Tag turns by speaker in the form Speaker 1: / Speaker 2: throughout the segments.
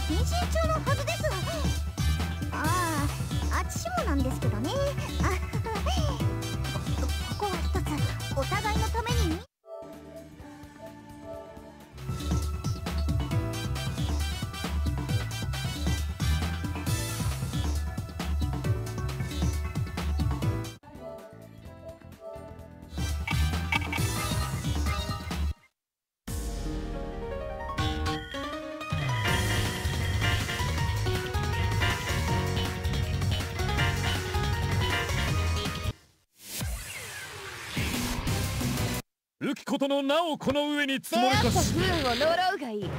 Speaker 1: 謹慎中のはずです。ああ、あっちもなんですけどね。ここは一つお互いのために。
Speaker 2: 浮きことの名をこの上に積もりかし、
Speaker 3: 出会った不運を呪うがいい。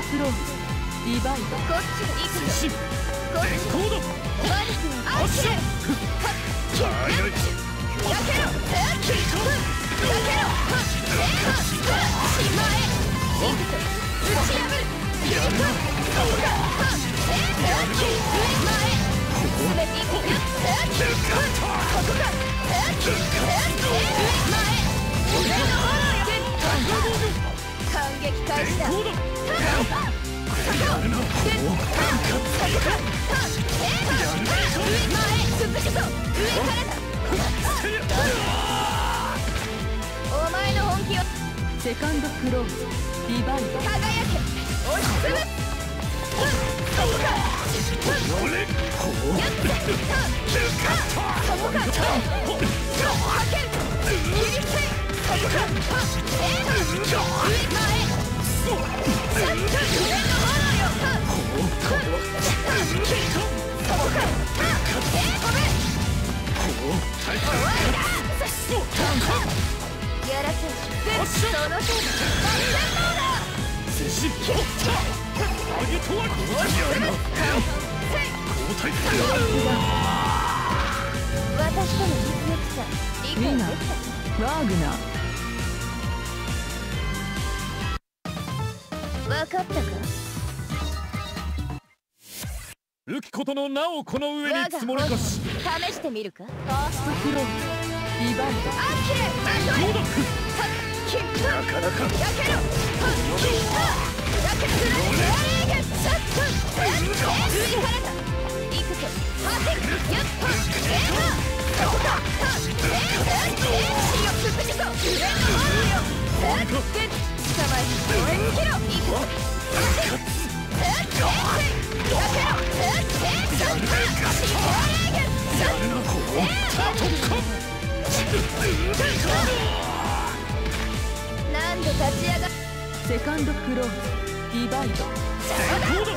Speaker 4: フローズディバイド。
Speaker 3: こっち行く
Speaker 2: 進
Speaker 3: ぞ。こっち
Speaker 2: コード
Speaker 3: マリスのアクション。やけろ。キック。やけろ。しまえ。行くぞ。打ち破る。やるな。そうだ。キック。前。詰めていくよ。キック。ここか。キック。前。俺の方へ。感激開始だ。
Speaker 2: コード
Speaker 3: お前の本気を
Speaker 4: セカンドクローズディバイド。
Speaker 3: 輝け押しつぶす。そこかやってそこかはける切りついそこか上前上の炎よそこか飛べ終わりだやらせその程度万全能だ
Speaker 2: 接近ターゲットは交代やるな交代
Speaker 3: 私との実力者理解できた。
Speaker 4: ワーグナー。
Speaker 3: 分かったか。
Speaker 2: 浮きことの名をこの上に積もりかし、
Speaker 3: 試してみるか。
Speaker 4: ファーストクローズディバイド。
Speaker 3: アキレ
Speaker 2: コード
Speaker 3: キック
Speaker 2: なかなか
Speaker 3: やけろキックやけろレーゲッシャット上からだ行くぞはけやっとそこか死をつぶしそう上の方よで捕まえ俺に切ろ行くぞやけろレーゲッシャットなんで立ち上がっ
Speaker 4: セカンドクローズディバイド。
Speaker 2: コード
Speaker 3: や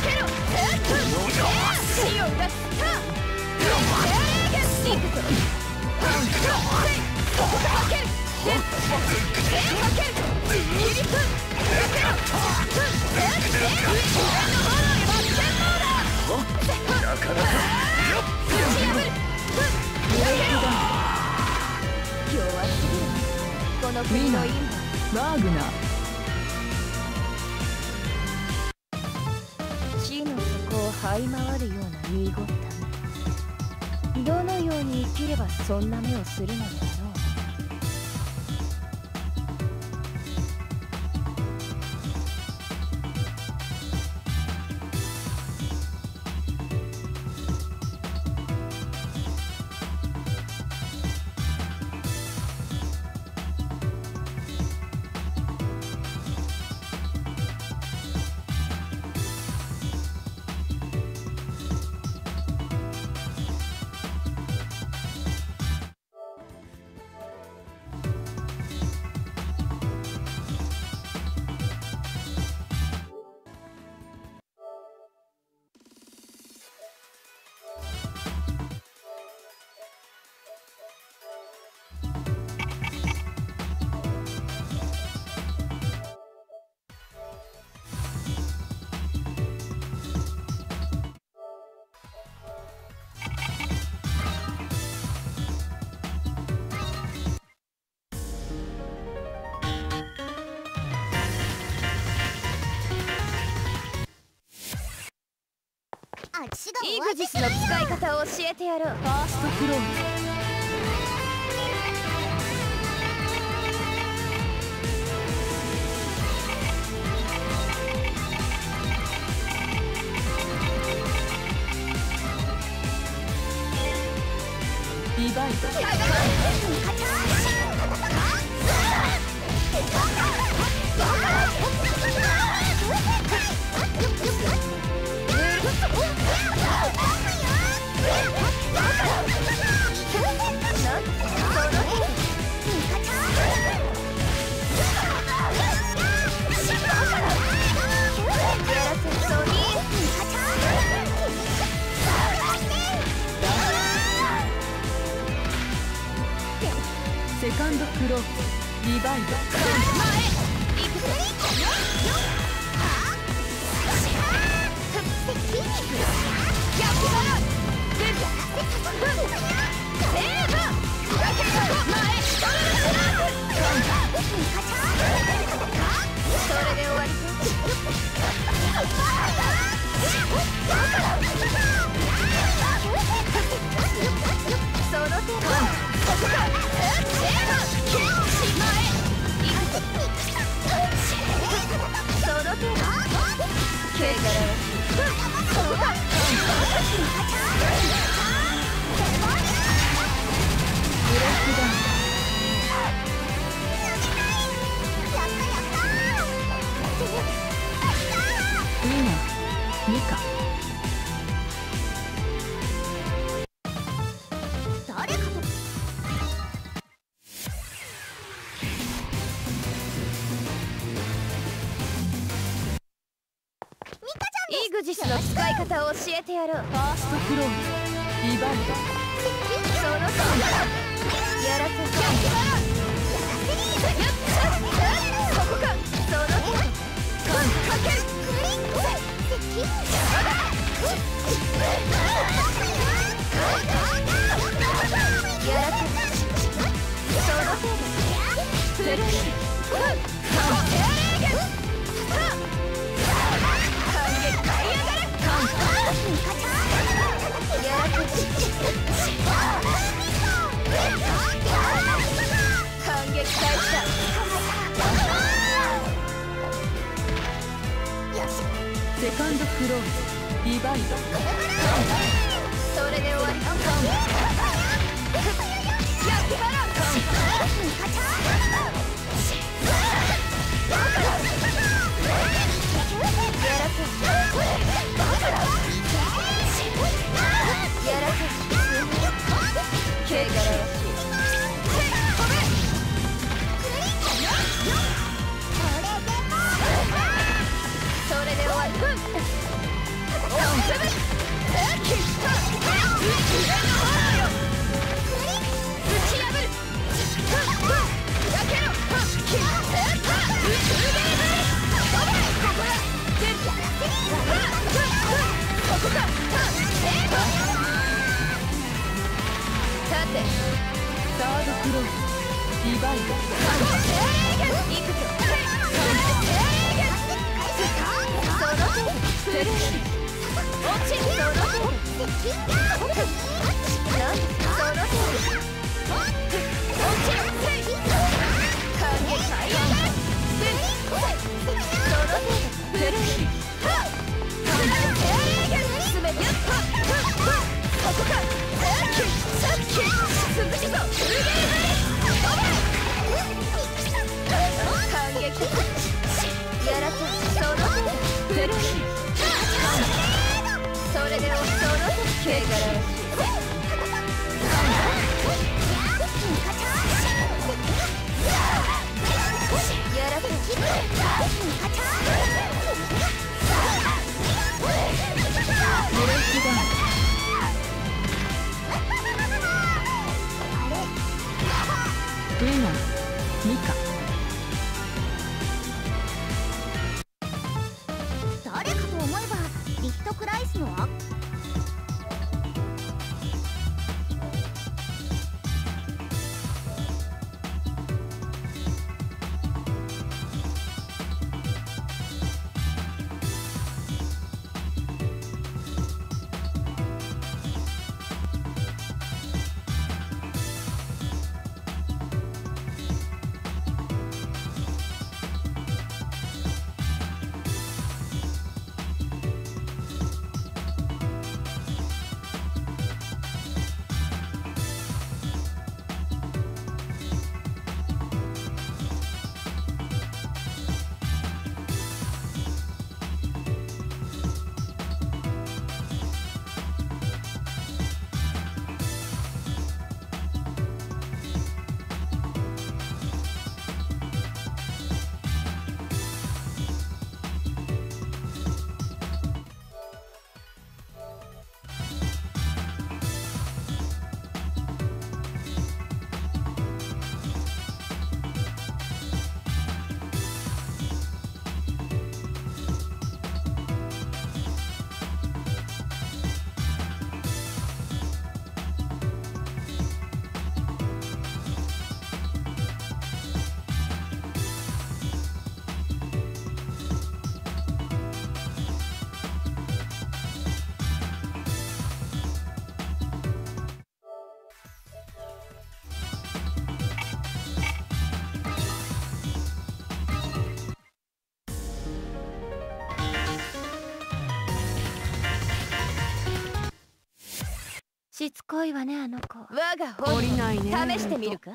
Speaker 3: けろシオンがスター行くぞそこかはけるはける切りつやけろ上の方へ真っ先頭だ
Speaker 2: なかなか
Speaker 3: 打ち破るやけろ弱すぎるこの国のインド
Speaker 4: ワーグナー。
Speaker 3: 地の底を這い回るような見事めどのように生きればそんな目をするのだろう。グジスの使い方を教えてやろう。
Speaker 4: ファーストクローディバイドセカンドクローディバイドウィナーミカ
Speaker 1: 誰かと
Speaker 3: イグジスの使い方を教えてやろう。
Speaker 4: ファーストクローディバイド
Speaker 3: そのとおりやらせここかそのとおりかけるやらせそのとおりセルキ
Speaker 4: セカンドクローディバイド
Speaker 3: それで終わりやってから
Speaker 4: サードクローディバイドウィナーミカ
Speaker 1: 誰かと思えばリフトクライスのしつこいわねあの子。
Speaker 3: 我が本
Speaker 4: 降りないね。
Speaker 3: 試してみるか。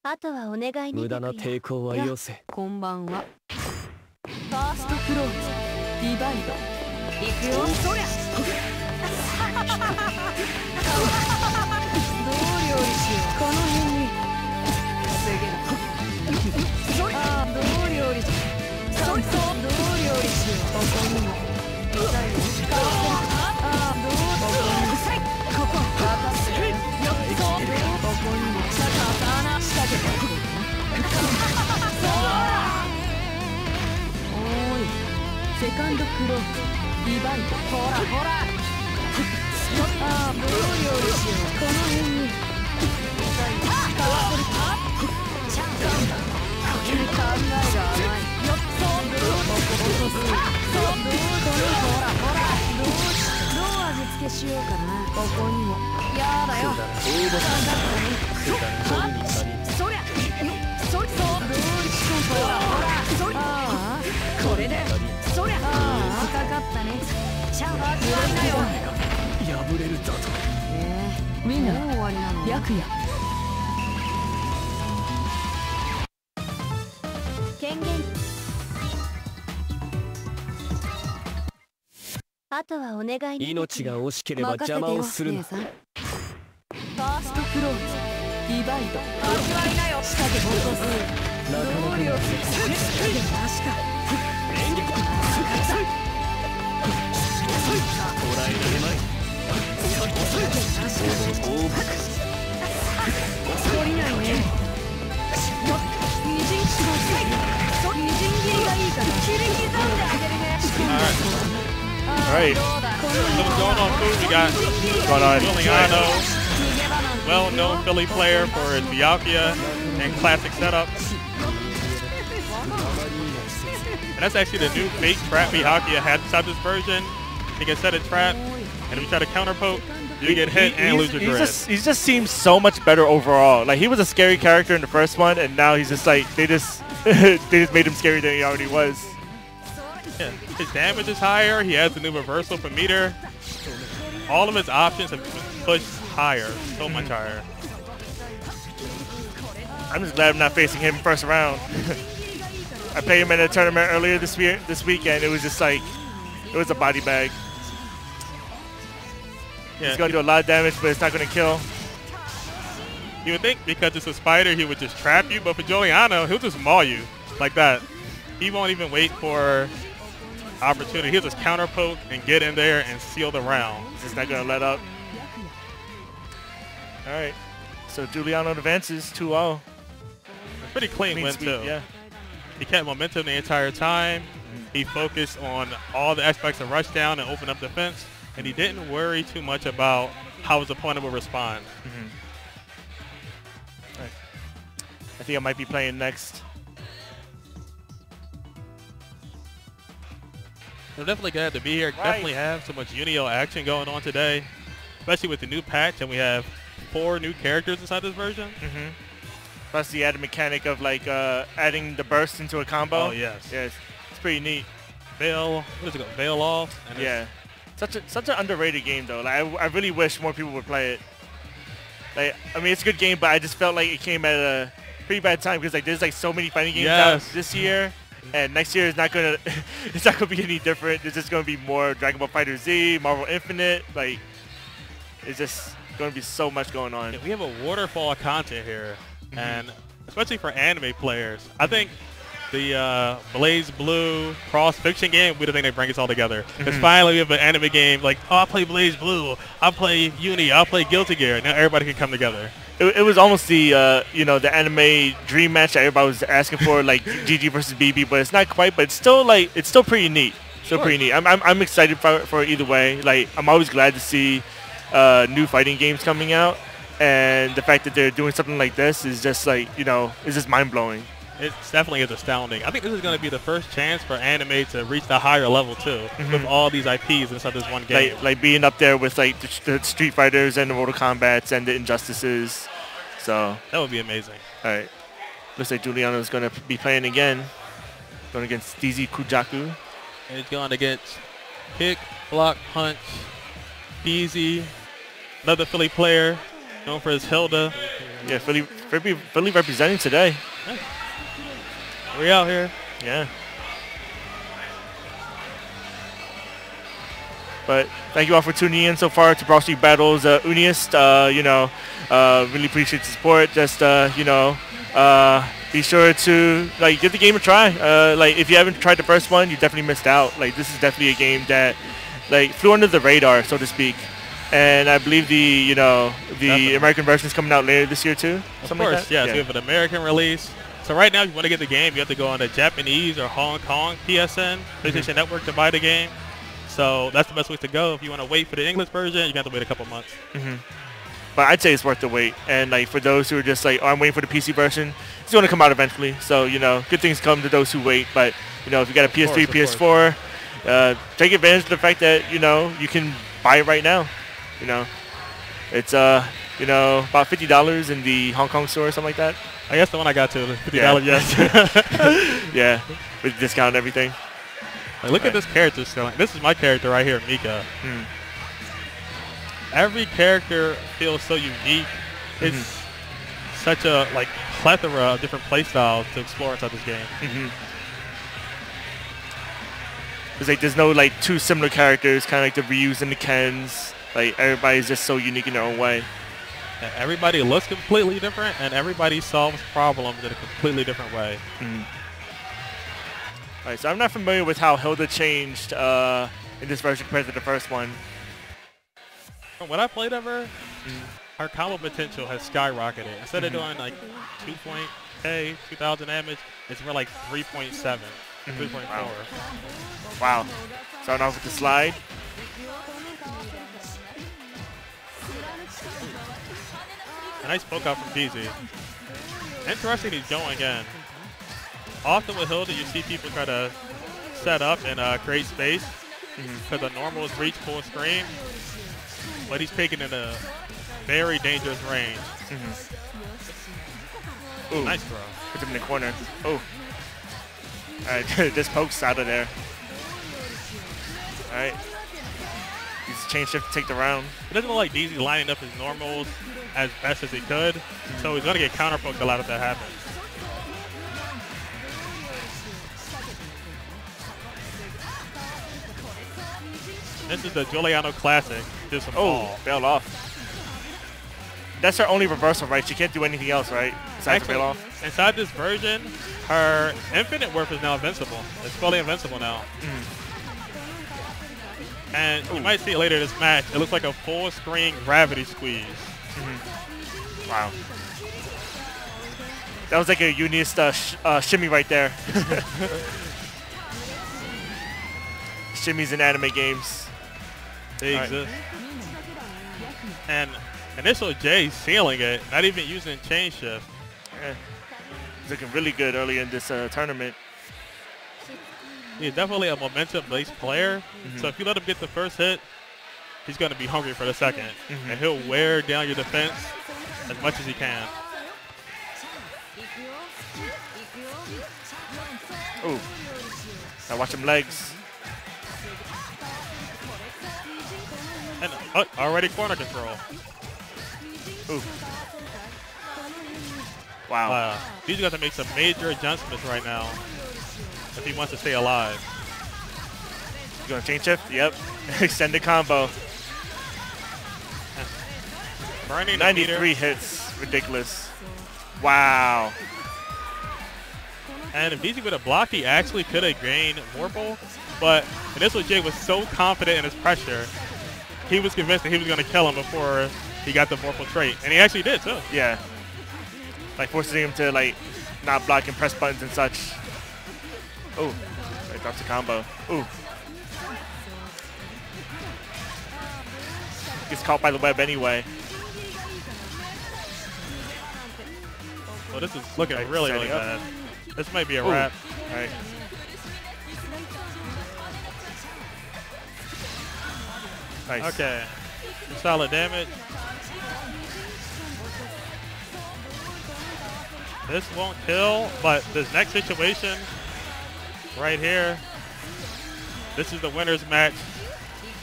Speaker 1: あとはお願いね。
Speaker 2: 無駄な抵抗はよせ。
Speaker 4: こんばんは。ファーストクローズディバイド。
Speaker 3: 行くよ。そりゃ。
Speaker 4: どう料理しよう。この辺にすげえ。ああ、どう料理しよう。どう料理しよう。ここにも痛いよ。ああ、どうここ渡すよ。ここにも刀仕掛けておく。おーい、セカンドクローズディバイド。ほらほら。ああ、どう料理しよう。この辺に痛いよ。かわせるか。チャンスなんだ。考えが甘いよ。そうどうボコボコする。そうどうこのほらほら。どう味付けしようかな。ここにもやだよ。
Speaker 3: そりゃ。そうどうしほらほら。そりゃ。これで。そりゃ。
Speaker 4: かかったね。
Speaker 3: チャンスないなよ。
Speaker 2: 破れるだと。
Speaker 4: ウィンナー終わりなの。白夜。
Speaker 1: 権限。あとはお願いね。
Speaker 2: 命が惜しければ邪魔をするな。
Speaker 4: ファーストクローズディバイド。
Speaker 3: 味わいなよ。
Speaker 4: 仕掛け落とす。どう料理する。確か。
Speaker 2: 演劇捕らえられまい。
Speaker 4: 降りないね。みじん切りがいいから切り刻んであげるね。
Speaker 5: Alright, so what's going on, food? We got Juliano, well-known Philly player for his Byakuya and classic setups. And that's actually the new fake trap Byakuya had inside this version. He can set a trap, and if you try to counter poke, you get hit and lose your grid.
Speaker 6: He just seems so much better overall. Like, he was a scary character in the first one, and now he's just like, they just made him scarier than he already was.
Speaker 5: Yeah, his damage is higher. He has the new reversal for meter. All of his options have been pushed higher, so much higher.
Speaker 6: I'm just glad I'm not facing him first round. I played him in a tournament earlier this weekend. It was just like, it was a body bag.
Speaker 5: Yeah,
Speaker 6: he's gonna do a lot of damage, but it's not gonna kill.
Speaker 5: You would think because it's a spider, he would just trap you, but for Juliano, he'll just maul you like that. He won't even wait for opportunity. He'll just counter poke and get in there and seal the round.
Speaker 6: He's not gonna let up. All right, so Juliano advances 2-0.
Speaker 5: Pretty clean win too.
Speaker 6: Yeah.
Speaker 5: He kept momentum the entire time. He focused on all the aspects of rush down and open up defense, and he didn't worry too much about how his opponent would respond.
Speaker 6: Right. I think I might be playing next.
Speaker 5: I'm definitely glad to be here.
Speaker 6: Right.
Speaker 5: Definitely have so much Unio action going on today, especially with the new patch, and we have 4 new characters inside this version.
Speaker 6: Plus the added mechanic of like adding the burst into a combo.
Speaker 5: Oh yes.
Speaker 6: Yes, it's pretty neat.
Speaker 5: Veil, what is it called? Veil off. And
Speaker 6: Yeah, such an underrated game though. Like I really wish more people would play it. Like I mean, it's a good game, but I just felt like it came at a pretty bad time because like there's like so many fighting games out this year, and next year is not gonna it's not gonna be any different. There's just gonna be more Dragon Ball FighterZ, Marvel Infinite. Like it's just gonna be so much going on.
Speaker 5: Yeah, we have a waterfall of content here, and especially for anime players, I think the Blaze Blue cross fiction game, we the thing that brings us all together. Because finally we have an anime game like, oh, I'll play Blaze Blue, I'll play Uni, I'll play Guilty Gear. Now everybody can come together.
Speaker 6: It was almost the you know, the anime dream match that everybody was asking for, like GG versus BB, but it's not quite. But it's still pretty neat. Still pretty neat. I'm excited for either way. Like, I'm always glad to see new fighting games coming out, and the fact that they're doing something like this is just like, you know, it's just mind blowing.
Speaker 5: It definitely is astounding. I think this is going to be the first chance for anime to reach the higher level too, with all these IPs inside this one game.
Speaker 6: Like being up there with like the Street Fighters and the Mortal Kombats and the Injustices. So
Speaker 5: that would be amazing.
Speaker 6: All right, looks like Juliano is going to be playing again, going against DZ Kujaku.
Speaker 5: And he's going against Kick, Block, Punch, DZ, another Philly player known for his Hilda.
Speaker 6: Yeah, Philly representing today.
Speaker 5: Hey. We out here.
Speaker 6: Yeah. But thank you all for tuning in so far to Brawl Street Battles. UNIST, you know, really appreciate the support. Just, you know, be sure to like give the game a try. Like, if you haven't tried the first one, you definitely missed out. Like, this is definitely a game that like flew under the radar, so to speak. And I believe the definitely. American version is coming out later this year too.
Speaker 5: Of course,
Speaker 6: like that?
Speaker 5: Yeah. So we have an American release. So right now, if you want to get the game, you have to go on the Japanese or Hong Kong PSN, PlayStation Network, to buy the game. So that's the best way to go. If you want to wait for the English version, you have to wait a couple months.
Speaker 6: But I'd say it's worth the wait. And like for those who are just like, oh, I'm waiting for the PC version, it's going to come out eventually. So, you know, good things come to those who wait. But, you know, if you got a PS3, PS4, take advantage of the fact that, you know, you can buy it right now. You know, it's, you know, about $50 in the Hong Kong store or something like that.
Speaker 5: I guess the one I got to, $50, yes.
Speaker 6: Yeah, with discount and everything.
Speaker 5: Like, look at this character selling. This is my character right here, Mika. Every character feels so unique. It's such a like plethora of different play styles to explore inside this game.
Speaker 6: It's like there's no like two similar characters, kind of like the Ryus and the Kens. Like, everybody's just so unique in their own way.
Speaker 5: And everybody looks completely different, and everybody solves problems in a completely different way.
Speaker 6: All right, so I'm not familiar with how Hilda changed in this version compared to the first one.
Speaker 5: From what I played of her, her combo potential has skyrocketed. Instead of doing like 2.K, 2,000 damage, it's more like 3.7, 3.4.
Speaker 6: Wow. Starting off with the slide.
Speaker 5: A nice poke out from DZ. Interesting he's going in. Often with Hilda, you see people try to set up and create space because the normal is reach full screen, but he's taking it in a very dangerous range.
Speaker 6: Ooh,
Speaker 5: nice throw.
Speaker 6: Put him in the corner. Oh. All right, this poke's out of there. All right. He's chain shift to take the round.
Speaker 5: It doesn't look like DZ lining up his normals as best as he could, so he's going to get counter poked a lot if that happens. This is the Giuliano Classic. Just some ball.
Speaker 6: Bailed off. That's her only reversal, right? She can't do anything else, right? Besides bail off.
Speaker 5: Inside this version, her infinite worth is now invincible. It's fully invincible now. And you might see it later in this match. It looks like a full screen gravity squeeze.
Speaker 6: Wow. That was like a UNIST shimmy right there. Shimmies in anime games.
Speaker 5: They exist. And initial J sealing it, not even using chain shift.
Speaker 6: Yeah. He's looking really good early in this tournament.
Speaker 5: He's definitely a momentum-based player, so if you let him get the first hit, he's going to be hungry for the second, and he'll wear down your defense as much as he can.
Speaker 6: Ooh. Now watch him legs.
Speaker 5: And already corner control.
Speaker 6: Ooh. Wow.
Speaker 5: He's got to make some major adjustments right now if he wants to stay alive.
Speaker 6: You going to chain shift? Yep. Extended combo.
Speaker 5: Burning
Speaker 6: 93 hits. Ridiculous. Wow.
Speaker 5: And if DZ would have blocked, he actually could have gained Vorpal. But Initial J was so confident in his pressure, he was convinced that he was going to kill him before he got the Vorpal trait. And he actually did, too.
Speaker 6: Yeah. Like, forcing him to, like, not block and press buttons and such. Oh, like, drops a combo. Ooh. Gets caught by the web anyway.
Speaker 5: Well, this is looking really, really bad. This might be a wrap.
Speaker 6: All right. Nice.
Speaker 5: Okay. Some solid damage. This won't kill, but this next situation right here, this is the winner's match.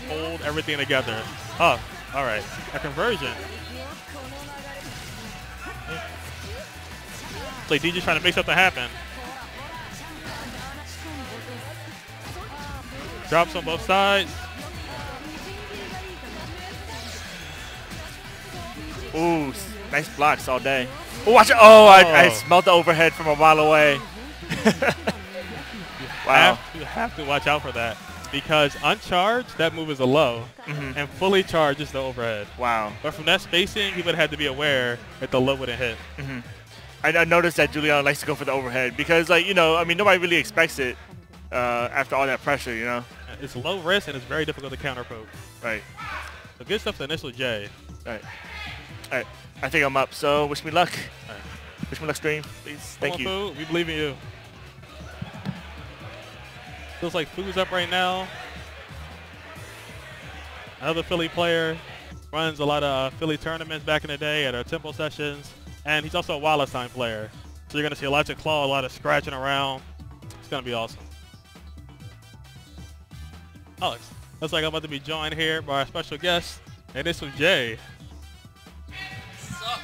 Speaker 5: Hold everything together. Oh, all right. A conversion. It's like DJ's trying to make something happen. Drops on both sides.
Speaker 6: Ooh, nice blocks all day. Oh, watch it. Oh, I smelled the overhead from a mile away. Wow.
Speaker 5: You have to watch out for that. Because uncharged, that move is a low. And fully charged is the overhead.
Speaker 6: Wow.
Speaker 5: But from that spacing, he would have had to be aware that the low wouldn't hit.
Speaker 6: I noticed that Juliano likes to go for the overhead because, like, you know, I mean, nobody really expects it after all that pressure, you know?
Speaker 5: It's low risk and it's very difficult to counter poke.
Speaker 6: Right.
Speaker 5: So good stuff to Initial J.
Speaker 6: All right. I think I'm up, so wish me luck.
Speaker 5: All right.
Speaker 6: Wish me luck, stream, please. Thank you.
Speaker 5: Fu, we believe in you. Feels like Fu's up right now. Another Philly player. Runs a lot of Philly tournaments back in the day at our Temple sessions. And he's also a Wallenstein player. So you're going to see lots of claw, a lot of scratching around. It's going to be awesome. Alex, looks like I'm about to be joined here by our special guest, Initial J.
Speaker 7: What's up?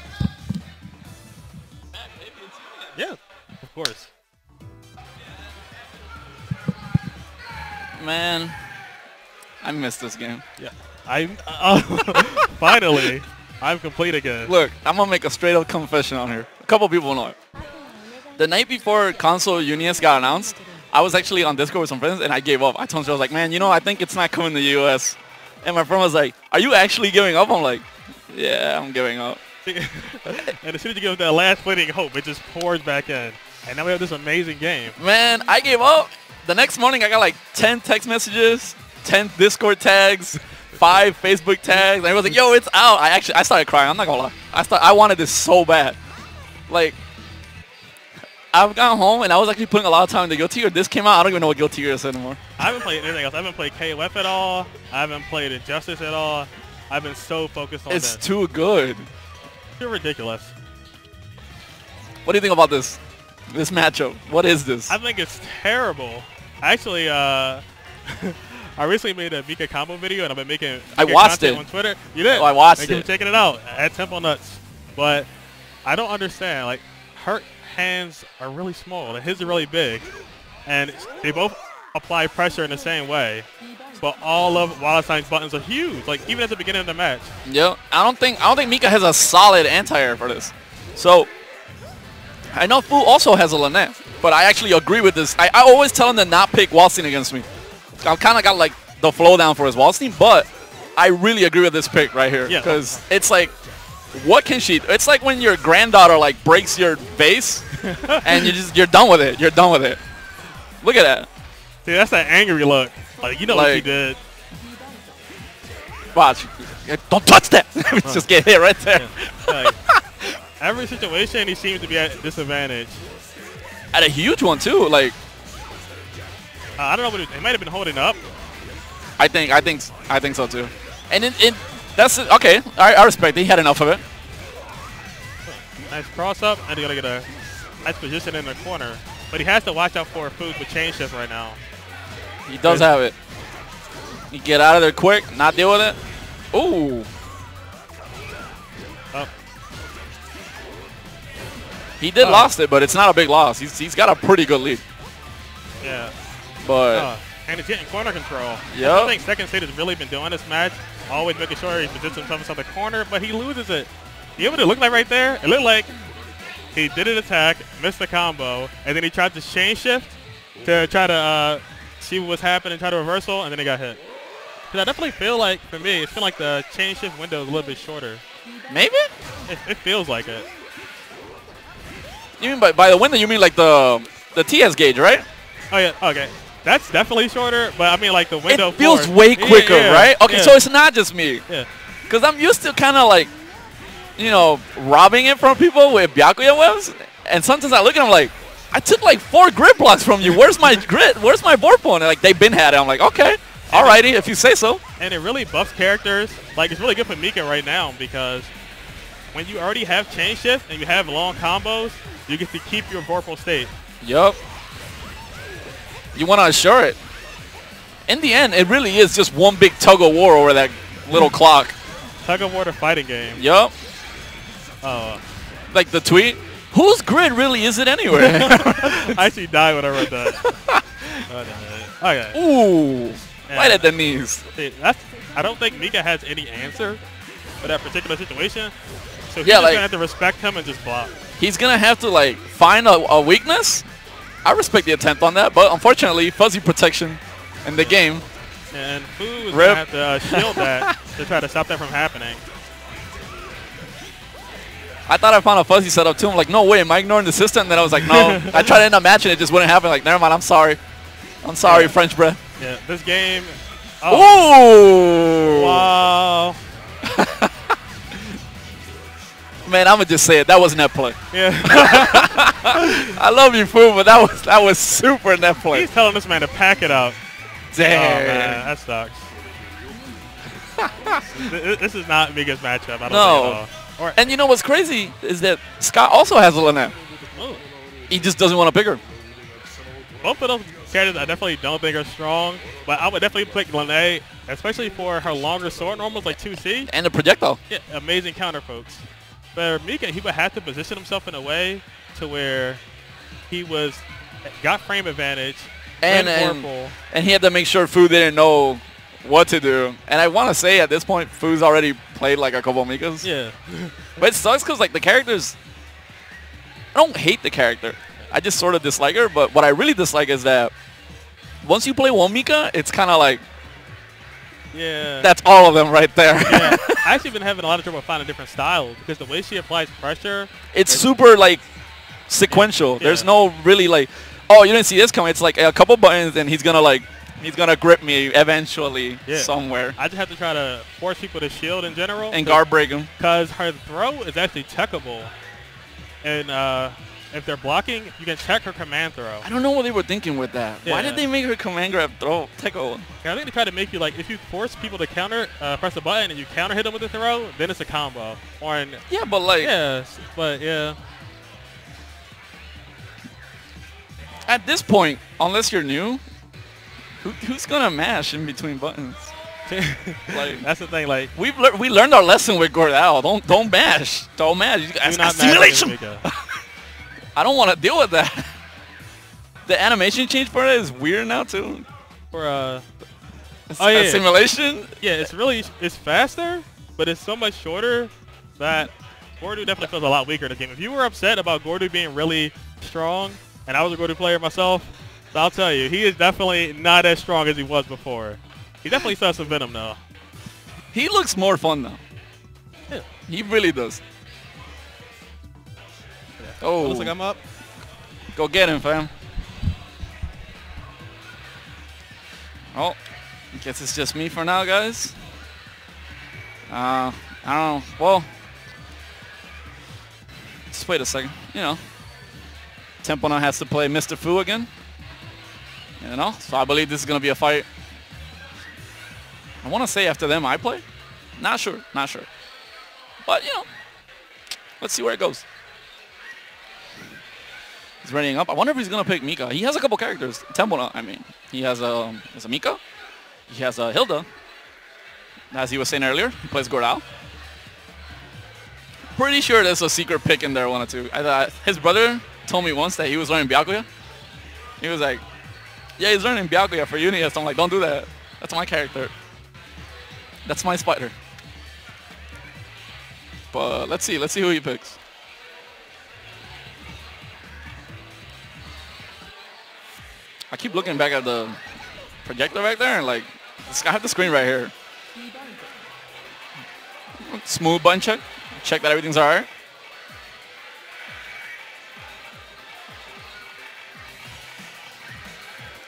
Speaker 7: Matt, maybe it's you again.
Speaker 5: Yeah, of course.
Speaker 7: Man, I missed this game.
Speaker 5: Yeah. Finally, I'm complete again.
Speaker 7: Look, I'm gonna make a straight up confession on here. A couple people know it. The night before console UNIST got announced, I was actually on Discord with some friends and I gave up. I told them, I was like, man, you know, I think it's not coming to the US. And my friend was like, are you actually giving up? I'm like, yeah, I'm giving up.
Speaker 5: And as soon as you give that last fleeting hope, it just pours back in. And now we have this amazing game.
Speaker 7: Man, I gave up. The next morning, I got like 10 text messages, 10 Discord tags, 5 Facebook tags. And I was like, yo, it's out. I started crying. I'm not going to lie. I wanted this so bad. Like, I've gone home, and I was actually putting a lot of time into Guilty Gear. This came out. I don't even know what Guilty Gear is anymore.
Speaker 5: I haven't played anything else. I haven't played KOF at all. I haven't played Injustice at all. I've been so focused on
Speaker 7: It's
Speaker 5: this.
Speaker 7: too good.
Speaker 5: You're ridiculous.
Speaker 7: What do you think about this matchup? What is this?
Speaker 5: I think it's terrible. Actually, I recently made a Mika combo video, and I've been making
Speaker 7: I watched it
Speaker 5: on Twitter. You did?
Speaker 7: Oh, I watched
Speaker 5: Thank you
Speaker 7: it.
Speaker 5: for checking it out at Temple Nuts. But I don't understand. Like, her hands are really small, and his are really big, and they both apply pressure in the same way. But all of Wallenstein's buttons are huge. Like, even at the beginning of the match.
Speaker 7: Yeah, I don't think Mika has a solid anti-air for this. So I know Fu also has a Lynette, but I actually agree with this. I always tell him to not pick Wallstein against me. I've kind of got like the flow down for his Wallstein, but I really agree with this pick right here because it's like, what can she? It's like when your granddaughter like breaks your vase, and you're done with it. You're done with it. Look at that.
Speaker 5: See, that's that angry look. Like, you know what she did.
Speaker 7: Watch. Don't touch that. Just get hit right there.
Speaker 5: Yeah. Like, every situation, he seems to be at a disadvantage.
Speaker 7: At a huge one too. Like,
Speaker 5: I don't know what he might have been holding up.
Speaker 7: I think so too. And that's it. Okay. I respect it. He had enough of it.
Speaker 5: Nice cross up, and he's gonna get a nice position in the corner. But he has to watch out for food with chain shift right now.
Speaker 7: He does have it. You get out of there quick, not deal with it. Ooh.
Speaker 5: Oh.
Speaker 7: He did lost it, but it's not a big loss. He's got a pretty good lead.
Speaker 5: Yeah.
Speaker 7: But
Speaker 5: and he's getting corner control.
Speaker 7: Yeah.
Speaker 5: I think Second State has really been doing this match, always making sure he positions himself inside the corner, but he loses it. You know what it looked like right there? It looked like he did an attack, missed the combo, and then he tried to chain shift to try to see what was happening, try to reversal, and then he got hit. Because I definitely feel like, for me, it feels like the chain shift window is a little bit shorter.
Speaker 7: Maybe?
Speaker 5: It feels like it.
Speaker 7: You mean by the window, you mean like the TS gauge, right?
Speaker 5: Oh, yeah, okay. That's definitely shorter, but I mean like the window.
Speaker 7: It feels
Speaker 5: forward.
Speaker 7: way quicker,
Speaker 5: Yeah,
Speaker 7: right? Okay,
Speaker 5: yeah.
Speaker 7: so it's not just me.
Speaker 5: Yeah.
Speaker 7: Because I'm used to kind of like, you know, robbing it from people with Byakuya webs. And sometimes I look at them like, I took like 4 grid blocks from you. Where's my grid? Where's my board point? And like, they've been had it. I'm like, okay, alrighty, if you say so.
Speaker 5: And it really buffs characters. Like, it's really good for Mika right now because when you already have chain shift and you have long combos, you get to keep your Vorpal state.
Speaker 7: Yup. You want to assure it. In the end, it really is just one big tug of war over that little clock.
Speaker 5: Tug of war to fighting game.
Speaker 7: Yup.
Speaker 5: Oh.
Speaker 7: Like the tweet, whose grid really is it anyway?
Speaker 5: I actually died when I read that. Okay.
Speaker 7: Ooh.
Speaker 5: Yeah.
Speaker 7: Right at the knees.
Speaker 5: See, I don't think Mika has any answer for that particular situation. So he's
Speaker 7: Yeah,
Speaker 5: just
Speaker 7: like-
Speaker 5: going to have to respect him and just block.
Speaker 7: He's going to have to like find a weakness. I respect the attempt on that, but unfortunately, fuzzy protection in the game.
Speaker 5: And Fu is going
Speaker 7: Rip.
Speaker 5: to have to shield that to try to stop that from happening.
Speaker 7: I thought I found a fuzzy setup too. I'm like, no way, am I ignoring the system? And then I was like, no. I tried to end up matching it, just wouldn't happen. Like, never mind, I'm sorry. I'm sorry,
Speaker 5: Yeah.
Speaker 7: French breath.
Speaker 5: Yeah, this game. Oh.
Speaker 7: Ooh!
Speaker 5: Wow.
Speaker 7: Man, I'm gonna just say it. That was net play.
Speaker 5: Yeah.
Speaker 7: I love you, Fu, but that was super net play.
Speaker 5: He's telling this man to pack it up.
Speaker 7: Damn.
Speaker 5: Oh, man, that sucks. This is not Mika's matchup. I don't
Speaker 7: No.
Speaker 5: think at all. Or,
Speaker 7: And you know what's crazy is that Scott also has a Lynette.
Speaker 5: oh,
Speaker 7: He just doesn't want to pick her.
Speaker 5: both of those characters I definitely don't think are strong, but I would definitely pick Lene, especially for her longer sword, almost like 2C.
Speaker 7: And the projectile.
Speaker 5: Yeah, amazing counter pokes. For Mika, he would have to position himself in a way to where he got frame advantage,
Speaker 7: And
Speaker 5: Vorpal.
Speaker 7: and he had to make sure Fu didn't know what to do. And I want to say at this point, Fu's already played like a couple of Mikas.
Speaker 5: Yeah.
Speaker 7: But it sucks because like the characters, I don't hate the character. I just sort of dislike her. But what I really dislike is that once you play one Mika, it's kind of like,
Speaker 5: Yeah.
Speaker 7: that's all of them right there.
Speaker 5: Yeah. I actually been having a lot of trouble finding different styles because the way she applies pressure.
Speaker 7: It's super like sequential.
Speaker 5: Yeah.
Speaker 7: There's no really like, oh, you didn't see this coming. It's like a couple buttons and he's gonna grip me eventually
Speaker 5: Yeah.
Speaker 7: somewhere
Speaker 5: I just have to try to force people to shield in general.
Speaker 7: and guard break him.
Speaker 5: Because her throw is actually techable. And if they're blocking, you can check her command throw.
Speaker 7: I don't know what they were thinking with that. Why
Speaker 5: Yeah.
Speaker 7: did they make her command grab throw tackle?
Speaker 5: And I think they try to make you like, if you force people to counter, press a button and you counter hit them with the throw, then it's a combo. Or in,
Speaker 7: Yeah, but like
Speaker 5: yes, but yeah.
Speaker 7: at this point, unless you're new, who's gonna mash in between buttons? Like
Speaker 5: That's the thing. Like,
Speaker 7: we learned our lesson with Gordal. Don't mash. Don't mash. You
Speaker 5: do
Speaker 7: guys
Speaker 5: not
Speaker 7: simulation.
Speaker 5: match Mika.
Speaker 7: I don't want to deal with that. The animation change for it is weird now too.
Speaker 5: For
Speaker 7: A
Speaker 5: yeah.
Speaker 7: simulation.
Speaker 5: yeah, it's faster, but it's so much shorter that Gordu definitely feels a lot weaker in the game. If you were upset about Gordu being really strong, and I was a Gordu player myself, so I'll tell you, he is definitely not as strong as he was before. He definitely still has some venom though.
Speaker 7: He looks more fun now.
Speaker 5: Yeah.
Speaker 7: He really does. Oh,
Speaker 5: Looks like I'm up.
Speaker 7: go get him, fam. Oh, I guess it's just me for now, guys. I don't know. Well, just wait a second. You know, Tempona has to play Mr. Fu again. You know, so I believe this is going to be a fight. I want to say after them I play. Not sure. But, you know, let's see where it goes. He's readying up. I wonder if he's going to pick Mika. He has a couple characters. Tempona, I mean. He has a Mika. He has a Hilda. As he was saying earlier, he plays Gordal. Pretty sure there's a secret pick in there, one or two. His brother told me once that he was learning Byakuya. He was like, yeah, he's learning Byakuya for UNIST. I'm like, don't do that. That's my character. That's my spider. But let's see who he picks. I keep looking back at the projector right there and like, I have the screen right here. Smooth button check. Check that everything's all right.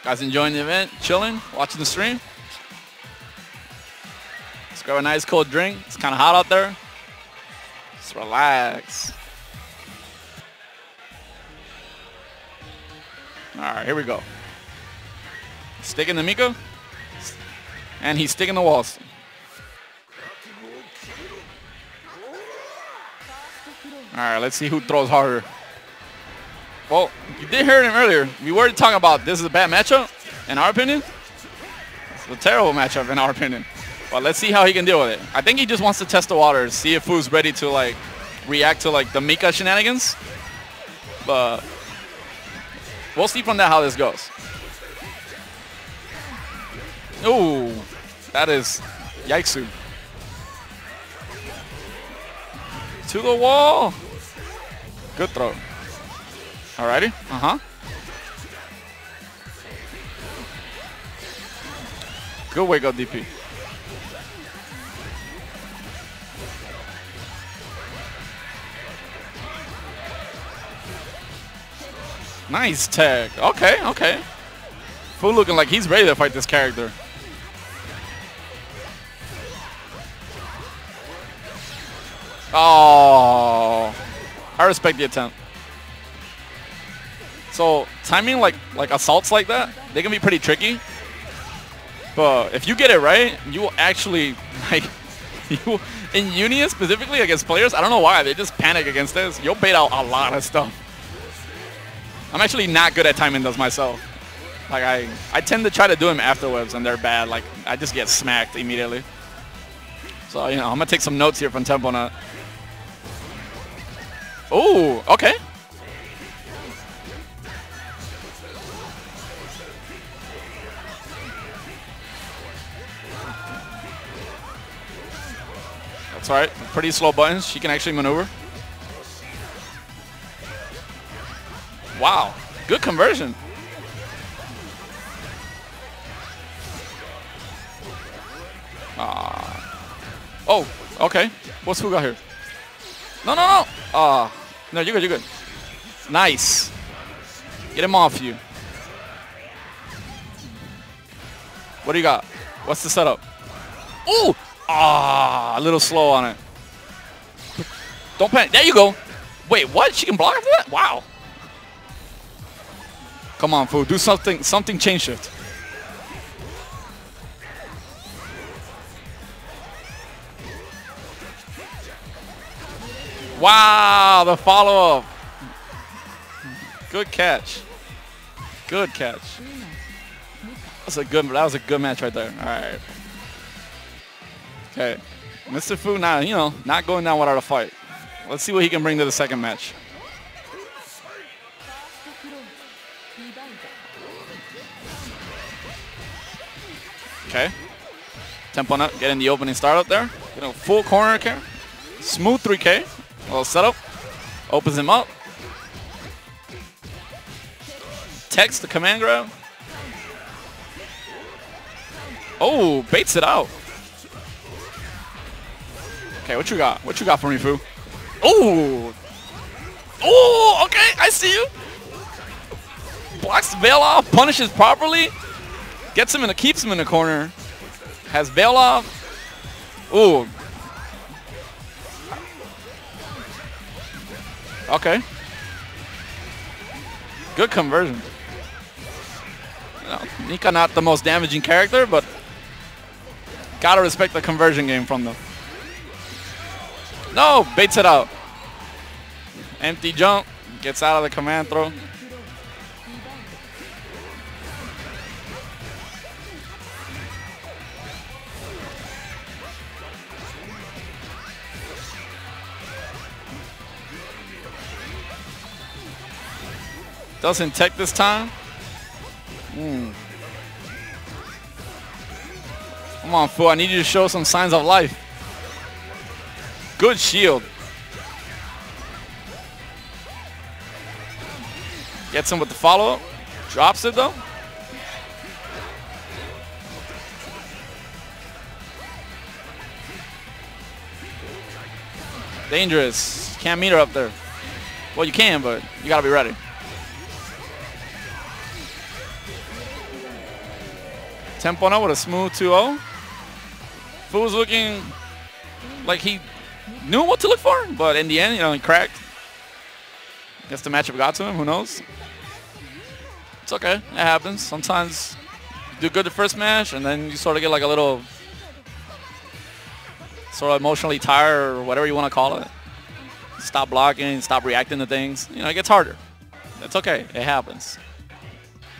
Speaker 7: Guys enjoying the event, chilling, watching the stream. Let's grab a nice cold drink. It's kind of hot out there. Just relax. All right, here we go. Sticking the Mika. And he's sticking the walls. All right, let's see who throws harder. Well, you did hear him earlier. We were talking about this is a bad matchup, in our opinion. It's a terrible matchup, in our opinion. But let's see how he can deal with it. I think he just wants to test the waters, see if Fu's ready to like react to like the Mika shenanigans. But we'll see from that how this goes. Ooh, that is yikes. To the wall. Good throw. Alrighty. Good wake up DP. Nice tag. Okay, okay. Fu looking like he's ready to fight this character. Oh, I respect the attempt. So timing like assaults like that, they can be pretty tricky. But if you get it right, you will actually like you in UNIST specifically against players. I don't know why they just panic against this. You'll bait out a lot of stuff. I'm actually not good at timing those myself. Like I tend to try to do them afterwards, and they're bad. Like I just get smacked immediately. So you know I'm gonna take some notes here from Tempo Nut. Oh, okay. That's all right. Pretty slow buttons. She can actually maneuver. Wow. Good conversion. Oh, okay. What's who got here? No, no, no. No, you're good, you're good. Nice. Get him off you. What do you got? What's the setup? Ooh! A little slow on it. Don't panic. There you go. Wait, what? She can block after that? Wow. Come on, Fu. Do something chain shift. Wow, the follow-up. Good catch. Good catch. That was a good match right there. All right. Okay. Mr. Fu now, you know, not going down without a fight. Let's see what he can bring to the second match. Okay. Tempo Nut getting the opening start up there. You know, full corner care. Smooth 3K. A little setup. Opens him up. Text the command grab. Oh, baits it out. Okay, what you got? What you got for me, Fu? Oh! Oh, okay, I see you. Blocks the bail off, punishes properly. Gets him in keeps him in the corner. Has bail off. Ooh. Okay. Good conversion. You know, Mika not the most damaging character, but gotta respect the conversion game from them. No, baits it out. Empty jump, gets out of the command throw. Doesn't tech this time. Come on, Fu. I need you to show some signs of life. Good shield. Gets him with the follow-up. Drops it, though. Dangerous. Can't meet her up there. Well, you can, but you gotta be ready. Tempo now with a smooth 2-0. Fu's looking like he knew what to look for, but in the end, you know, he cracked. Guess the matchup got to him. Who knows? It's okay. It happens. Sometimes you do good the first match, and then you sort of get like a little sort of emotionally tired or whatever you want to call it. Stop blocking, stop reacting to things. You know, it gets harder. It's okay. It happens.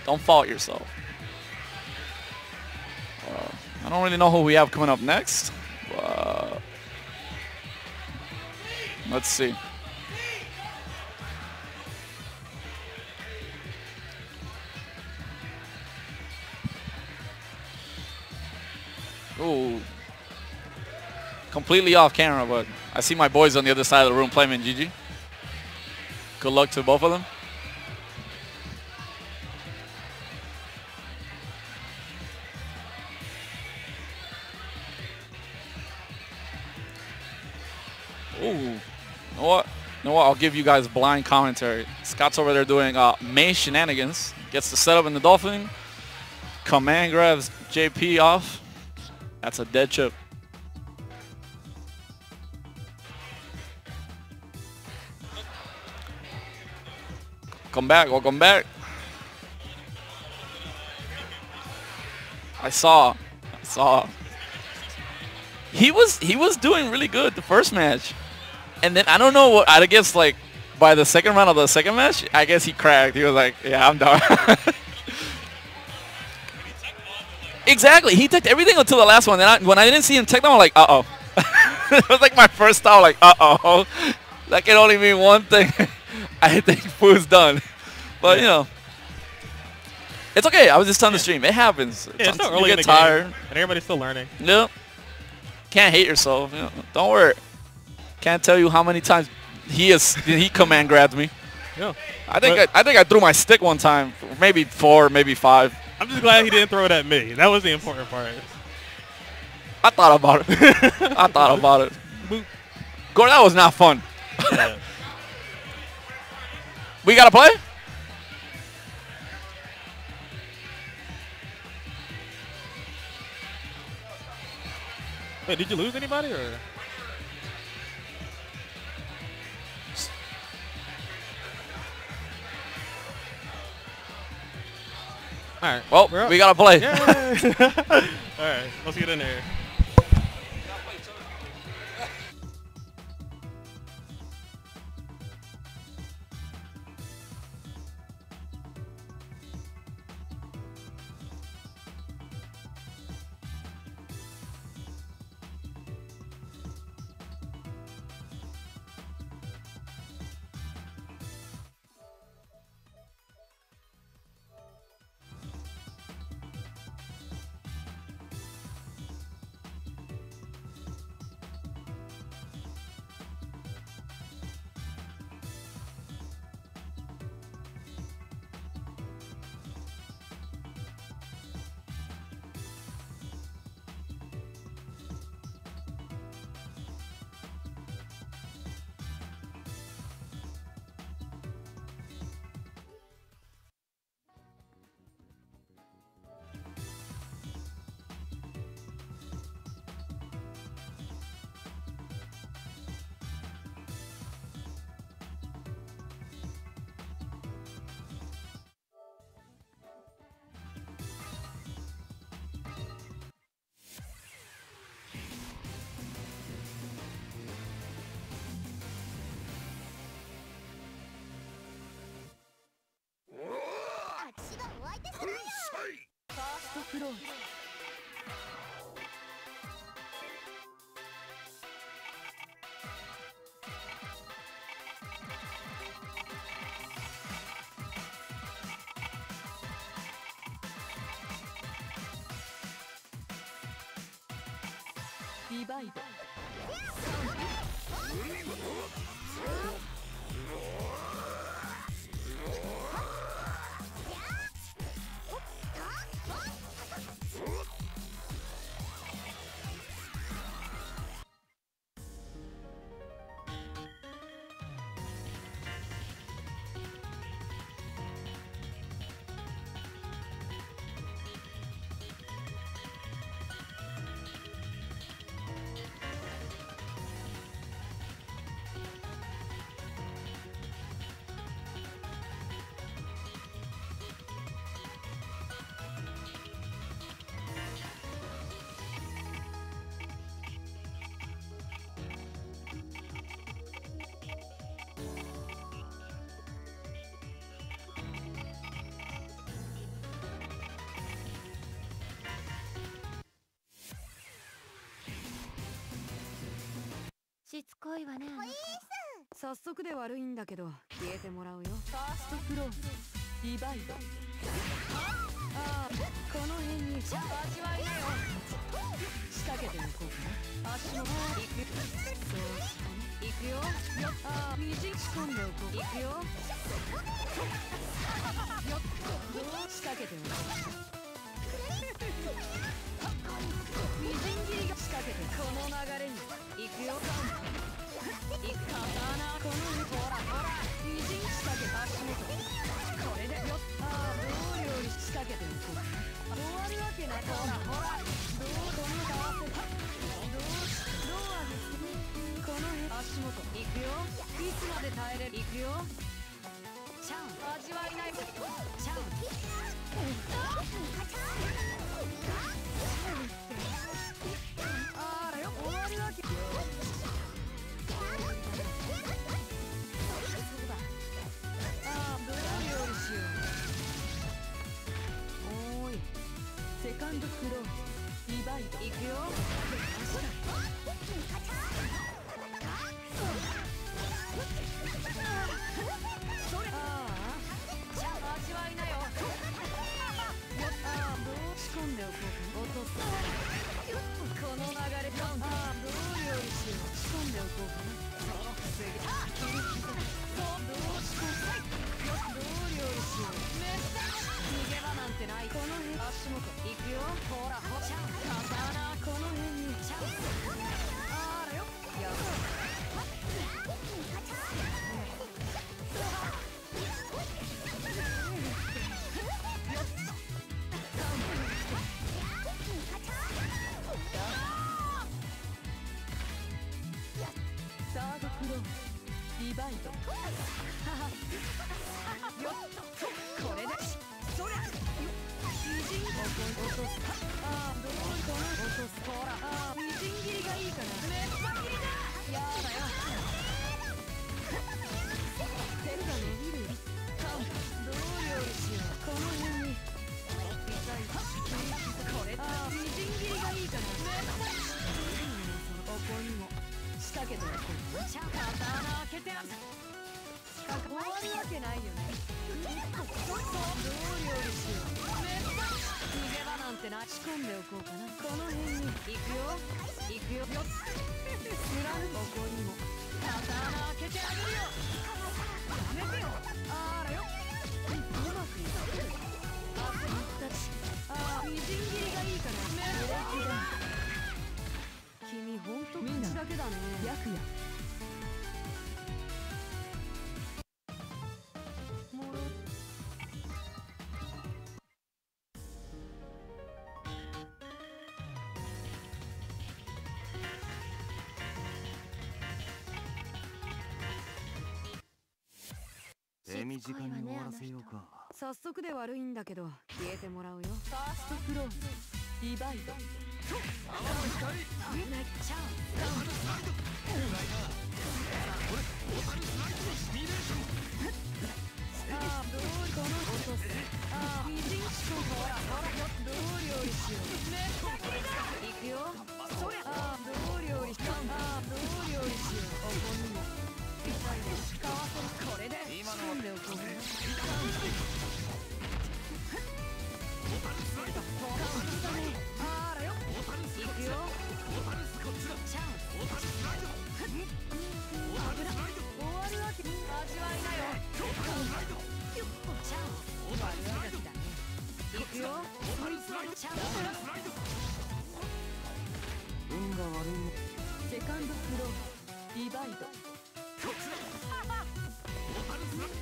Speaker 7: Don't fault yourself. I don't really know who we have coming up next. Let's see. Ooh. Completely off camera, but I see my boys on the other side of the room playing GG. Good luck to both of them. Ooh. You know what? I'll give you guys blind commentary. Scott's over there doing May shenanigans. Gets the setup in the Dolphin. Command grabs JP off. That's a dead chip. Come back, welcome back. I saw. He was doing really good the first match. And then I don't know what, I guess like by the second round of the second match, I guess he cracked. He was like, yeah, I'm done. Exactly. He took everything until the last one. Then when I didn't see him take them, I'm like, uh-oh. It was like my first thought, like, uh-oh. That can only mean one thing. I think Fu's done. But, you know, it's okay. I was just on the stream. It happens.
Speaker 5: Yeah, it's still early
Speaker 7: you
Speaker 5: in
Speaker 7: get
Speaker 5: the
Speaker 7: tired.
Speaker 5: game, and everybody's still learning.
Speaker 7: Yep. Can't hate yourself. You know, don't worry. Can't tell you how many times he command grabbed me.
Speaker 5: Yeah.
Speaker 7: I think I threw my stick one time, maybe 4, maybe 5.
Speaker 5: I'm just glad he didn't throw it at me. That was the important part.
Speaker 7: I thought about it. I thought about it. Gore, that was not fun.
Speaker 5: Yeah.
Speaker 7: We gotta play?
Speaker 5: Wait, did you lose anybody or? All right.
Speaker 7: Well, we gotta play.
Speaker 5: Yeah. All right. Let's get in there.
Speaker 4: Divide.
Speaker 1: しつこいわね。
Speaker 4: 早速で悪いんだけど消えてもらうよ。ファーストクローズディバイド。ああ、この辺に味わいなよ。仕掛けておこうかな。足の行く。そうしてね。行くよ。よっ、ああ、みじん仕込んでおこう。行くよ。よっ、どう仕掛けておこう。みじん切りが仕掛けてこの流れに行くよ。行くかな。このほらほら、みじん仕掛けた足元。これでよっ、ああ、どう料理仕掛けておこうかな。終わるわけない。ほらほら、どうこの合わせどう味付け。この辺足元行くよ。いつまで耐えれる。行くよ。チャン味わいない。チャンあらよ、終わるわけ。そうだ。ああ、どう料理しよう。おーい、セカンドクローディバイド。行くよ。それ。ああ、じゃあ味わいなよ。ああ、どう仕込んでおこうか。落とす。この流れ。ああ、どう料理しよう。仕込んでおこうかな。そう、すげえ。切り刻む。そう、どう仕込む。よっ、どう料理しよう。めっちゃ逃げ場なんてない。この辺足元行くよ。ほらほら、刀この辺に。あらよ、やばい。サードクローディバイド。よっと、これでそりゃよっ、みじん落とす。ああ、どうこの落とす。ほら、ああ、みじん切りがいいかな。めっちゃ切りだ。やだよ。手が伸びるよ。カウンどう料理しよう。この辺に痛い。これ、ああ、みじん切りがいいかな。めっちゃここにも仕掛けておこう。刀開けてある。終わるわけないよね。どう料理しよう。めっちゃ逃げ場なんてな。仕込んでおこうかな。この辺に行くよ。行くよ。よっ、貫ここにも刀開けてあげるよ。やめてよ。あらよ、うまくいってる。焦ったし。ああ、みじん切りがいいから。めっちゃ君ほんと口だけだね。やくやもろ。
Speaker 2: 手短に終わらせようか。
Speaker 4: 早速で悪いんだけど消えてもらうよ。ファーストクローズディバイド。危ない。チャンああ、どうこの落とす。ああ、みじんしこ。ほらほら、よっ、どう料理しよう。めっちゃ切りだ。行くよ。そりゃ。ああ、どう料理しよう。ああ、どう料理しよう。ここにも痛いね。かわせる。これで仕込んでおこうかな。あらよ、行くよ。チャンス。危ない。終わるわけ。味わいなよ。チャンス。悪あがきだね。行くよ。そいつのチャンス。
Speaker 2: 運が悪い。
Speaker 4: セカンドクローディバイド。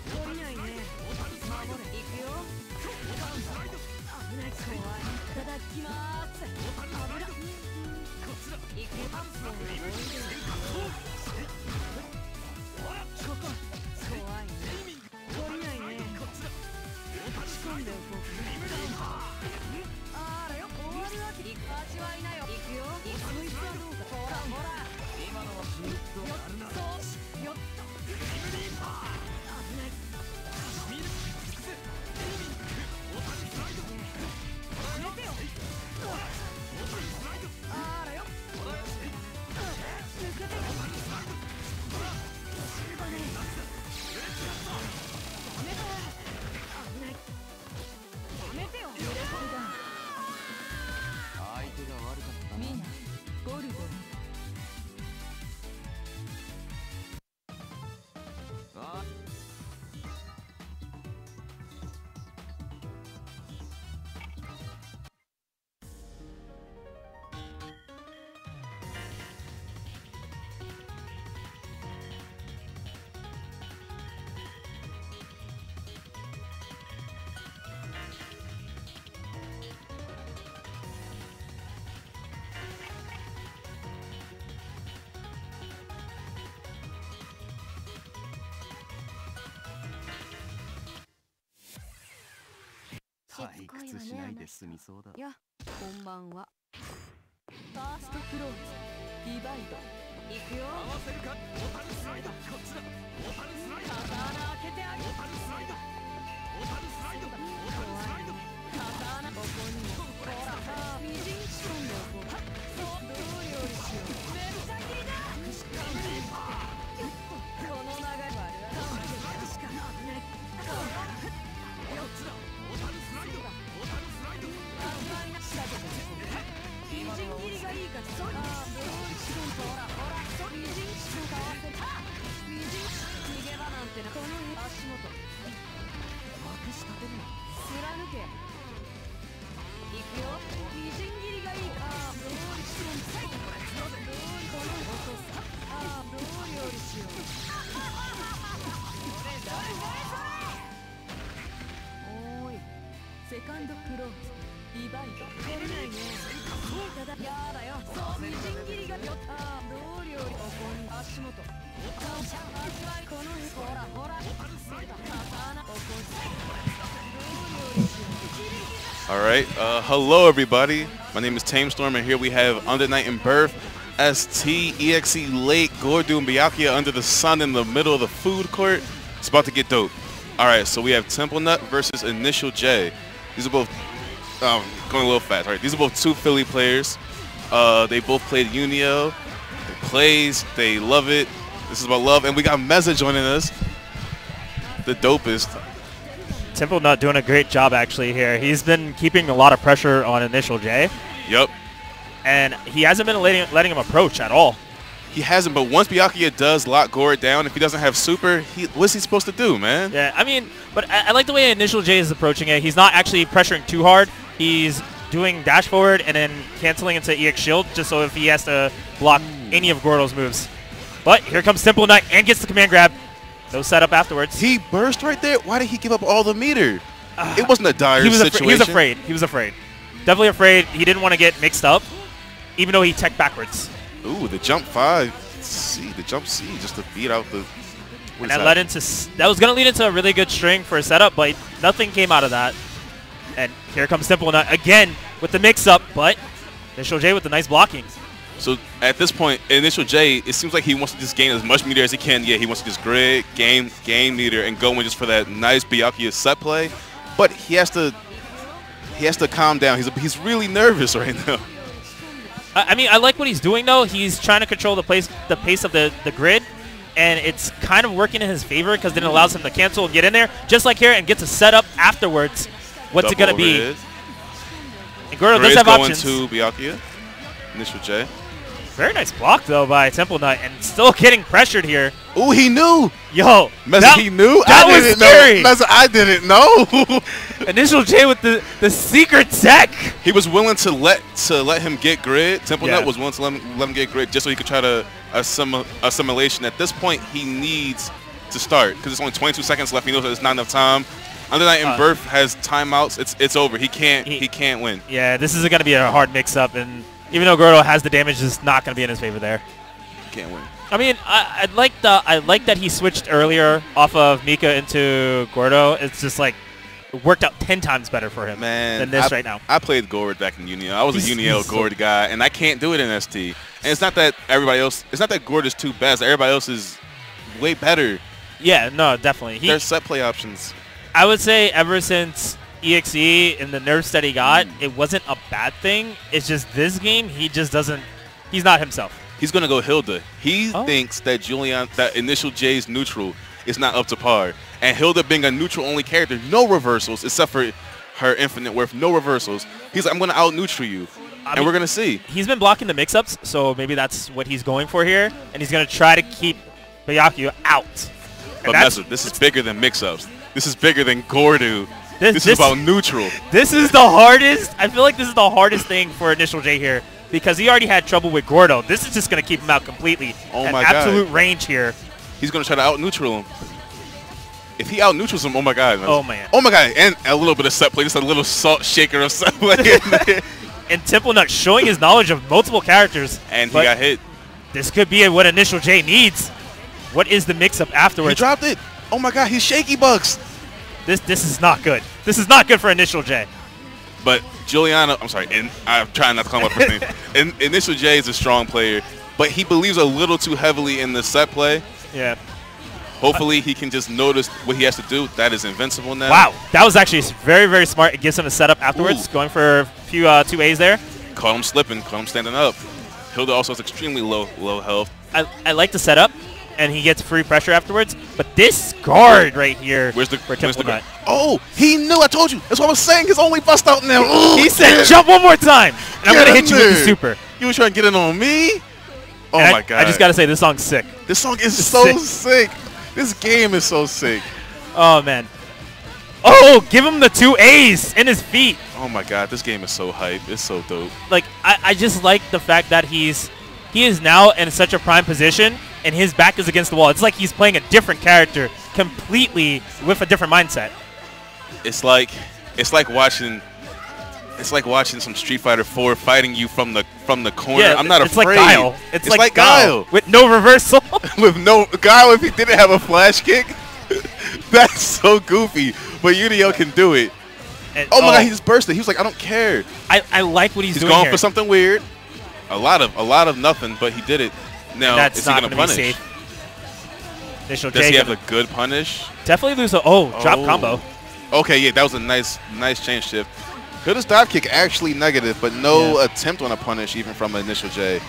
Speaker 4: 降りないね。守れ。行くよ。危ない。怖い。いただきまーす。危ない。行くよ。ここ怖いね。降りないね。仕込んでおこうかな。あらよ、終わるわけ。味わいなよ。行くよ。そいつはどうか。ほらほら、
Speaker 2: 今のはシュッとやるな。
Speaker 4: そうしよっと。危ない。やめてよ。あらよ。
Speaker 1: 退屈しないで済みそうだ。
Speaker 4: や、こんばんは。ファーストクローズ、ディバイド。いくよ。
Speaker 2: 合わせるか。ボタンスライド。こっちだ。ボタンスライド。
Speaker 4: 刀開けてあげる。
Speaker 2: ボタンスライド。ボタンスライド。ボタンスライド。
Speaker 4: 刀ここにも。ほら、みじんし込んでおこう。どう料理しよう。めっちゃ切りだ。この流れは確かな。みじん切りがいいかと。ほら、みじんしかわせた。みじん逃げ場なんてな。この足元。まくし立てるな。貫け。いくよ。みじん切りがいいか。どうりしよう。この落とす。どう料理しよう。おーい。セカンドクローズ。リバイド。取れないね。ただやだよ。そうみじん切りがよ。どう料理。ここに足元。味わいこのほらほら。刀ここに。どう料理しよう。
Speaker 8: All right, hello everybody. My name is Tamestorm, and here we have Under Night and Birth, ST, EXE Late, Gordu, and Byakuya under the sun in the middle of the food court. It's about to get dope. All right, so we have Temple Nut versus Initial J. These are both going a little fast. All right, these are both two Philly players. They both played Unio. They plays. They love it. This is about love, and we got Meza joining us. The dopest.
Speaker 6: Temple Nut doing a great job actually here. He's been keeping a lot of pressure on Initial J.
Speaker 8: Yep.
Speaker 6: And he hasn't been letting him approach at all.
Speaker 8: He hasn't, but once Byakuya does lock Gord down, if he doesn't have super, what's he supposed to do, man?
Speaker 6: Yeah, I mean, but I like the way Initial J is approaching it. He's not actually pressuring too hard. He's doing dash forward and then canceling into EX shield just so if he has to block any of Gordo's moves. But here comes Temple Nut and gets the command grab. No setup afterwards.
Speaker 8: He burst right there. Why did he give up all the meter? It wasn't a dire situation.
Speaker 6: He was afraid. He was afraid. Definitely afraid. He didn't want to get mixed up, even though he teched backwards.
Speaker 8: Ooh, the jump 5 C, the jump C, just to beat out the.
Speaker 6: And that led into that was going to lead into a really good string for a setup, but nothing came out of that. And here comes Temple Nut again with the mix-up, but Initial J with the nice blocking.
Speaker 8: So at this point, Initial J, it seems like he wants to just gain as much meter as he can. Yeah, he wants to just grid, gain meter, and go in just for that nice Byakuya set play. But he has to calm down. He's really nervous right now.
Speaker 6: I mean, I like what he's doing though. He's trying to control the pace of the grid, and it's kind of working in his favor because then it allows him to cancel and get in there just like here and gets a setup afterwards. What's it gonna be? And Gordo does have options.
Speaker 8: Going to Byakuya, Initial J.
Speaker 6: Very nice block, though, by Temple Nut, and still getting pressured here.
Speaker 8: Ooh, he knew.
Speaker 6: Yo.
Speaker 8: Meza, he knew?
Speaker 6: That was scary.
Speaker 8: Meza, I didn't know.
Speaker 6: Initial J with the secret tech.
Speaker 8: He was willing to let him get grid. Temple Nut was willing to let him get grid just so he could try to assimilation. At this point, he needs to start because it's only 22 seconds left. He knows that it's not enough time. Under Night and Birth has timeouts. It's over. He can't win.
Speaker 6: Yeah, this is going to be a hard mix-up, and even though Gordo has the damage, it's not going to be in his favor there.
Speaker 8: Can't win.
Speaker 6: I mean, I like that he switched earlier off of Mika into Gordo. It's just like it worked out 10 times better for him than this right now.
Speaker 8: I played Gord back in Unio. I was a Unio Gord guy, and I can't do it in ST. And it's not that everybody else. It's not that Gord is too bad. Everybody else is way better.
Speaker 6: Yeah, no, definitely.
Speaker 8: There's set play options.
Speaker 6: I would say ever since EXE and the nerfs that he got, it wasn't a bad thing. It's just this game, he just doesn't. He's not himself.
Speaker 8: He's gonna go Hilda. He thinks that that Initial J's neutral is not up to par, and Hilda being a neutral-only character, no reversals except for her Infinite Worth, no reversals. He's like, I'm gonna out-neutral you, and we're gonna see.
Speaker 6: He's been blocking the mix-ups, so maybe that's what he's going for here, and he's gonna try to keep Byakuya out.
Speaker 8: But Meza, this is bigger than mix-ups. This is bigger than Gordu. This is about neutral.
Speaker 6: This is the hardest. I feel like this is the hardest thing for Initial J here because he already had trouble with Gordo. This is just going to keep him out completely.
Speaker 8: Oh my God.
Speaker 6: Absolute range here.
Speaker 8: He's going to try to out-neutral him. If he out-neutrals him, oh my God.
Speaker 6: Oh, man.
Speaker 8: Oh my God. And a little bit of set play, just a little salt shaker of set play.
Speaker 6: And Temple Nut showing his knowledge of multiple characters.
Speaker 8: And he got hit.
Speaker 6: This could be what Initial J needs. What is the mix-up afterwards?
Speaker 8: He dropped it. Oh my God, he's shaky bucks.
Speaker 6: This is not good. This is not good for Initial J.
Speaker 8: But Juliano, I'm sorry, and I'm trying not to call him my first name. Initial J is a strong player, but he believes a little too heavily in the set play.
Speaker 6: Yeah.
Speaker 8: Hopefully he can just notice what he has to do. That is invincible now.
Speaker 6: Wow, that was actually very, very smart. It gives him a setup afterwards, going for a few 2As there.
Speaker 8: Caught him slipping, caught him standing up. Hilda also has extremely low health.
Speaker 6: I like the setup, and he gets free pressure afterwards. But this guard right here
Speaker 8: Where's the
Speaker 6: Temple Nut.
Speaker 8: Oh, he knew. I told you. That's what I was saying. His only bust out now.
Speaker 6: He said, jump one more time, and I'm going to hit you with the super.
Speaker 8: You were trying to get it on me? Oh,
Speaker 6: And
Speaker 8: my God.
Speaker 6: I just got to say, this song's sick.
Speaker 8: This song is so sick. This game is so sick.
Speaker 6: Oh, man. Oh, give him the 2 A's in his feet.
Speaker 8: Oh, my God. This game is so hype. It's so dope.
Speaker 6: Like, I just like the fact that he is now in such a prime position, and his back is against the wall. It's like he's playing a different character completely with a different mindset.
Speaker 8: It's like watching some Street Fighter 4 fighting you from the corner.
Speaker 6: Yeah,
Speaker 8: I'm not
Speaker 6: it's
Speaker 8: afraid.
Speaker 6: Like Guile. It's like
Speaker 8: Guile
Speaker 6: with no reversal.
Speaker 8: With no Guile, if he didn't have a flash kick, that's so goofy. But Unio can do it.
Speaker 6: And,
Speaker 8: oh my God, he just bursted. He was like, I don't care.
Speaker 6: I like what he's doing
Speaker 8: going
Speaker 6: here.
Speaker 8: for something weird. A lot of nothing, but he did it. Now,
Speaker 6: that's
Speaker 8: is he
Speaker 6: not
Speaker 8: going to
Speaker 6: gonna
Speaker 8: punish?
Speaker 6: be safe. Initial
Speaker 8: Does
Speaker 6: J
Speaker 8: he have a good punish?
Speaker 6: definitely lose a drop combo.
Speaker 8: Okay, yeah, that was a nice chain shift. Hilda's dive kick actually negative, but no attempt on a punish even from Initial J.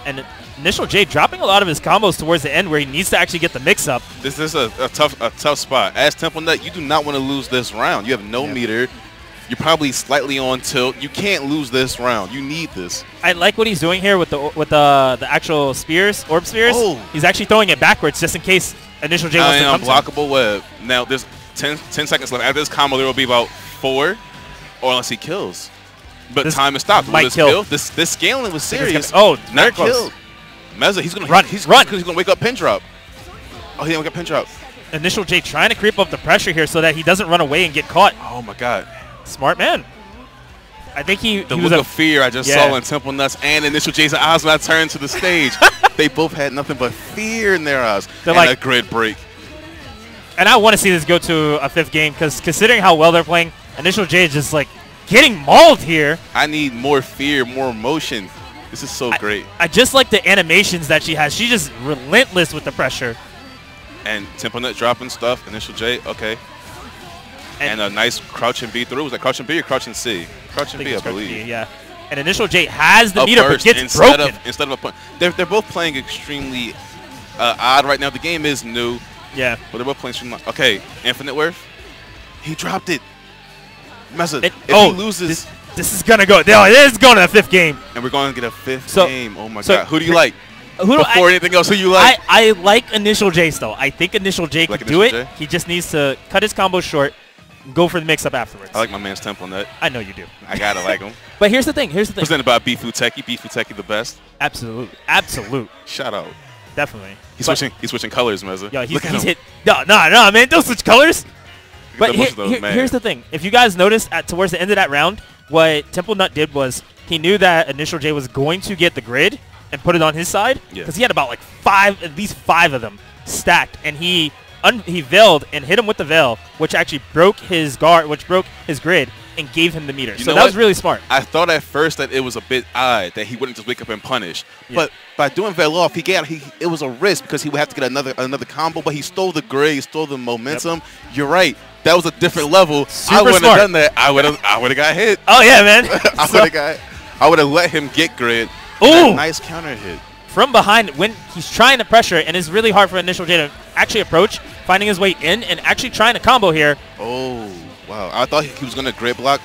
Speaker 6: And Initial J dropping a lot of his combos towards the end where he needs to actually get the mix-up.
Speaker 8: This is a tough spot. As Temple Nut, you do not want to lose this round. You have no meter. You're probably slightly on tilt. You can't lose this round. You need this.
Speaker 6: I like what he's doing here with the actual spears, orb spears.
Speaker 8: Oh.
Speaker 6: He's actually throwing it backwards just in case Initial J wants to come to him.
Speaker 8: Unblockable web. Now, there's 10 seconds left. After this combo, there will be about 4, or unless he kills. But
Speaker 6: This
Speaker 8: time is stopped. Will
Speaker 6: might
Speaker 8: this
Speaker 6: kill.
Speaker 8: This scaling was serious.
Speaker 6: Oh, very
Speaker 8: not
Speaker 6: close.
Speaker 8: killed. Meza, he's gonna
Speaker 6: Run,
Speaker 8: He's
Speaker 6: run.
Speaker 8: gonna wake up pin drop. Oh, he didn't wake up pin drop.
Speaker 6: Initial J trying to creep up the pressure here so that he doesn't run away and get caught.
Speaker 8: Oh my God.
Speaker 6: Smart man. I think he
Speaker 8: The
Speaker 6: was
Speaker 8: look of fear I just saw in Temple Nuts and Initial J's eyes when I turned to the stage. They both had nothing but fear in their eyes.
Speaker 6: They're
Speaker 8: and
Speaker 6: like-
Speaker 8: a grid break.
Speaker 6: And I want to see this go to a 5th game because considering how well they're playing, Initial J is just like getting mauled here.
Speaker 8: I need more fear, more emotion. This is so great.
Speaker 6: I just like the animations that she has. She's just relentless with the pressure.
Speaker 8: And Temple Nut dropping stuff. Initial J, okay. And a nice crouch and B through. Was that crouch and B or crouch and C? Crouch and B, I
Speaker 6: it's
Speaker 8: believe.
Speaker 6: B, yeah. And Initial J has the
Speaker 8: A
Speaker 6: meter, but
Speaker 8: burst
Speaker 6: gets
Speaker 8: instead
Speaker 6: broken.
Speaker 8: Instead of a point. They're both playing extremely odd right now. The game is new.
Speaker 6: Yeah.
Speaker 8: But they're both playing extremely. Okay, Infinite Worth. He dropped it. Meza, if he loses.
Speaker 6: This is going to go. No, it is going to the 5th game.
Speaker 8: And we're going to get a 5th game. Oh, my
Speaker 6: so
Speaker 8: God. Who do you like?
Speaker 6: Before
Speaker 8: anything else, who you like?
Speaker 6: I like Initial J still. I think Initial J
Speaker 8: Like
Speaker 6: can do it.
Speaker 8: Initial J?
Speaker 6: He just needs to cut his combo short, go for the mix-up afterwards.
Speaker 8: I like my man's Temple Nut.
Speaker 6: I know you do.
Speaker 8: I got to like him.
Speaker 6: But here's the thing.
Speaker 8: Presented by B Futeki. B Futeki the best.
Speaker 6: Absolute.
Speaker 8: Shout out.
Speaker 6: Definitely.
Speaker 8: He's switching colors, Meza.
Speaker 6: Yeah,
Speaker 8: Look at
Speaker 6: he's
Speaker 8: him.
Speaker 6: hit. No, man. Don't switch colors.
Speaker 8: Look
Speaker 6: But
Speaker 8: at the motion of those, man.
Speaker 6: here's the thing. If you guys noticed towards the end of that round, what Temple Nut did was he knew that Initial J was going to get the grid and put it on his side because he had about like at least five of them stacked, and he veiled and hit him with the veil, which actually broke his guard, which broke his grid and gave him the meter. So that was really smart.
Speaker 8: I thought at first that it was a bit odd that he wouldn't just wake up and punish, but by doing veil off, it was a risk because he would have to get another combo. But he stole the grid, he stole the momentum. You're right. That was a different level. I wouldn't have done that. I would have got hit.
Speaker 6: Oh yeah, man.
Speaker 8: I would have let him get grid.
Speaker 6: Ooh,
Speaker 8: nice counter hit
Speaker 6: from behind when he's trying to pressure, and it's really hard for Initial J to actually approach, finding his way in and actually trying to combo here.
Speaker 8: Oh wow! I thought he was gonna grid block.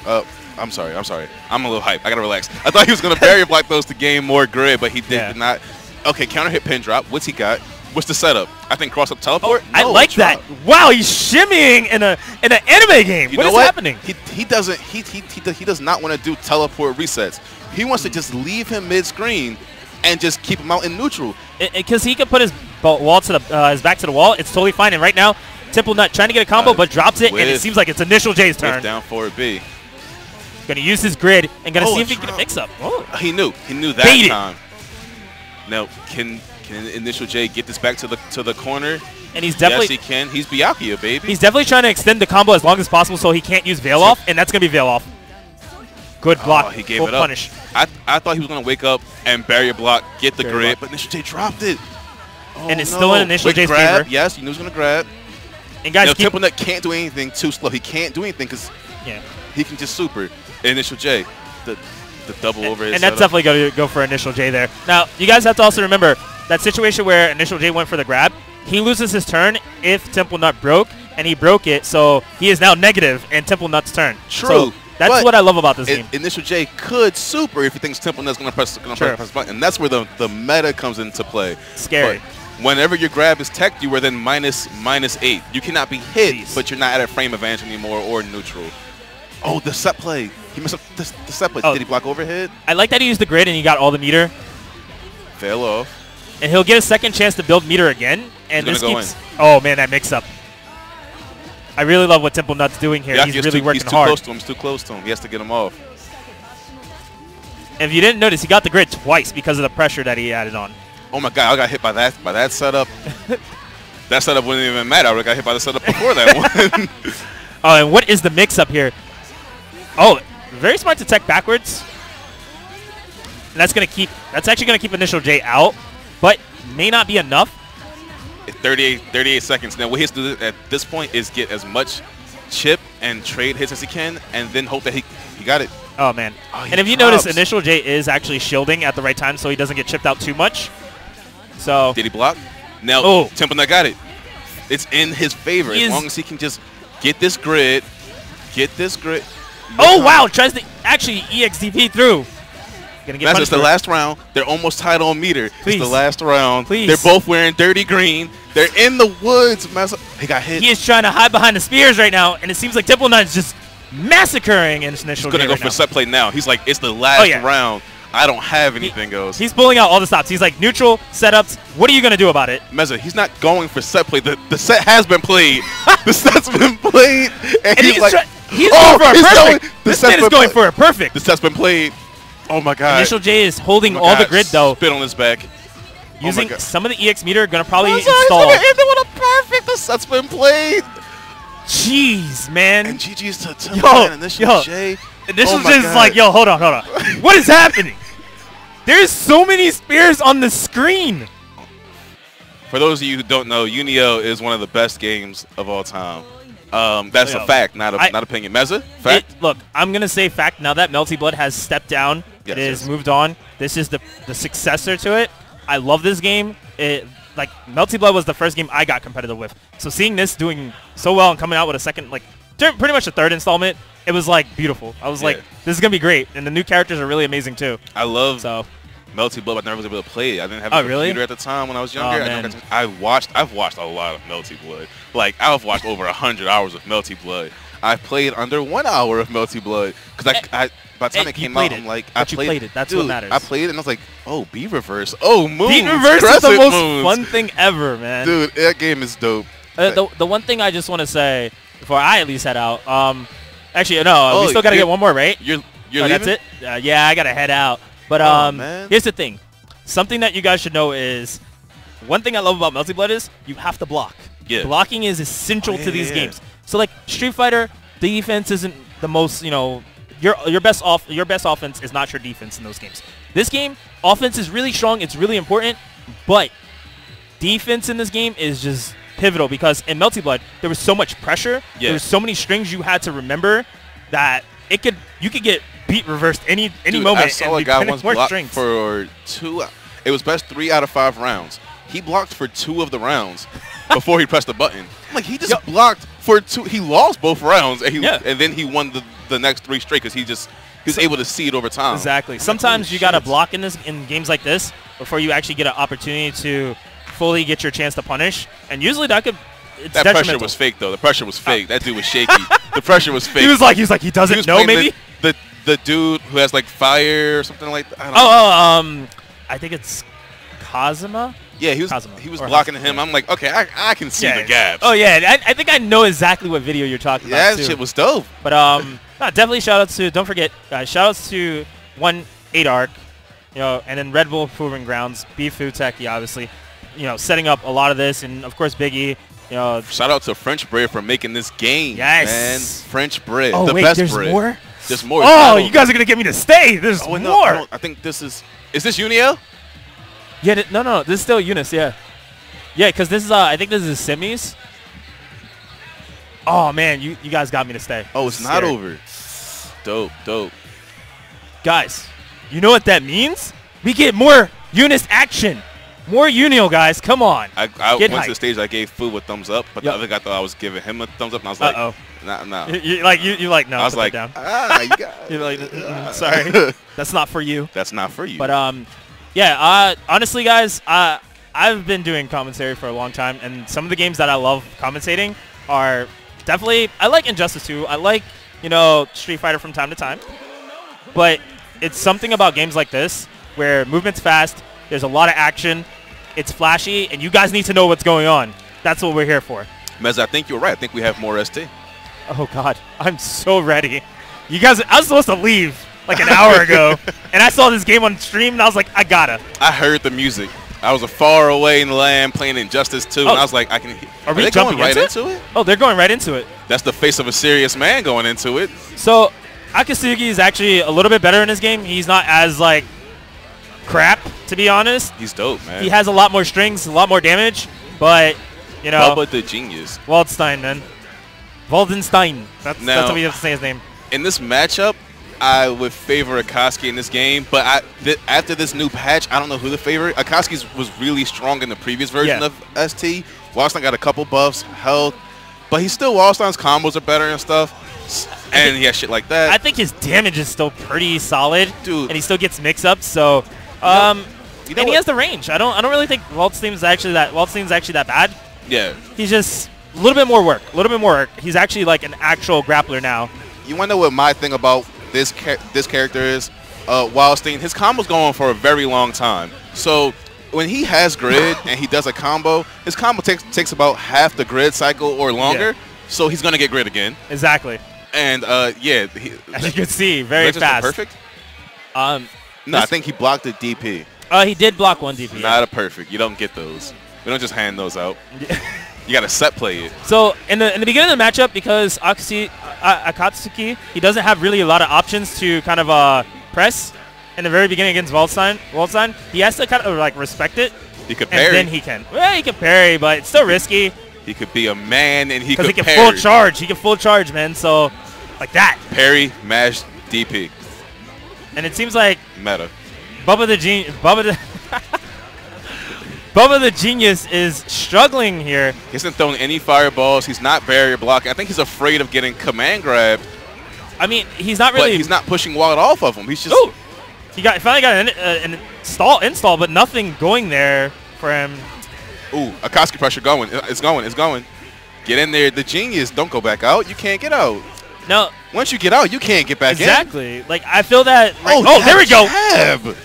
Speaker 8: I'm sorry. I'm a little hyped. I gotta relax. I thought he was gonna barrier block those to gain more grid, but he did not. Okay, counter hit pin drop. What's he got? What's the setup? I think cross up teleport.
Speaker 6: I like that. Wow, he's shimmying in an anime game. What is happening?
Speaker 8: He does not want to do teleport resets. He wants to just leave him mid screen and just keep him out in neutral.
Speaker 6: Because he can put his wall to his back to the wall. It's totally fine. And right now, Temple Nut trying to get a combo, but drops it, and it seems like it's Initial J's turn.
Speaker 8: Down forward B.
Speaker 6: Going to use his grid and going to see if he can get a mix-up.
Speaker 8: He knew that time. Now, can Initial J get this back to the corner
Speaker 2: and he's definitely
Speaker 8: Yes, he can. He's Byakuya, baby.
Speaker 2: he's definitely trying to extend the combo as long as possible so he can't use Veil Off, and that's gonna be Veil Off. Good block.
Speaker 8: Oh, he gave
Speaker 2: Full
Speaker 8: it up.
Speaker 2: punish.
Speaker 8: I thought he was going to wake up and barrier block, get the
Speaker 2: Barrier
Speaker 8: grid,
Speaker 2: block.
Speaker 8: but Initial J dropped it. Oh,
Speaker 2: And it's
Speaker 8: no.
Speaker 2: still in Initial
Speaker 8: Quick
Speaker 2: J's
Speaker 8: grab.
Speaker 2: favor.
Speaker 8: Yes, he knew he was going to grab.
Speaker 2: And guys,
Speaker 8: Now,
Speaker 2: keep
Speaker 8: Temple Nut can't do anything too slow. He can't do anything because
Speaker 2: yeah.
Speaker 8: he can just super. Initial J, the double overhead
Speaker 2: And that's
Speaker 8: setup.
Speaker 2: definitely going to go for Initial J there. Now, you guys have to also remember that situation where Initial J went for the grab. He loses his turn if Temple Nut broke, and he broke it, so he is now negative in Temple Nut's turn.
Speaker 8: True.
Speaker 2: So that's
Speaker 8: but
Speaker 2: what I love about this game.
Speaker 8: Initial J could super if he thinks Temple Nut's going to press the button. And that's where the meta comes into play.
Speaker 2: Scary.
Speaker 8: But whenever your grab is teched, you are then -8. You cannot be hit,
Speaker 2: Jeez.
Speaker 8: but you're not at a frame advantage anymore or neutral. Oh, the set play. He messed up the set play.
Speaker 2: Oh.
Speaker 8: Did he block overhead?
Speaker 2: I like that he used the grid and he got all the meter.
Speaker 8: Fail off.
Speaker 2: And he'll get a second chance to build meter again. And
Speaker 8: He's
Speaker 2: this
Speaker 8: gonna go
Speaker 2: keeps. Oh man, that mix up. I really love what Temple Nut's doing here. He's really working
Speaker 8: he's too
Speaker 2: hard.
Speaker 8: close to him. He's too close to him. He has to get him off.
Speaker 2: And if you didn't notice, he got the grid twice because of the pressure that he added on.
Speaker 8: Oh my God! I got hit by that setup. That setup wouldn't even matter. I would have got hit by the setup before that one.
Speaker 2: Oh, and what is the mix up here? Oh, very smart to tech backwards. And that's actually gonna keep Initial J out, but may not be enough.
Speaker 8: 38 seconds. Now what he has to do at this point is get as much chip and trade hits as he can, and then hope that he got it.
Speaker 2: Oh man.
Speaker 8: Oh, he
Speaker 2: and if you notice,
Speaker 8: drops.
Speaker 2: Initial J is actually shielding at the right time so he doesn't get chipped out too much. So
Speaker 8: Did he block? Now
Speaker 2: Oh.
Speaker 8: Temple Nut got it. It's in his favor
Speaker 2: He
Speaker 8: as
Speaker 2: is-
Speaker 8: long as he can just get this grid.
Speaker 2: oh wow, tries to actually EXDP through. Gonna get
Speaker 8: That's
Speaker 2: punished
Speaker 8: just the
Speaker 2: for it.
Speaker 8: last round. They're almost tied on meter.
Speaker 2: Please.
Speaker 8: It's the last round.
Speaker 2: Please.
Speaker 8: They're both wearing dirty green. They're in the woods. He got hit.
Speaker 2: He is trying to hide behind the spears right now, and it seems like Temple Nut is just massacring Initial
Speaker 8: He's
Speaker 2: J
Speaker 8: gonna go
Speaker 2: right
Speaker 8: for
Speaker 2: now.
Speaker 8: set play now. He's like, it's the last
Speaker 2: Oh, yeah.
Speaker 8: round. I don't have anything else.
Speaker 2: He's pulling out all the stops. He's like, neutral, setups. What are you going to do about it?
Speaker 8: Meza, he's not going for set play. The set has been played. The set's been played, and,
Speaker 2: And
Speaker 8: he's like,
Speaker 2: he's
Speaker 8: oh,
Speaker 2: going for a
Speaker 8: he's
Speaker 2: perfect.
Speaker 8: going-
Speaker 2: This
Speaker 8: set's
Speaker 2: man is
Speaker 8: been
Speaker 2: going
Speaker 8: played.
Speaker 2: for a perfect.
Speaker 8: The set's been played. Oh my God.
Speaker 2: Initial J is holding
Speaker 8: Oh my
Speaker 2: all the
Speaker 8: God.
Speaker 2: grid, though.
Speaker 8: Spit on his back.
Speaker 2: Using
Speaker 8: God.
Speaker 2: some of the EX meter, going to probably
Speaker 8: Meza, he's
Speaker 2: install.
Speaker 8: gonna end it with a perfect. The set's been played.
Speaker 2: Jeez, man.
Speaker 8: And GG's to Temple
Speaker 2: Yo,
Speaker 8: and Initial
Speaker 2: yo.
Speaker 8: J.
Speaker 2: Initial
Speaker 8: Oh my
Speaker 2: J is
Speaker 8: God.
Speaker 2: like, yo, hold on. What is happening? There's so many spears on the screen.
Speaker 8: For those of you who don't know, Unio is one of the best games of all time. That's
Speaker 2: Yo,
Speaker 8: a fact, not opinion. Meza, fact.
Speaker 2: Look, I'm going to say fact. Now that Melty Blood has stepped down,
Speaker 8: Yes,
Speaker 2: it has
Speaker 8: yes.
Speaker 2: moved on. This is the successor to it. I love this game. Like Melty Blood was the first game I got competitive with. So seeing this doing so well and coming out with a second, like pretty much a third installment, it was like beautiful. I was like, this is going to be great. And the new characters are really amazing too.
Speaker 8: I love
Speaker 2: So
Speaker 8: Melty Blood, but I never was able to play it. I didn't have
Speaker 2: Oh,
Speaker 8: a
Speaker 2: really?
Speaker 8: computer at the time when I was younger.
Speaker 2: Oh, man.
Speaker 8: I've watched a lot of Melty Blood. Like, I've watched over 100 hours of Melty Blood. I've played under 1 hour of Melty Blood. Because by the time it
Speaker 2: you
Speaker 8: came
Speaker 2: played
Speaker 8: out,
Speaker 2: it.
Speaker 8: I'm like,
Speaker 2: But you played it. That's what
Speaker 8: dude,
Speaker 2: matters.
Speaker 8: I played it and I was like, oh, B reverse. Oh, moves.
Speaker 2: Beat Reverse is the
Speaker 8: crescent
Speaker 2: most
Speaker 8: moves.
Speaker 2: fun thing ever, man.
Speaker 8: Dude, that game is dope.
Speaker 2: The one thing I just want to say before I at least head out, actually, no, we still got to get one more, right?
Speaker 8: You're
Speaker 2: Oh, that's
Speaker 8: leaving?
Speaker 2: it? Yeah, I got to head out. But
Speaker 8: man.
Speaker 2: here's the thing. Something that you guys should know is one thing I love about Melty Blood is you have to block.
Speaker 8: Yeah.
Speaker 2: Blocking is essential to these
Speaker 8: yeah.
Speaker 2: games. So like Street Fighter, the defense isn't the most, your best offense is not your defense in those games. This game, offense is really strong, it's really important, but defense in this game is just pivotal because in Melty Blood there was so much pressure, there was so many strings you had to remember that you could get beat reversed any
Speaker 8: Dude,
Speaker 2: moment.
Speaker 8: I saw
Speaker 2: and
Speaker 8: a guy
Speaker 2: be
Speaker 8: once
Speaker 2: more
Speaker 8: block
Speaker 2: strings.
Speaker 8: for 2. It was best 3 out of 5 rounds. He blocked for 2 of the rounds before he pressed the button. I'm like, he just blocked for 2. He lost both rounds, and then he won the next 3 straight because he was able to see it over time.
Speaker 2: Exactly. Sometimes you got to block in games like this before you actually get an opportunity to fully get your chance to punish. And usually that could. It's
Speaker 8: That pressure
Speaker 2: detrimental.
Speaker 8: was fake, though. The pressure was fake. That dude was shaky. The pressure was fake.
Speaker 2: He was like he doesn't know
Speaker 8: playing
Speaker 2: maybe.
Speaker 8: the dude who has like fire or something like that. I don't know.
Speaker 2: I think it's Kazuma.
Speaker 8: Yeah, he
Speaker 2: Kazuma.
Speaker 8: was
Speaker 2: Or
Speaker 8: blocking
Speaker 2: Kazuma.
Speaker 8: him. I'm like, okay, I can see the gaps.
Speaker 2: Oh yeah, I think I know exactly what video you're talking
Speaker 8: Yeah,
Speaker 2: about
Speaker 8: that
Speaker 2: too.
Speaker 8: shit was dope.
Speaker 2: But no, definitely shout outs to, don't forget, shout outs to 1-8 Arc, and then Red Bull Proving Grounds, B Food Techie, obviously. setting up a lot of this, and of course Biggie.
Speaker 8: Shout out to French Bread for making this game.
Speaker 2: Yes.
Speaker 8: Man. French Bread.
Speaker 2: Oh,
Speaker 8: the
Speaker 2: wait,
Speaker 8: best
Speaker 2: there's
Speaker 8: bread.
Speaker 2: more?
Speaker 8: There's more.
Speaker 2: Oh, you guys are going to get me to stay. There's
Speaker 8: no,
Speaker 2: more.
Speaker 8: I think this is this Uniel?
Speaker 2: Yeah, no. This is still UNIST, yeah. Yeah, because this is, I think this is semis. Oh, man, you guys got me to stay.
Speaker 8: Oh, it's not over. Dope.
Speaker 2: Guys, you know what that means? We get more UNIST action. More Unio, guys. Come on.
Speaker 8: I went to the stage. I gave Fu a thumbs up, but the other guy thought I was giving him a thumbs up, and I was like, nah.
Speaker 2: You like no.
Speaker 8: I was like,
Speaker 2: down.
Speaker 8: you got
Speaker 2: You're like, sorry, that's not for you.
Speaker 8: That's not for you.
Speaker 2: But yeah. Honestly, guys, I've been doing commentary for a long time, and some of the games that I love commentating are definitely. I like Injustice 2. I like Street Fighter from time to time, but it's something about games like this where movement's fast. There's a lot of action. It's flashy, and you guys need to know what's going on. That's what we're here for.
Speaker 8: Mez, I think you're right. I think we have more ST.
Speaker 2: Oh, God. I'm so ready. You guys, I was supposed to leave like an hour ago, and I saw this game on stream, and I was like, I gotta.
Speaker 8: I heard the music. I was far away in the land playing Injustice 2, and I was like, I can hear.
Speaker 2: Are we
Speaker 8: going right
Speaker 2: into
Speaker 8: it?
Speaker 2: Oh, they're going right into it.
Speaker 8: That's the face of a serious man going into it.
Speaker 2: So, Akatsuki is actually a little bit better in this game. He's not as, like, crap, to be honest.
Speaker 8: He's dope, man.
Speaker 2: He has a lot more strings, a lot more damage, but,
Speaker 8: Bubba the genius.
Speaker 2: Waldstein, man. Waldenstein. That's how we have to say his name.
Speaker 8: In this matchup, I would favor Akatsuki in this game, but after this new patch, I don't know who to favor. Akatsuki was really strong in the previous version of ST. Waldstein got a couple buffs, health, but he's still, Waldstein's combos are better and stuff, and he has shit like that.
Speaker 2: I think his damage is still pretty solid,
Speaker 8: dude,
Speaker 2: and he still gets mix-ups, so... and he has the range. I don't really think Waldstein's actually that bad.
Speaker 8: Yeah.
Speaker 2: He's just a little bit more work. He's actually like an actual grappler now.
Speaker 8: You want to know what my thing about this character is? Wildstein, his combo's going for a very long time. So when he has grid and he does a combo, his combo takes about half the grid cycle or longer. Yeah. So he's gonna get grid again.
Speaker 2: Exactly.
Speaker 8: And
Speaker 2: as you can see, very fast.
Speaker 8: Perfect. No, I think he blocked a DP.
Speaker 2: He did block one DP.
Speaker 8: Not a perfect. You don't get those. We don't just hand those out. You got to set play it.
Speaker 2: So in the beginning of the matchup, because Akatsuki, he doesn't have really a lot of options to kind of press in the very beginning against Waldstein, he has to kind of like respect it.
Speaker 8: He could parry.
Speaker 2: And then he can. Well, he can parry, but it's still risky.
Speaker 8: He could be a man and he could
Speaker 2: parry. Because he
Speaker 8: can
Speaker 2: full charge. He can full charge, man. So like that.
Speaker 8: Parry, mash, DP.
Speaker 2: And it seems like
Speaker 8: meta.
Speaker 2: Bubba the Genius is struggling here.
Speaker 8: He hasn't thrown any fireballs. He's not barrier blocking. I think he's afraid of getting command grabbed.
Speaker 2: I mean, he's not really.
Speaker 8: But he's not pushing wild off of him. He's just.
Speaker 2: Ooh. He finally got an install, but nothing going there for him.
Speaker 8: Ooh, Akatsuki pressure going. It's going. Get in there. The Genius. Don't go back out. You can't get out.
Speaker 2: No.
Speaker 8: Once you get out, you can't get back in.
Speaker 2: Exactly. Like, I feel that. Like, oh, there we go.
Speaker 8: Jab.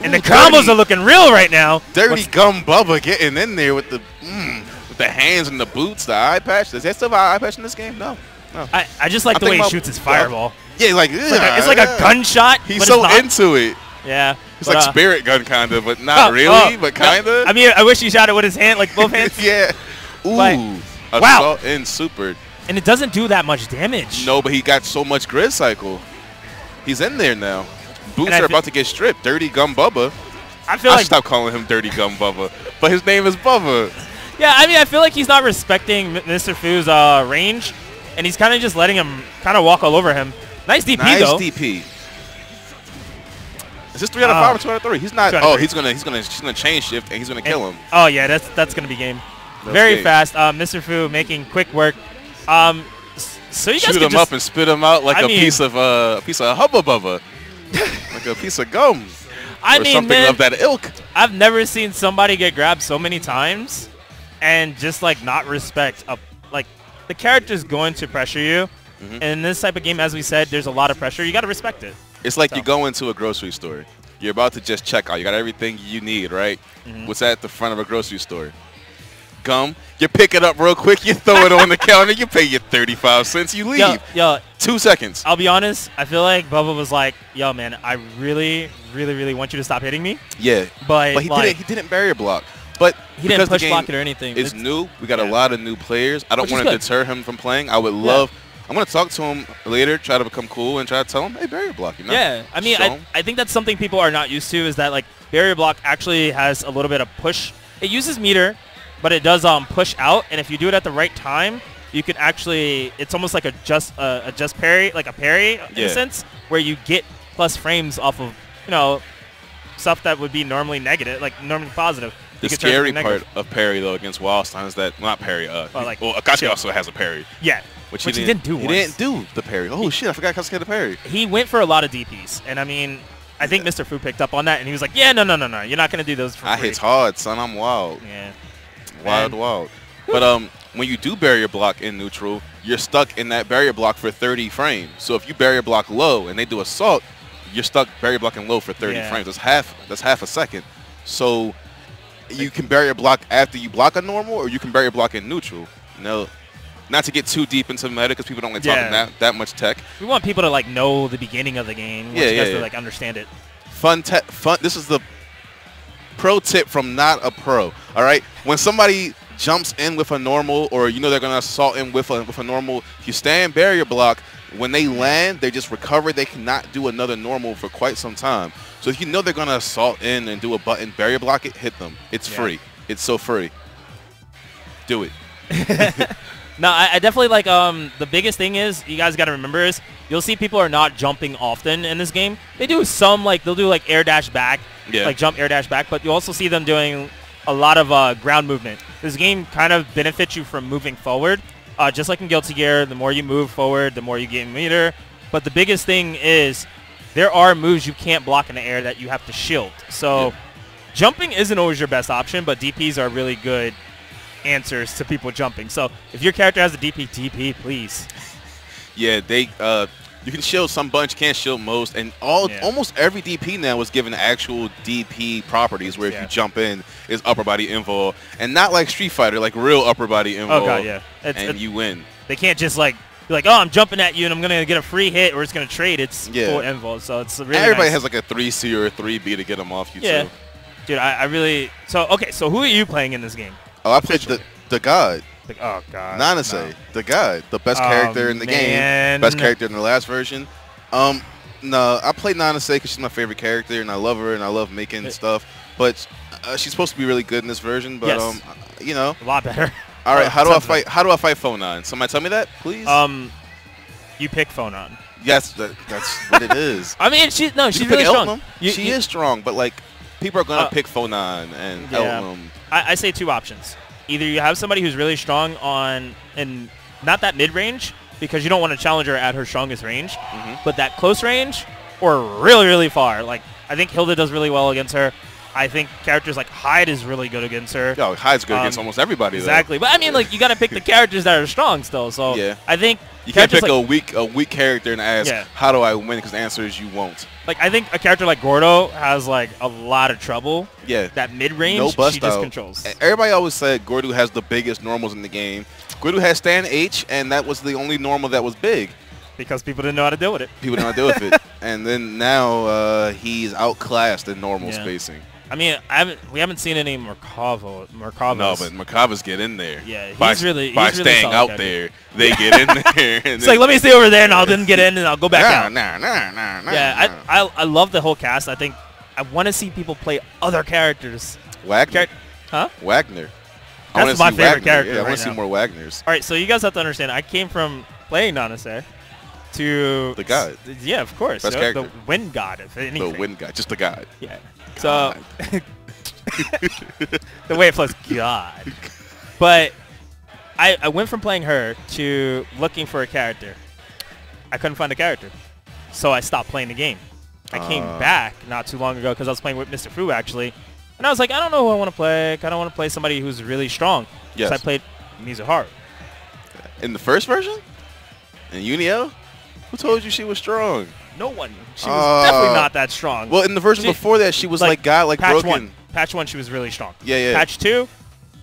Speaker 2: And the combos are looking real right now.
Speaker 8: Dirty Gum Bubba getting in there with the hands and the boots, the eye patch. Does that still have an eye patch in this game? No.
Speaker 2: I just like the way he shoots his fireball.
Speaker 8: Yeah, like
Speaker 2: it's like a gunshot.
Speaker 8: He's so into it.
Speaker 2: Yeah.
Speaker 8: It's like spirit gun kind of, but not really, but kind of.
Speaker 2: I mean, I wish he shot it with his hand, like both hands.
Speaker 8: Yeah. Ooh.
Speaker 2: But, wow.
Speaker 8: And super.
Speaker 2: And it doesn't do that much damage.
Speaker 8: No, but he got so much grid cycle. He's in there now. Boots are about to get stripped. Dirty Gum Bubba. I should stop calling him Dirty Gum Bubba, but his name is Bubba.
Speaker 2: Yeah, I mean, I feel like he's not respecting Mr. Fu's range, and he's kind of just letting him kind of walk all over him. Nice DP, though.
Speaker 8: Nice DP. Is this 3 out of 5 or 2 out of 3? He's not. Oh, he's gonna change shift and he's gonna kill him.
Speaker 2: Oh yeah, that's gonna be game. Very fast. Mr. Fu making quick work. So you guys
Speaker 8: shoot him up and spit him out like a piece of Hubba Bubba, like a piece of gum. Or something of that ilk.
Speaker 2: I've never seen somebody get grabbed so many times and just like not respect like the character's going to pressure you. And in this type of game, as we said, there's a lot of pressure. You got to respect it.
Speaker 8: It's like you go into a grocery store. You're about to just check out. You got everything you need, right? What's at the front of a grocery store? Gum. You pick it up real quick. You throw it on the counter. You pay your 35 cents. You leave.
Speaker 2: Yo,
Speaker 8: 2 seconds.
Speaker 2: I'll be honest. I feel like Bubba was like, yo, man, I really, really, really want you to stop hitting me.
Speaker 8: Yeah.
Speaker 2: But
Speaker 8: he didn't barrier block. But
Speaker 2: he didn't
Speaker 8: because the
Speaker 2: push
Speaker 8: game
Speaker 2: block it or anything.
Speaker 8: is new, we got a
Speaker 2: yeah.
Speaker 8: lot of new players. I don't
Speaker 2: Which is
Speaker 8: want to
Speaker 2: good.
Speaker 8: deter him from playing. I would love. I'm going to talk to him later, try to become cool, and try to tell him, hey, barrier block, you know?
Speaker 2: Yeah, I mean,
Speaker 8: Show him.
Speaker 2: I think that's something people are not used to is that, like, barrier block actually has a little bit of push. It uses meter, but it does push out, and if you do it at the right time, you can actually, it's almost like a just parry, like a parry in a sense, where you get plus frames off of, you know, stuff that would be normally negative, like normally positive.
Speaker 8: The scary part of parry, though, against Wildstein is that, well, not parry, well, Akashi also has a parry.
Speaker 2: Yeah.
Speaker 8: Which
Speaker 2: he didn't do
Speaker 8: He didn't do the parry. Oh, shit, I forgot Akashi had the parry.
Speaker 2: He went for a lot of DPs, and I mean, I think Mr. Fu picked up on that, and he was like, yeah, no, you're not going to do those for free.
Speaker 8: I hit hard, son. I'm wild.
Speaker 2: Yeah.
Speaker 8: Wild. But when you do barrier block in neutral, you're stuck in that barrier block for 30 frames. So if you barrier block low and they do assault, you're stuck barrier blocking low for 30 frames. That's half a second. So you can barrier block after you block a normal, or you can barrier block in neutral. No, not to get too deep into meta because people don't like talking that much tech.
Speaker 2: We want people to like know the beginning of the game. To like understand it.
Speaker 8: Fun. This is the pro tip from not a pro. All right, when somebody jumps in with a normal, or you know they're gonna assault in with a normal, if you stand barrier block, when they land, they just recover. They cannot do another normal for quite some time. So if you know they're gonna assault in and do a button barrier block it, hit them. It's free. It's so free. Do it.
Speaker 2: No, I definitely like the biggest thing is you guys got to remember is you'll see people are not jumping often in this game. They do some, like they'll do like air dash back, like jump air dash back, but you also see them doing a lot of ground movement. This game kind of benefits you from moving forward. Just like in Guilty Gear, the more you move forward, the more you gain meter. But the biggest thing is there are moves you can't block in the air that you have to shield. So jumping isn't always your best option, but DPs are really good answers to people jumping. So if your character has a DP, please.
Speaker 8: Yeah, they you can shield some bunch, can't shield most, and almost every DP now is given actual DP properties where if you jump in, it's upper body invul, and not like Street Fighter, like real upper body invul.
Speaker 2: Oh god, yeah.
Speaker 8: And you win.
Speaker 2: They can't just like be like, oh, I'm jumping at you and I'm gonna get a free hit or it's gonna trade. It's full invul, so it's really
Speaker 8: everybody
Speaker 2: nice.
Speaker 8: has like a 3C or a 3B to get them off you too.
Speaker 2: Dude, I really so who are you playing in this game?
Speaker 8: Oh, I played the God.
Speaker 2: Oh god.
Speaker 8: Nanase, the God, the best character in the game, best character in the last version. No, I played Nanase because she's my favorite character and I love her and I love making stuff. But she's supposed to be really good in this version. But you know,
Speaker 2: a lot better.
Speaker 8: All right, how do I fight? How do I fight Phonon? Somebody tell me that, please.
Speaker 2: You pick Phonon.
Speaker 8: Yes, that's what it is.
Speaker 2: I mean, she's really strong.
Speaker 8: She is strong, but like people are gonna pick Phonon and Elm.
Speaker 2: I say two options. Either you have somebody who's really strong in not that mid-range, because you don't want to challenge her at her strongest range, but that close range or really, really far. Like, I think Hilda does really well against her. I think characters like Hyde is really good against her.
Speaker 8: Yo, Hyde's good against almost everybody,
Speaker 2: exactly. But I mean, like, you got to pick the characters that are strong still. So I think
Speaker 8: you can't pick like, a weak character and ask, how do I win? Because the answer is you won't.
Speaker 2: Like, I think a character like Gordo has like a lot of trouble.
Speaker 8: Yeah.
Speaker 2: That mid-range,
Speaker 8: no bust
Speaker 2: she just
Speaker 8: out.
Speaker 2: controls.
Speaker 8: Everybody always said Gordo has the biggest normals in the game. Gordo has Stan H, and that was the only normal that was big.
Speaker 2: Because people didn't know how to deal with it.
Speaker 8: People didn't know how to deal with it. And then now he's outclassed in normal spacing.
Speaker 2: I mean, we haven't seen any Merkavas.
Speaker 8: No, but Merkavas get in there.
Speaker 2: Yeah,
Speaker 8: by
Speaker 2: staying
Speaker 8: out there, they get in there.
Speaker 2: It's like, let me stay over there, and I'll then get in, and I'll go back out.
Speaker 8: Nah.
Speaker 2: Yeah, I love the whole cast. I think I want to see people play other characters.
Speaker 8: Wagner. Wagner.
Speaker 2: That's my favorite character.
Speaker 8: Yeah, I want to see more Wagners.
Speaker 2: All right, so you guys have to understand. I came from playing Nanase to
Speaker 8: the God.
Speaker 2: Yeah, of course.
Speaker 8: Best character.
Speaker 2: The wind god, if anything.
Speaker 8: The wind god, just the God.
Speaker 2: Yeah. So the way it flows, God. But I went from playing her to looking for a character. I couldn't find a character, so I stopped playing the game. I came back not too long ago because I was playing with Mr. Fu actually, and I was like, I don't know who I want to play. I kind of want to play somebody who's really strong.
Speaker 8: Yes.
Speaker 2: So I played Mizuharu.
Speaker 8: In the first version? In Unio? Who told you she was strong?
Speaker 2: No one. She was definitely not that strong.
Speaker 8: Well, in the version before that, she was like
Speaker 2: patch
Speaker 8: broken.
Speaker 2: Patch 1, she was really strong.
Speaker 8: Yeah.
Speaker 2: Patch 2,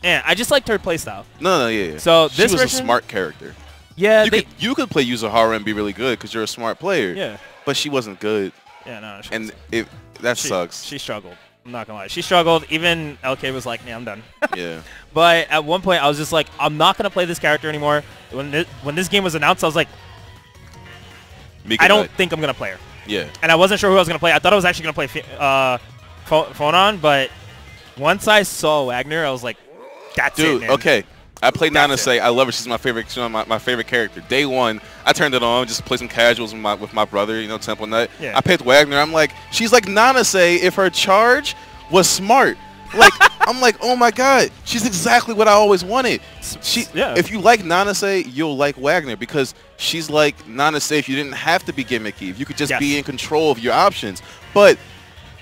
Speaker 2: I just liked her playstyle.
Speaker 8: No, yeah.
Speaker 2: So
Speaker 8: she was a smart character.
Speaker 2: Yeah,
Speaker 8: you could play Yuzuhara and be really good because you're a smart player.
Speaker 2: Yeah.
Speaker 8: But she wasn't good.
Speaker 2: Yeah, no.
Speaker 8: And that sucks.
Speaker 2: She struggled. I'm not gonna lie. She struggled. Even LK was like, "Yeah, I'm done."
Speaker 8: Yeah.
Speaker 2: But at one point, I was just like, "I'm not gonna play this character anymore." When this game was announced, I was like,
Speaker 8: Mika
Speaker 2: "I don't
Speaker 8: Knight.
Speaker 2: think I'm gonna play her."
Speaker 8: Yeah.
Speaker 2: And I wasn't sure who I was gonna play. I thought I was actually gonna play Phonon, but once I saw Wagner, I was like, "That's it,
Speaker 8: Dude,
Speaker 2: man."
Speaker 8: okay. I played Nana
Speaker 2: That's it.
Speaker 8: Say. I love her. She's my favorite. She's my favorite character. Day one, I turned it on just to play some casuals with my brother. You know, Temple Nut.
Speaker 2: Yeah.
Speaker 8: I picked Wagner. I'm like, she's like Nana Say if her charge was smart. Like, I'm like, oh my god, she's exactly what I always wanted.
Speaker 2: Yeah.
Speaker 8: If you like Nana Say, you'll like Wagner because she's like Nana Say. If you didn't have to be gimmicky, if you could just
Speaker 2: Yes.
Speaker 8: be in control of your options. But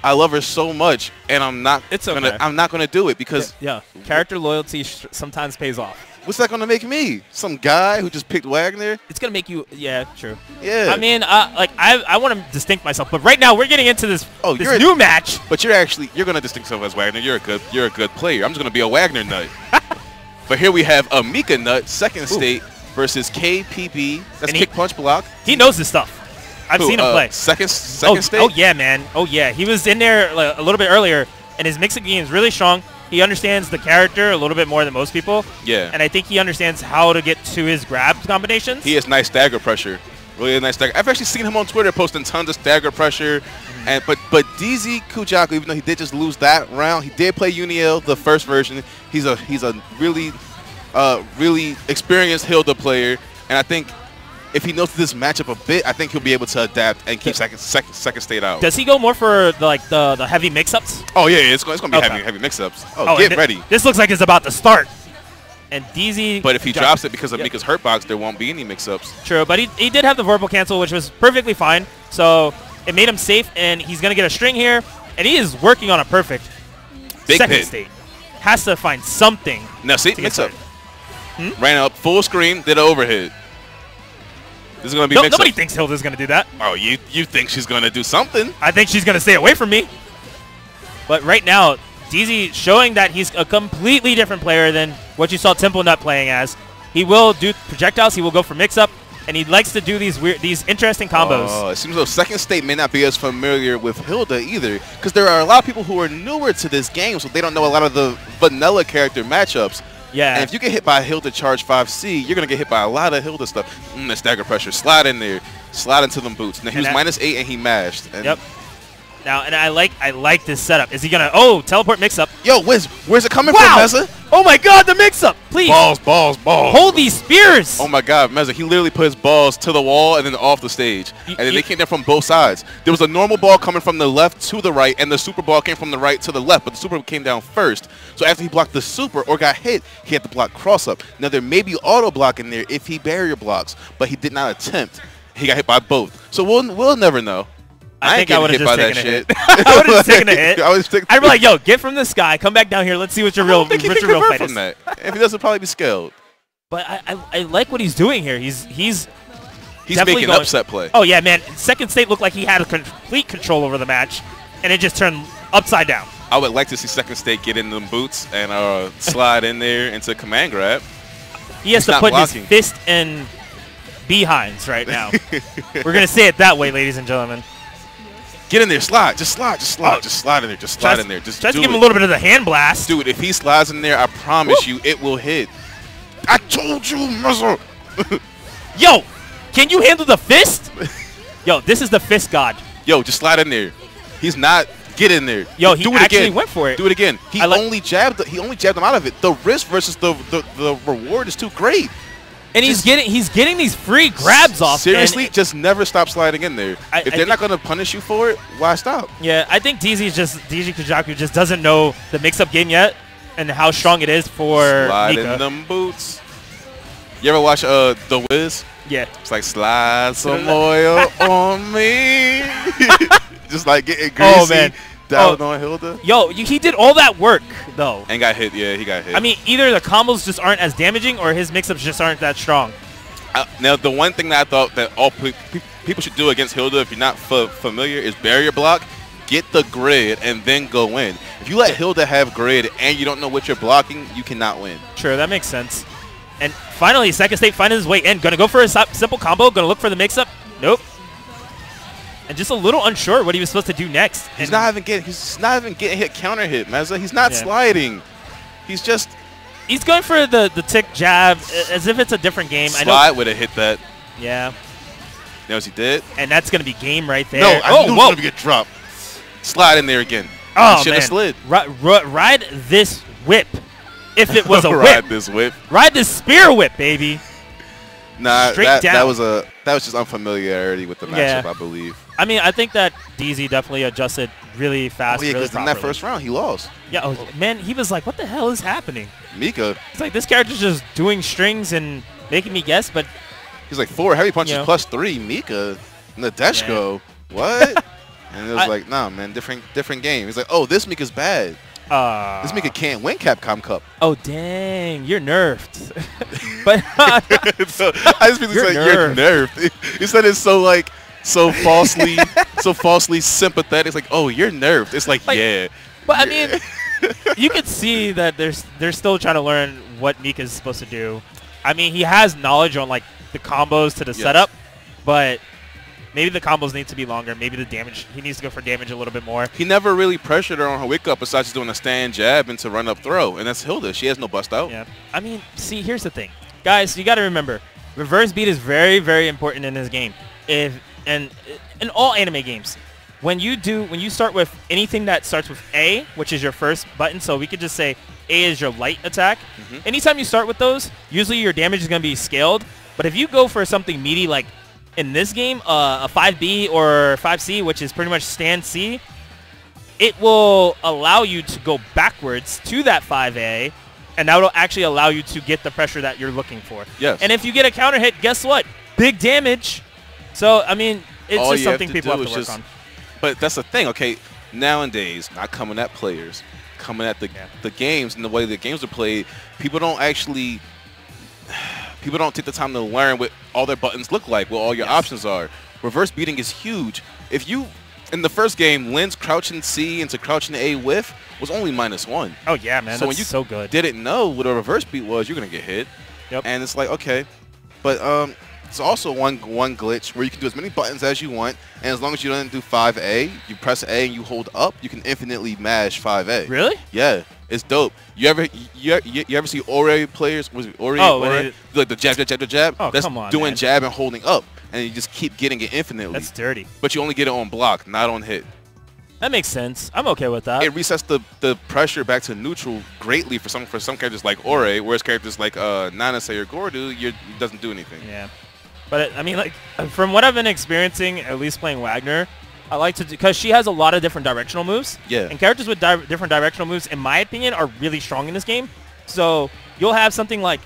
Speaker 8: I love her so much, and I'm not
Speaker 2: It's
Speaker 8: gonna.
Speaker 2: okay.
Speaker 8: I'm not gonna do it because
Speaker 2: Yeah, character loyalty sometimes pays off.
Speaker 8: what's that gonna make me? Some guy who just picked Wagner?
Speaker 2: It's gonna make you. Yeah, true.
Speaker 8: Yeah.
Speaker 2: I mean, like I want to distinct myself, but right now we're getting into this
Speaker 8: Oh,
Speaker 2: this
Speaker 8: you're a-
Speaker 2: new match.
Speaker 8: But you're gonna distinct yourself as Wagner. You're a good player. I'm just gonna be a Wagner nut. But here we have a Mika nut, second state versus KPB. That's
Speaker 2: And
Speaker 8: kick punch block.
Speaker 2: He knows this stuff. I've
Speaker 8: Who,
Speaker 2: seen him play.
Speaker 8: Second
Speaker 2: Oh,
Speaker 8: state.
Speaker 2: oh yeah, man. Oh yeah, he was in there like, a little bit earlier, and his mixing game is really strong. He understands the character a little bit more than most people.
Speaker 8: Yeah.
Speaker 2: And I think he understands how to get to his grab combinations.
Speaker 8: He has nice stagger pressure. Really nice stagger. I've actually seen him on Twitter posting tons of stagger pressure. And but DZ Kujaku, even though he did just lose that round, he did play Uniel, the first version. He's a really experienced Hilda player, and I think if he knows this matchup a bit, I think he'll be able to adapt and keep second state out.
Speaker 2: Does he go more for the heavy mix-ups?
Speaker 8: Oh yeah, it's gonna be
Speaker 2: Okay.
Speaker 8: heavy mix-ups.
Speaker 2: Oh,
Speaker 8: Oh, get
Speaker 2: and
Speaker 8: ready.
Speaker 2: This looks like it's about to start. And DZ.
Speaker 8: But if he drops it because of
Speaker 2: Yep.
Speaker 8: Mika's hurt box, there won't be any mix-ups.
Speaker 2: True, but he did have the verbal cancel, which was perfectly fine. So it made him safe, and he's going to get a string here. And he is working on a perfect
Speaker 8: Big
Speaker 2: second
Speaker 8: hit.
Speaker 2: state. Has to find something.
Speaker 8: Now see,
Speaker 2: to get
Speaker 8: mix-up.
Speaker 2: started.
Speaker 8: Ran up, full screen, did an overhead. This is going to be
Speaker 2: No,
Speaker 8: mix-up.
Speaker 2: nobody thinks Hilda's going to do that.
Speaker 8: Oh, you think she's going to do something?
Speaker 2: I think she's going to stay away from me. But right now, DZ showing that he's a completely different player than what you saw Temple Nut playing as. He will do projectiles. He will go for mix-up. And he likes to do these interesting combos.
Speaker 8: Oh, it seems though second state may not be as familiar with Hilda either, because there are a lot of people who are newer to this game, so they don't know a lot of the vanilla character matchups.
Speaker 2: Yeah.
Speaker 8: And if you get hit by Hilda Charge 5C, you're going to get hit by a lot of Hilda stuff. The stagger pressure. Slide in there. Slide into them boots. Now, he was -8 and he mashed. And
Speaker 2: Yep. Now, and I like this setup. Is he going to, teleport mix-up.
Speaker 8: Yo, where's it coming
Speaker 2: Wow.
Speaker 8: from, Meza?
Speaker 2: Oh, my God, the mix-up. Please.
Speaker 8: Balls.
Speaker 2: Hold these spears.
Speaker 8: Oh, my God, Meza, he literally put his balls to the wall and then off the stage. And then they came down from both sides. There was a normal ball coming from the left to the right, and the super ball came from the right to the left, but the super came down first. So after he blocked the super or got hit, he had to block cross-up. Now, there may be auto-block in there if he barrier blocks, but he did not attempt. He got hit by both. So we'll never know.
Speaker 2: I think I would have just taken a
Speaker 8: shit.
Speaker 2: hit. I would have just taken a hit.
Speaker 8: I'd
Speaker 2: I'd be like, yo, get from the sky, come back down here, let's see what your real
Speaker 8: I don't think he can
Speaker 2: real
Speaker 8: convert
Speaker 2: fight
Speaker 8: from
Speaker 2: is.
Speaker 8: that. If he doesn't, probably be scaled.
Speaker 2: But I like what he's doing here. He's
Speaker 8: He's
Speaker 2: definitely
Speaker 8: making
Speaker 2: going-
Speaker 8: upset play.
Speaker 2: Oh yeah, man. Second state looked like he had a complete control over the match, and it just turned upside down.
Speaker 8: I would like to see second state get in them boots and slide in there into command grab.
Speaker 2: He has
Speaker 8: He's
Speaker 2: to
Speaker 8: not
Speaker 2: put
Speaker 8: blocking.
Speaker 2: his fist in behinds right now. We're gonna say it that way, ladies and gentlemen.
Speaker 8: Get in there, slide, just slide in there, just slide in there, just
Speaker 2: Tries
Speaker 8: do
Speaker 2: to give him
Speaker 8: it.
Speaker 2: a little bit of the hand blast.
Speaker 8: Dude, if he slides in there, I promise you, it will hit. I told you, Muzzle.
Speaker 2: Yo, can you handle the fist? Yo, this is the fist god.
Speaker 8: Yo, just slide in there. He's not. Get in there.
Speaker 2: Yo, he
Speaker 8: do it
Speaker 2: actually
Speaker 8: again.
Speaker 2: went for it.
Speaker 8: Do it again. He
Speaker 2: I like-
Speaker 8: only jabbed him out of it. The risk versus the reward is too great.
Speaker 2: And he's getting these free grabs off.
Speaker 8: Seriously,
Speaker 2: and-
Speaker 8: just never stop sliding in there. If they're not going to punish you for it, why stop?
Speaker 2: Yeah, I think DZ Kujaku just doesn't know the mix-up game yet and how strong it is for
Speaker 8: Slide
Speaker 2: Mika.
Speaker 8: in them boots. You ever watch The Wiz?
Speaker 2: Yeah.
Speaker 8: It's like slide some oil on me. Just like getting greasy.
Speaker 2: Oh, man.
Speaker 8: Down on Hilda.
Speaker 2: Yo, he did all that work, though.
Speaker 8: And got hit. Yeah, he got hit.
Speaker 2: I mean, either the combos just aren't as damaging or his mix-ups just aren't that strong.
Speaker 8: Now, the one thing that I thought that all people should do against Hilda, if you're not familiar, is barrier block, get the grid, and then go in. If you let Hilda have grid and you don't know what you're blocking, you cannot win.
Speaker 2: Sure, that makes sense. And finally, second state finding his way in. Gonna go for a simple combo. Gonna look for the mix-up. Nope. and just a little unsure what he was supposed to do next.
Speaker 8: He's not even getting hit counter hit, Meza. He's not sliding. He's just
Speaker 2: going for the tick jab as if it's a different game.
Speaker 8: Slide would have hit that.
Speaker 2: Yeah.
Speaker 8: You know what he did?
Speaker 2: And that's going to be game right there.
Speaker 8: No, I knew he was going to get dropped. Slide in there again.
Speaker 2: Oh,
Speaker 8: he should have slid.
Speaker 2: Ride this whip. If it was a whip.
Speaker 8: Ride this whip.
Speaker 2: Ride this spear whip, baby.
Speaker 8: Nah,
Speaker 2: Straight down.
Speaker 8: that was just unfamiliarity with the matchup, I believe.
Speaker 2: I mean, I think that DZ definitely adjusted really fast,
Speaker 8: yeah,
Speaker 2: really
Speaker 8: because in that first round, he lost.
Speaker 2: Yeah, oh, man, he was like, what the hell is happening?
Speaker 8: Mika.
Speaker 2: It's like, this character's just doing strings and making me guess, but...
Speaker 8: He's like 4 heavy punches plus 3. Mika. Nadeshko. Yeah. What? And it was like, nah, man, different game. He's like, oh, this Mika's bad. This Mika can't win Capcom Cup.
Speaker 2: Oh, dang. You're nerfed. But
Speaker 8: so, I just feel like you're nerfed. He said it so falsely sympathetic. It's like, oh, you're nerfed. It's like yeah.
Speaker 2: But I mean, you could see that they're still trying to learn what Mika's supposed to do. I mean, he has knowledge on like the combos to the setup, but maybe the combos need to be longer. Maybe the damage, he needs to go for damage a little bit more.
Speaker 8: He never really pressured her on her wake up besides just doing a stand jab into run up throw, and that's Hilda. She has no bust out.
Speaker 2: Yeah. I mean, see, here's the thing, guys. You got to remember, reverse beat is very, very important in this game. And in all anime games, when you start with anything that starts with A, which is your first button, so we could just say A is your light attack. Anytime you start with those, usually your damage is going to be scaled. But if you go for something meaty like in this game, a 5B or 5C, which is pretty much stand C, it will allow you to go backwards to that 5A, and that will actually allow you to get the pressure that you're looking for.
Speaker 8: Yes.
Speaker 2: And if you get a counter hit, guess what? Big damage. So, I mean, it's just something people have to work on.
Speaker 8: But that's the thing, okay? Nowadays, not coming at players, coming at the games and the way the games are played, people don't take the time to learn what all their buttons look like, what all your options are. Reverse beating is huge. If you, in the first game, Lynn's crouching C into crouching A whiff was only -1.
Speaker 2: Oh, yeah, man.
Speaker 8: So
Speaker 2: that's
Speaker 8: when you
Speaker 2: so good.
Speaker 8: didn't know what a reverse beat was, you're going to get hit.
Speaker 2: Yep.
Speaker 8: And it's like, okay. But it's also one glitch where you can do as many buttons as you want, and as long as you don't do 5A, you press A and you hold up, you can infinitely mash 5A.
Speaker 2: Really?
Speaker 8: Yeah, it's dope. You ever see Ori players? Was it Ori?
Speaker 2: Oh,
Speaker 8: Ori? Like the jab.
Speaker 2: Oh,
Speaker 8: that's
Speaker 2: come on,
Speaker 8: doing
Speaker 2: man.
Speaker 8: jab and holding up, and you just keep getting it infinitely.
Speaker 2: That's dirty.
Speaker 8: But you only get it on block, not on hit.
Speaker 2: That makes sense. I'm okay with that.
Speaker 8: It resets the pressure back to neutral greatly for some characters like Ori, whereas characters like Nanase or Gordu, it doesn't do anything.
Speaker 2: Yeah. But, I mean, like, from what I've been experiencing, at least playing Wagner, I like to do, because she has a lot of different directional moves.
Speaker 8: Yeah.
Speaker 2: And characters with different directional moves, in my opinion, are really strong in this game. So you'll have something like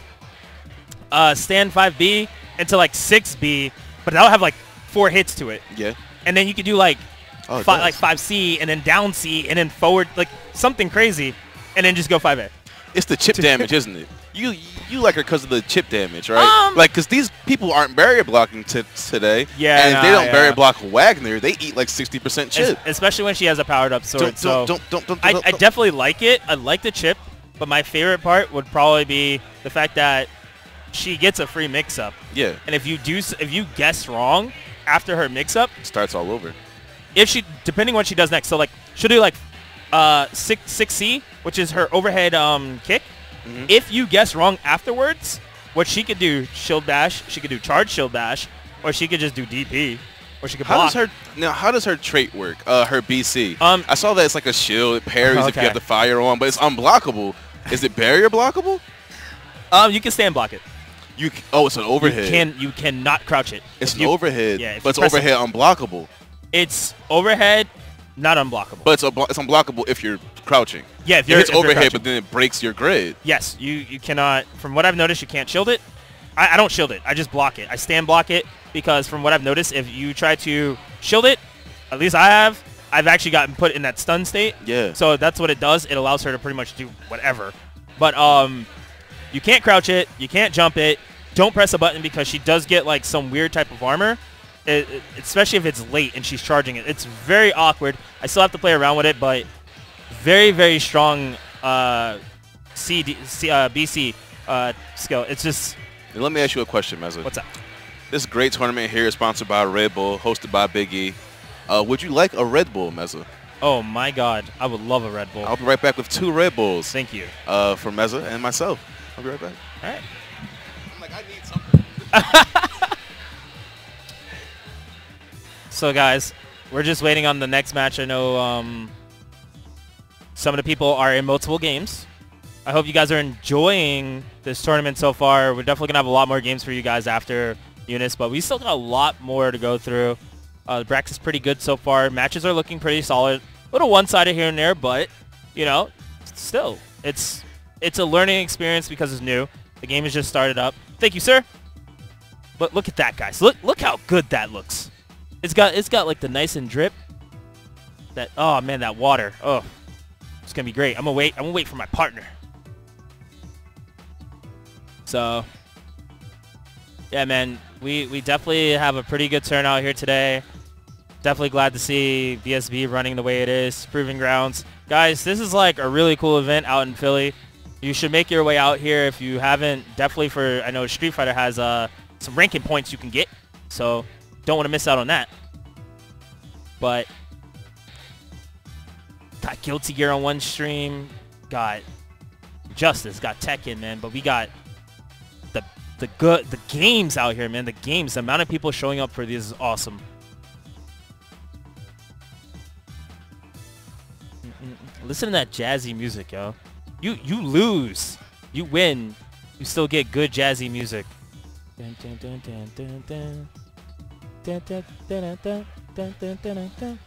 Speaker 2: stand 5B into like 6B, but that'll have like 4 hits to it.
Speaker 8: Yeah.
Speaker 2: And then you could do like 5C and then down C and then forward, like something crazy, and then just go 5A.
Speaker 8: It's the chip damage, isn't it? You like her because of the chip damage, right? Like, because these people aren't barrier blocking today.
Speaker 2: Yeah.
Speaker 8: And if they don't barrier block Wagner, they eat like 60% chip.
Speaker 2: Especially when she has a powered up sword. I definitely like it. I like the chip, but my favorite part would probably be the fact that she gets a free mix-up.
Speaker 8: Yeah.
Speaker 2: And if you guess wrong after her mix-up,
Speaker 8: starts all over.
Speaker 2: Depending on what she does next. So like she'll do like 6C, which is her overhead kick. If you guess wrong afterwards, what she could do, shield bash, she could do charge shield bash, or she could just do DP, or she could block.
Speaker 8: How does her trait work? Her BC. I saw that it's like a shield. It parries if you have the fire on, but it's unblockable. Is it barrier blockable?
Speaker 2: You can stand block it.
Speaker 8: It's an overhead.
Speaker 2: You cannot crouch it.
Speaker 8: It's an overhead.
Speaker 2: Yeah,
Speaker 8: but it's overhead unblockable.
Speaker 2: It's overhead, not unblockable.
Speaker 8: But it's unblockable if you're crouching.
Speaker 2: Yeah, if
Speaker 8: it's overhead, but then it breaks your grid.
Speaker 2: Yes, you cannot. From what I've noticed, you can't shield it. I don't shield it. I just block it. I stand block it because from what I've noticed, if you try to shield it, at least I've actually gotten put in that stun state.
Speaker 8: Yeah.
Speaker 2: So that's what it does. It allows her to pretty much do whatever. But you can't crouch it. You can't jump it. Don't press a button because she does get like some weird type of armor. Especially if it's late and she's charging it. It's very awkward. I still have to play around with it, but very, very strong BC skill. It's just...
Speaker 8: Let me ask you a question, Meza.
Speaker 2: What's up?
Speaker 8: This great tournament here is sponsored by Red Bull, hosted by Big E. Would you like a Red Bull, Meza?
Speaker 2: Oh my God, I would love a Red Bull.
Speaker 8: I'll be right back with 2 Red Bulls.
Speaker 2: Thank you.
Speaker 8: For Meza and myself. I'll be right back.
Speaker 2: All right.
Speaker 8: I'm like, I need something.
Speaker 2: So guys, we're just waiting on the next match. I know some of the people are in multiple games. I hope you guys are enjoying this tournament so far. We're definitely going to have a lot more games for you guys after UNIST, but we still got a lot more to go through. The bracket's pretty good so far. Matches are looking pretty solid. A little one-sided here and there, but, you know, still, it's a learning experience because it's new. The game has just started up. Thank you, sir. But look at that, guys. Look how good that looks. It's got like the nice and drip. That, oh man, that water. Oh, it's gonna be great. I'm gonna wait for my partner. So, yeah, man, we definitely have a pretty good turnout here today. Definitely glad to see BSB running the way it is. Proving Grounds, guys. This is like a really cool event out in Philly. You should make your way out here if you haven't. Definitely I know Street Fighter has some ranking points you can get, so don't want to miss out on that. But got Guilty Gear on one stream, got Justice, got Tekken, man. But we got the games out here, man. The games, the amount of people showing up for these is awesome. Listen to that jazzy music, yo. You lose, you win, you still get good jazzy music. Dun, dun, dun, dun, dun, dun. Dun, dun, dun, dun, dun, dun, dun, dun.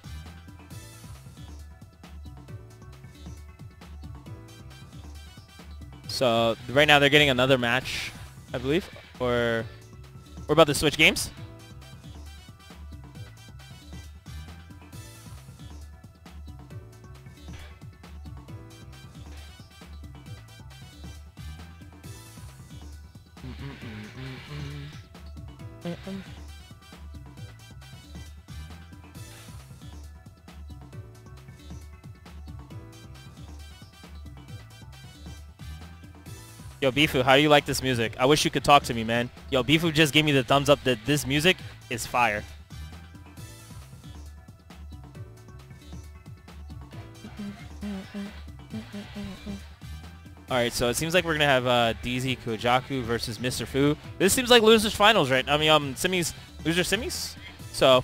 Speaker 2: So right now they're getting another match, I believe, or we're about to switch games. Yo, Bifu, how do you like this music? I wish you could talk to me, man. Yo, Bifu just gave me the thumbs up that this music is fire. Alright, so it seems like we're going to have DZ Kojaku versus Mr. Fu. This seems like losers finals, right? I mean, semis, loser semis. So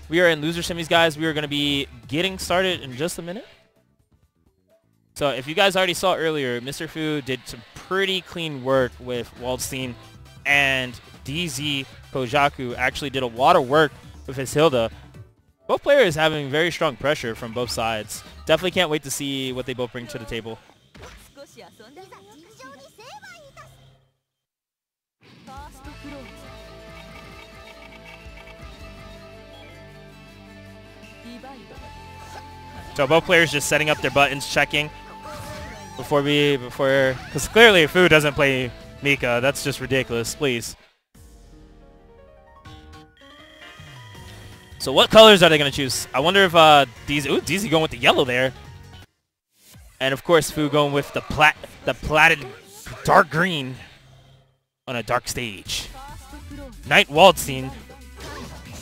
Speaker 2: we are in loser semis, guys. We are going to be getting started in just a minute. So if you guys already saw earlier, Mr. Fu did some pretty clean work with Waldstein, and DZ Kojaku actually did a lot of work with his Hilda. Both players having very strong pressure from both sides. Definitely can't wait to see what they both bring to the table. So both players just setting up their buttons, checking because clearly Fu doesn't play Mika. That's just ridiculous, please. So what colors are they going to choose? I wonder if DZ going with the yellow there. And of course Fu going with the platted dark green on a dark stage. Knight Waldstein.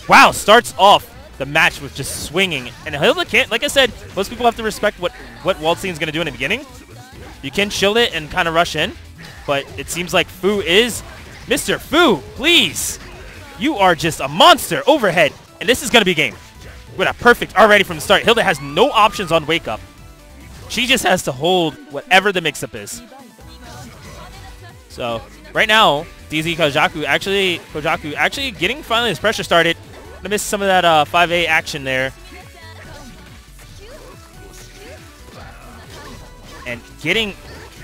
Speaker 2: Wow, starts off the match with just swinging. And Hilda can't, like I said, most people have to respect what Waldstein's going to do in the beginning. You can shield it and kind of rush in, but it seems like Fu is... Mr. Fu, please! You are just a monster overhead, and this is going to be game. With a perfect already from the start. Hilda has no options on wake up. She just has to hold whatever the mix-up is. So, right now, DZ Kojaku actually getting finally his pressure started. Gonna miss some of that 5A action there. And getting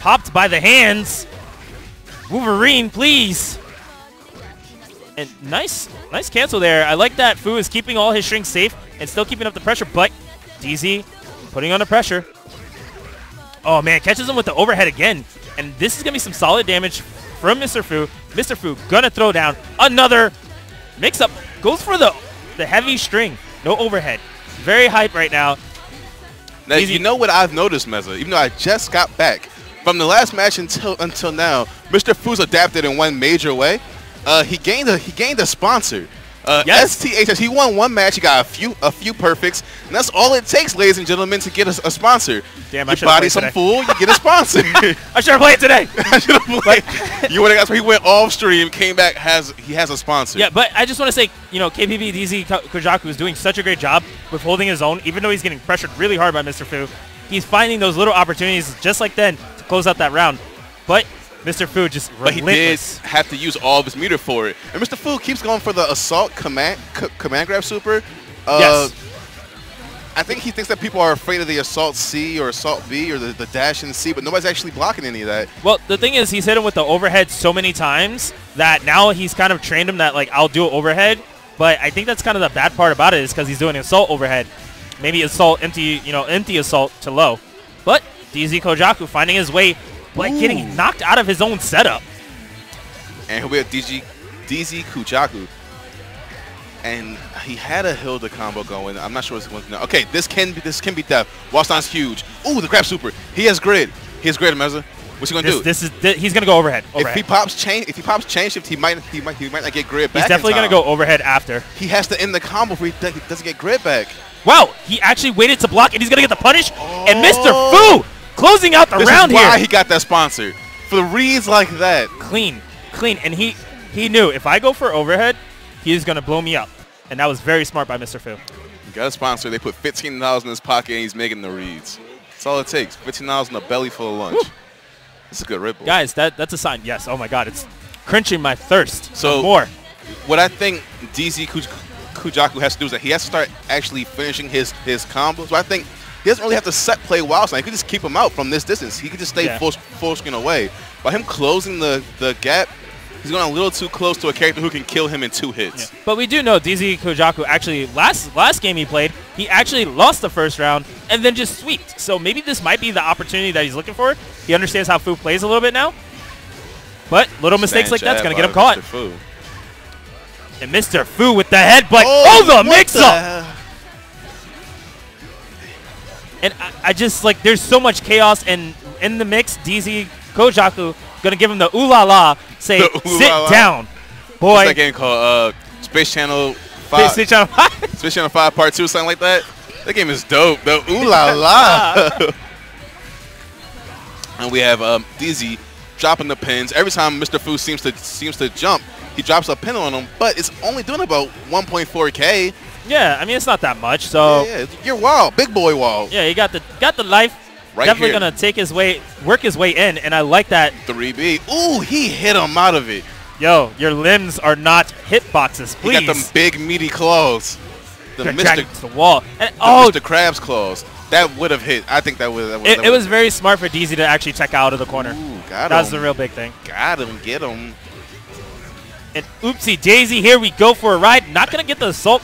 Speaker 2: popped by the hands. Wolverine, please. And nice cancel there. I like that Fu is keeping all his strings safe and still keeping up the pressure, but DZ putting on the pressure. Oh man, catches him with the overhead again. And this is gonna be some solid damage from Mr. Fu. Mr. Fu gonna throw down another mix-up. Goes for the heavy string. No overhead. Very hype right now.
Speaker 8: Now, you know what I've noticed, Meza? Even though I just got back from the last match until now, Mr. Fu's adapted in one major way. He gained a sponsor.
Speaker 2: Yes.
Speaker 8: STHS, he won one match. He got a few perfects, and that's all it takes, ladies and gentlemen, to get a sponsor.
Speaker 2: Damn, I
Speaker 8: you
Speaker 2: should've
Speaker 8: body
Speaker 2: played
Speaker 8: some
Speaker 2: today.
Speaker 8: fool, you get a sponsor.
Speaker 2: I should have played today.
Speaker 8: I should have played. You would have got. He went off stream, came back. He has a sponsor.
Speaker 2: Yeah, but I just want to say, you know, KPP DZ Kojaku is doing such a great job with holding his own, even though he's getting pressured really hard by Mr. Fu. He's finding those little opportunities just like then to close out that round. But Mr. Fu just
Speaker 8: But he did
Speaker 2: relentless.
Speaker 8: have to use all of his meter for it. And Mr. Fu keeps going for the assault command grab super.
Speaker 2: Yes.
Speaker 8: I think he thinks that people are afraid of the assault C or assault B or the dash in C, but nobody's actually blocking any of that.
Speaker 2: Well, the thing is, he's hit him with the overhead so many times that now he's kind of trained him that, like, I'll do overhead. But I think that's kind of the bad part about it is because he's doing assault overhead. Maybe assault empty, you know, empty assault to low. But DZ Kojaku finding his way, but getting knocked out of his own setup.
Speaker 8: And he'll be at DZ Kujaku. And he had a Hilda combo going. I'm not sure what's going on. Okay, this can be death. Wallstein's huge. Ooh, the grab super. He has grid. He has grid, Meza. What's he gonna do?
Speaker 2: He's gonna go overhead.
Speaker 8: If he pops chain shift, he might not get grid back.
Speaker 2: He's definitely gonna go overhead after.
Speaker 8: He has to end the combo before he doesn't get grid back.
Speaker 2: Wow, he actually waited to block, and he's gonna get the punish. And Mr. Fu closing out the round
Speaker 8: This is why
Speaker 2: here.
Speaker 8: he got that sponsor for the reads like that.
Speaker 2: Clean, and he knew if I go for overhead, he's gonna blow me up, and that was very smart by Mr. Fu.
Speaker 8: He got a sponsor. They put $15 in his pocket, and he's making the reads. That's all it takes. $15 in a belly full of lunch.
Speaker 2: Woo.
Speaker 8: This is a good ripple.
Speaker 2: Guys, that's a sign. Yes. Oh my God, it's quenching my thirst.
Speaker 8: So
Speaker 2: for more.
Speaker 8: What I think DZ Kujaku has to do is that he has to start actually finishing his combos. So I think he doesn't really have to set play wild side. He could just keep him out from this distance. He could just stay full screen away. By him closing the gap, he's going a little too close to a character who can kill him in 2 hits.
Speaker 2: Yeah. But we do know DZ Kojaku actually last game he played, he actually lost the first round and then just sweeped. So maybe this might be the opportunity that he's looking for. He understands how Fu plays a little bit now. But little mistakes like that's going to get him caught. And Mr. Fu with the headbutt. Oh, the mix-up! And I just, like, there's so much chaos, and in the mix, DZ Kojaku going to give him the ooh la la, say, sit down, boy.
Speaker 8: What's that game called? Space Channel 5.
Speaker 2: Space Channel 5?
Speaker 8: Space Channel 5 Part 2, something like that. That game is dope. The ooh la la. And we have DZ dropping the pins. Every time Mr. Fu seems to jump, he drops a pin on him, but it's only doing about 1.4K.
Speaker 2: Yeah, I mean it's not that much. So
Speaker 8: yeah, you're wild, big boy wild.
Speaker 2: Yeah, he got the life.
Speaker 8: Right
Speaker 2: Definitely
Speaker 8: here.
Speaker 2: gonna take his way, work his way in, and I like that.
Speaker 8: 3B. Ooh, he hit him out of it.
Speaker 2: Yo, your limbs are not hitboxes, please.
Speaker 8: He got them big meaty claws. The
Speaker 2: Dragging
Speaker 8: Mr.
Speaker 2: to the wall. And,
Speaker 8: Mr. Krabs claws. That would have hit. I think that would.
Speaker 2: It was very smart for DZ to actually check out of the corner.
Speaker 8: Ooh, got him.
Speaker 2: That was the real big thing.
Speaker 8: Got him. Get him.
Speaker 2: And oopsie daisy, here we go for a ride. Not gonna get the assault.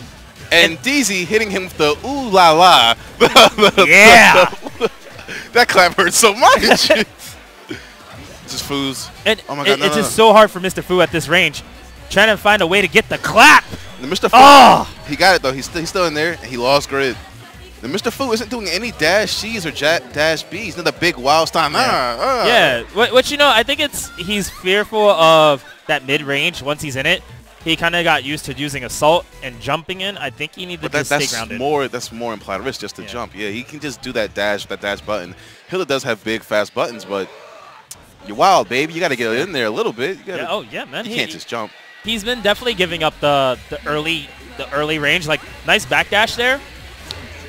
Speaker 8: And DZ hitting him with the ooh la la.
Speaker 2: Yeah.
Speaker 8: That clap hurt so much. Just Fu's.
Speaker 2: And
Speaker 8: oh my God,
Speaker 2: it's just so hard for Mr. Fu at this range. Trying to find a way to get the clap.
Speaker 8: The Mr. Fu, he got it though. He's still in there. And he lost grid. The Mr. Fu isn't doing any dash C's or dash B's. Not the big wild time.
Speaker 2: Yeah. What you know, I think he's fearful of that mid range once he's in it. He kind of got used to using assault and jumping in. I think he needs to just stay grounded.
Speaker 8: That's more implied risk just to jump. Yeah, he can just do that dash button. Hilda does have big, fast buttons, but you're wild, baby. You got to get in there a little bit.
Speaker 2: Oh yeah, man.
Speaker 8: You can't just jump.
Speaker 2: He's been definitely giving up the early range. Like nice backdash there,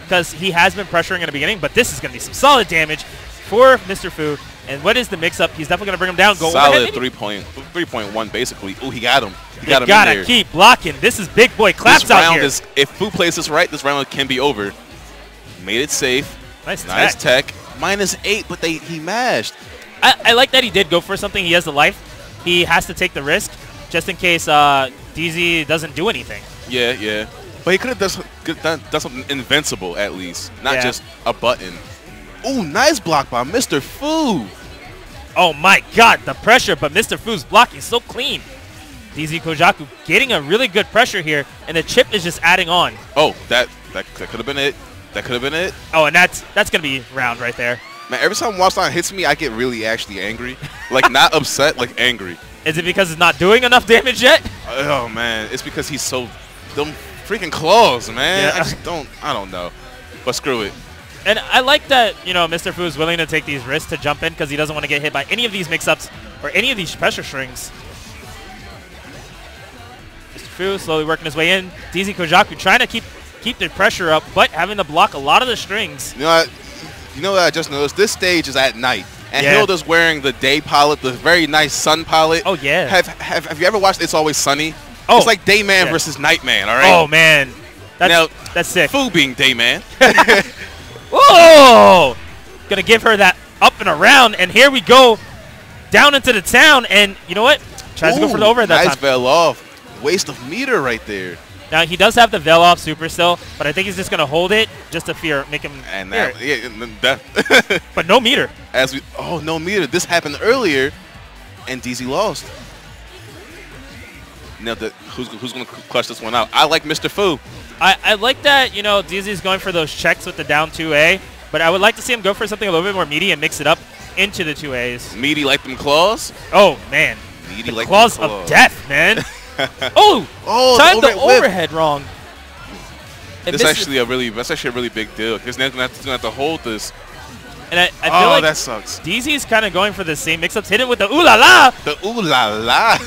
Speaker 2: because he has been pressuring in the beginning. But this is going to be some solid damage for Mr. Fu. And what is the mix-up? He's definitely going to bring him down. Go
Speaker 8: solid 3.1 basically. Ooh, he got him. He got him
Speaker 2: gotta
Speaker 8: in there.
Speaker 2: Keep blocking. This is big boy claps
Speaker 8: this
Speaker 2: out
Speaker 8: round
Speaker 2: here.
Speaker 8: If Fu plays this right, this round can be over. Made it safe.
Speaker 2: Nice
Speaker 8: tech. -8, but he mashed.
Speaker 2: I like that he did go for something. He has the life. He has to take the risk just in case DZ doesn't do anything.
Speaker 8: Yeah. But he could have done something invincible at least, not just a button. Ooh, nice block by Mr. Fu.
Speaker 2: Oh my God, the pressure, but Mr. Fu's blocking so clean. DZ Kojaku getting a really good pressure here, and the chip is just adding on.
Speaker 8: Oh, that could have been it. That could have been it.
Speaker 2: Oh, and that's gonna be round right there.
Speaker 8: Man, every time Wallstein hits me, I get really actually angry. Like not upset, like angry.
Speaker 2: Is it because it's not doing enough damage yet?
Speaker 8: Oh man, it's because he's so them freaking claws, man.
Speaker 2: Yeah.
Speaker 8: I don't know. But screw it.
Speaker 2: And I like that, you know, Mr. Fu is willing to take these risks to jump in because he doesn't want to get hit by any of these mix-ups or any of these pressure strings. Mr. Fu slowly working his way in. DZ Kojaku trying to keep the pressure up, but having to block a lot of the strings.
Speaker 8: You know what I just noticed? This stage is at night. And
Speaker 2: Yeah.
Speaker 8: Hilda's wearing the day pilot, the very nice sun pilot.
Speaker 2: Oh, yeah.
Speaker 8: Have you ever watched It's Always Sunny?
Speaker 2: Oh,
Speaker 8: It's like Dayman
Speaker 2: yeah.
Speaker 8: versus Nightman, all right?
Speaker 2: Oh, man. That's sick.
Speaker 8: Fu being Dayman.
Speaker 2: Whoa! Gonna give her that up and around, and here we go down into the town, and you know what? Tries to go for the overhead that
Speaker 8: nice
Speaker 2: time.
Speaker 8: fell off. Waste of meter right there.
Speaker 2: Now, he does have the veil off super still, but I think he's just gonna hold it just to make him
Speaker 8: And
Speaker 2: fear
Speaker 8: that,
Speaker 2: it.
Speaker 8: yeah, and that
Speaker 2: But no meter.
Speaker 8: no meter. This happened earlier, and DZ lost. Now, who's going to clutch this one out? I like Mr. Fu.
Speaker 2: I like that, you know, DZ's going for those checks with the down 2A, but I would like to see him go for something a little bit more meaty and mix it up into the 2As.
Speaker 8: Meaty like them claws.
Speaker 2: Oh, man.
Speaker 8: Meaty
Speaker 2: The
Speaker 8: like
Speaker 2: claws
Speaker 8: them
Speaker 2: of death, man. Oh, timed the overhead wrong. And
Speaker 8: That's actually a really big deal because they're going to have to hold this.
Speaker 2: And I feel like
Speaker 8: that sucks.
Speaker 2: DZ's kind of going for the same mix-ups. Hit it with the ooh la la.
Speaker 8: The ooh la la.